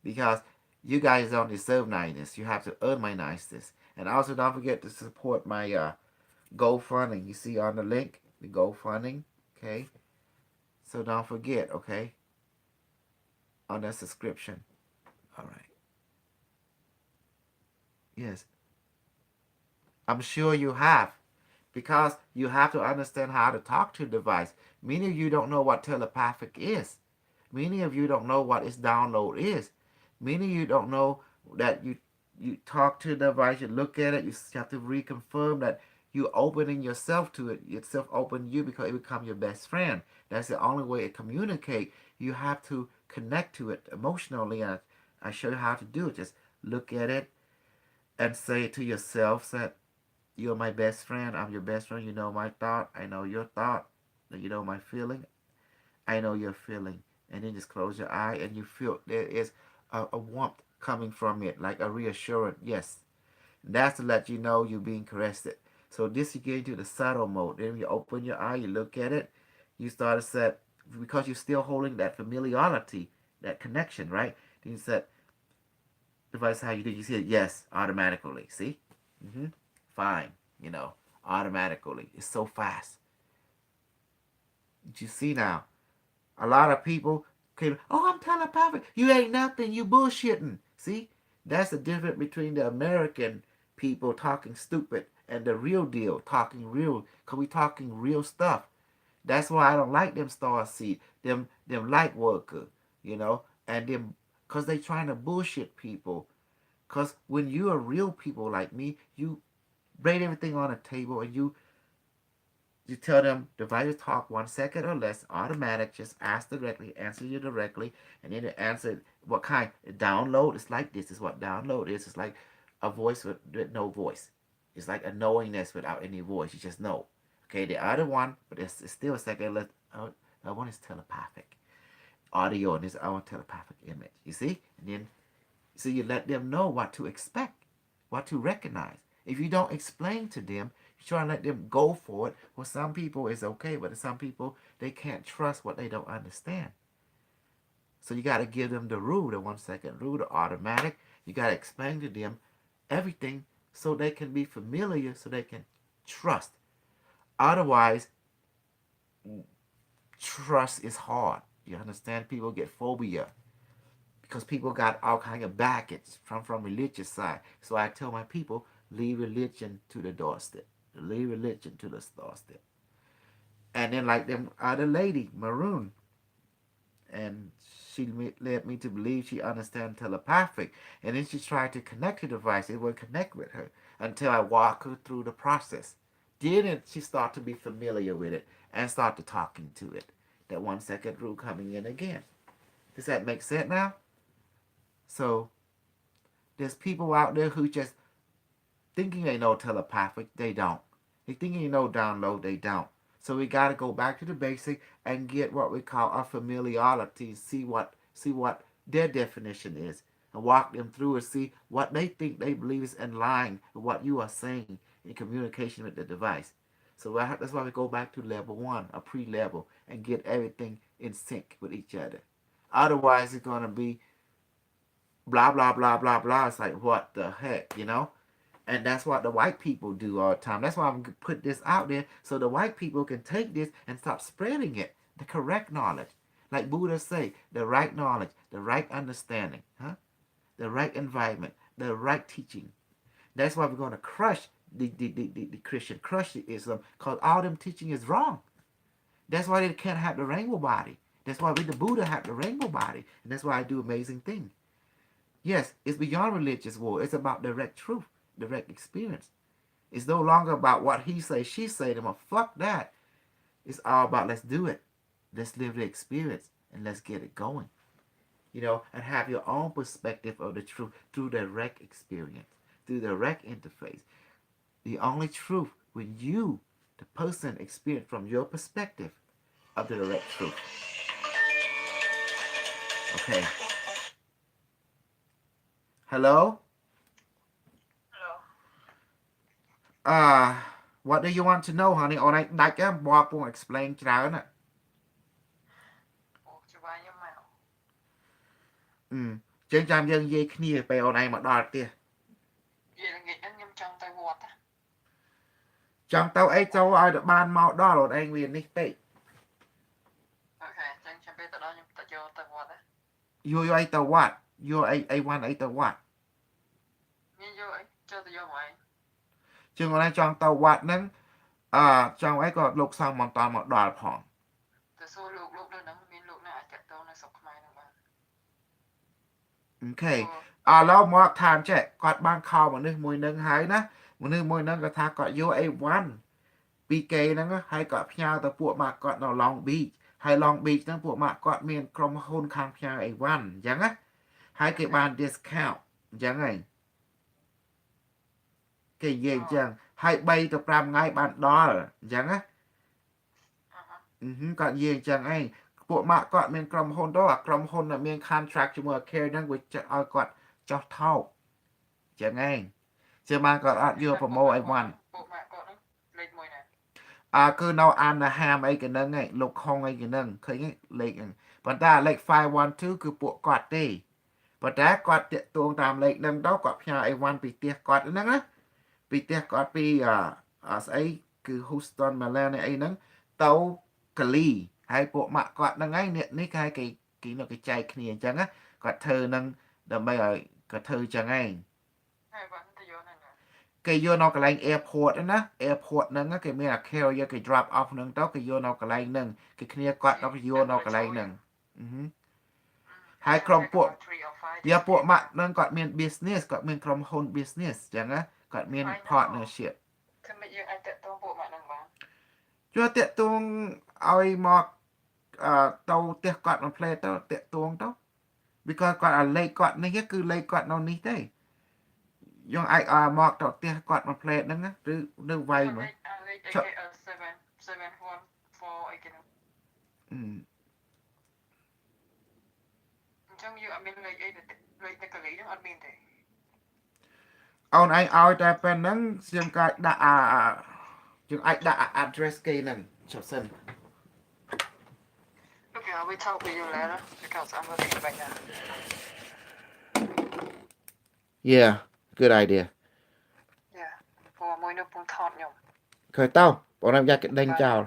because you guys don't deserve niceness. You have to earn my niceness. And also, don't forget to support my GoFundMe. You see on the link, the GoFundMe. Okay, so don't forget. Okay, on the subscription. All right. Yes, I'm sure you have. Because you have to understand how to talk to the device. Many of you don't know what telepathic is. Many of you don't know what its download is. Many of you don't know that you talk to the device, you look at it, you have to reconfirm that you opening yourself to it. Yourself open you because it become your best friend. That's the only way it communicate. You have to connect to it emotionally. And I show you how to do it. Just look at it and say it to yourself. That you're my best friend. I'm your best friend. You know my thought. I know your thought. You know my feeling. I know your feeling. And then just close your eye and you feel there is a warmth coming from it, like a reassurance. Yes. That's to let you know you're being caressed. So this you get into the subtle mode. Then you open your eye, you look at it, you start to set, because you're still holding that familiarity, that connection, right? Then you set, device how you do. You see it, yes, automatically. See? Fine, automatically. It's so fast. Did you see now? A lot of people came, oh, I'm telepathic. You ain't nothing. You bullshitting. See? That's the difference between the American people talking stupid and the real deal talking real. Because we talking real stuff. That's why I don't like them star seed, them light worker, and them, because they trying to bullshit people. Because when you are real people like me, you bring everything on a table and you tell them device talk 1 second or less, automatic, just ask directly, answer you directly, and then the answer, what kind? Download is like this is what download is. It's like a voice with no voice. It's like a knowingness without any voice. You just know. Okay, the other one, but it's still a second less. That one is telepathic audio, and this our telepathic image. You see, and then so you let them know what to expect, what to recognize. If you don't explain to them, you try and let them go for it. Well, some people it's okay, but some people they can't trust what they don't understand. So you got to give them the rule, the 1 second rule, the automatic. You got to explain to them everything so they can be familiar, so they can trust. Otherwise, trust is hard. You understand? People get phobia because people got all kind of baggage from religious side. So I tell my people, leave religion to the doorstep. Leave religion to the doorstep. And then like them other lady, Maroon, and she led me to believe she understands telepathic. And then she tried to connect to the device. It would connect with her until I walk her through the process. Then she start to be familiar with it and start to talking to it. That 1 second rule coming in again. Does that make sense now? So there's people out there who just thinking they know telepathic, they don't. They thinking they know download, they don't. So we got to go back to the basic and get what we call our familiarity. See what their definition is, and walk them through and see what they think they believe is in line with what you are saying in communication with the device. So that's why we go back to level one, a pre-level, and get everything in sync with each other. Otherwise, it's gonna be blah blah blah blah blah. It's like what the heck, you know? And that's what the white people do all the time. That's why I'm gonna put this out there so the white people can take this and start spreading it, the correct knowledge. Like Buddha say, the right knowledge, the right understanding, huh? The right environment, the right teaching. That's why we're gonna crush the Christian, crush the Islam, because all them teaching is wrong. That's why they can't have the rainbow body. That's why we the Buddha have the rainbow body. And that's why I do amazing things. Yes, it's beyond religious war. It's about direct truth, direct experience. It's no longer about what he say, she say. Them, fuck that. It's all about let's do it. Let's live the experience and let's get it going. And have your own perspective of the truth through direct experience, through direct interface. The only truth when you, the person, experience from your perspective of the direct truth. Okay. Hello? Hello. What do you want to know, honey? Or like Bob will explain ច្រើនណាស់ អូច្បាស់ខ្ញុំមក ចឹងចាំយើងនិយាយគ្នាពេលអូនឯងមកដល់ផ្ទះ និយាយល្ងាចហ្នឹងខ្ញុំចង់ទៅវត្តណា ចង់ទៅអីចូលឲ្យតែបានមកដល់អូនឯងវានេះពេក អូខេអញ្ចឹងចាំពេលទៅដល់ខ្ញុំទៅយកទៅវត្តណា យកអីទៅវត្តយកអីវ៉ាន់អីទៅវត្ត មានយកអីចូលទៅយកមកឯង ចឹងអូនឯងចង់ទៅវត្តហ្នឹងចង់អីក៏លោកសង្ឃមិនតាន់មកដល់ផង ទៅសួរលោកនៅហ្នឹងមានលោកណាអាចតាក់ទងនៅស្រុកខ្មែរហ្នឹងបាន អូខេឥឡូវមកថាចេះគាត់បានខលមនុស្សមួយនឹងហើយណាមនុស្សមួយនឹងគាត់ថាគាត់យកអីវ៉ាន់ពីគេហ្នឹងហើយគាត់ផ្ញើទៅពួកម៉ាក់គាត់នៅ Long Beach ហើយ Long Beach ហ្នឹងពួកម៉ាក់គាត់មានក្រុមហ៊ុនខាងផ្ញើអីវ៉ាន់អញ្ចឹងណាហើយគេបាន discount អញ្ចឹងហើយគេនិយាយអញ្ចឹងហើយ3ទៅ5ថ្ងៃបានដល់អញ្ចឹងណាគាត់និយាយអញ្ចឹងឯងពួកម៉ាក់គាត់មានក្រុមហ៊ុនទៅអាក្រុមហ៊ុនដែលមាន contract ជាមួយ care ហ្នឹងវាចាក់ឲ្យគាត់ចោះថោកអញ្ចឹងឯងជាមកគាត់អត់យកប្រម៉ូអីវ៉ាន់ ពួកម៉ាក់គាត់ហ្នឹងលេខមួយណា គឺនៅអានហាមអីកហ្នឹងឯងលោកខុងអីកហ្នឹងឃើញលេខហ្នឹងប៉ុន្តែលេខ512គឺពួកគាត់ទេប៉ុន្តែគាត់តាក់ទងតាមលេខហ្នឹងទៅគាត់ផ្ញើអីវ៉ាន់ពីផ្ទះគាត់ហ្នឹងណាពីផ្ទះគាត់ពីស្អីគឺ Houston Milan អីហ្នឹងទៅកាលីហើយពួកម៉ាក់គាត់ហ្នឹងឯងនេះគេនៅគេចែកគ្នាអញ្ចឹងណាគាត់ធ្វើហ្នឹងដើម្បីឲ្យគាត់ធ្វើអញ្ចឹងឯង ហើយបានទៅយកហ្នឹងណា គេយកនៅកន្លែង airport ណា airport ហ្នឹងគេមាន a carrier គេ drop off ហ្នឹងទៅគេយកនៅកន្លែងហ្នឹងគេគ្នាគាត់ទៅយកនៅកន្លែងហ្នឹងហើយក្រុមពួកពួកម៉ាក់ហ្នឹងគាត់មាន business គាត់មានក្រុមហ៊ុន business អញ្ចឹងណាគាត់មាន partnership គឺមិនយើងអាចតាក់ទងពួកម៉ាក់ហ្នឹងបាន ជួយតាក់ទងឲ្យមកទៅផ្ទះគាត់មួយផ្លែទៅតាក់ទងទៅ because គាត់អាលេខគាត់នេះគឺលេខគាត់នៅនេះទេយើងអាចមកទៅផ្ទះគាត់មួយផ្លែហ្នឹងណាឬនៅវាយមក លេខ 714អីគេហ្នឹងអញ្ចឹងយើងអត់មានលេខអីលេខនៅកលីហ្នឹងអត់មានទេ អូនឯងឲ្យតែប៉ុណ្្នឹងយើងក៏ដាក់យើងអាចដាក់ address គេហ្នឹងចុះសិន Okay, I'll be talking to you later because I'm working right now. Yeah good idea Yeah. ព្រោះមួយនោះពងថតខ្ញុំ ឃើញតោបងខ្ញុំយ៉ាក់ដេញចោល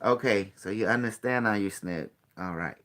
Okay, so you understand now, you snip. All right.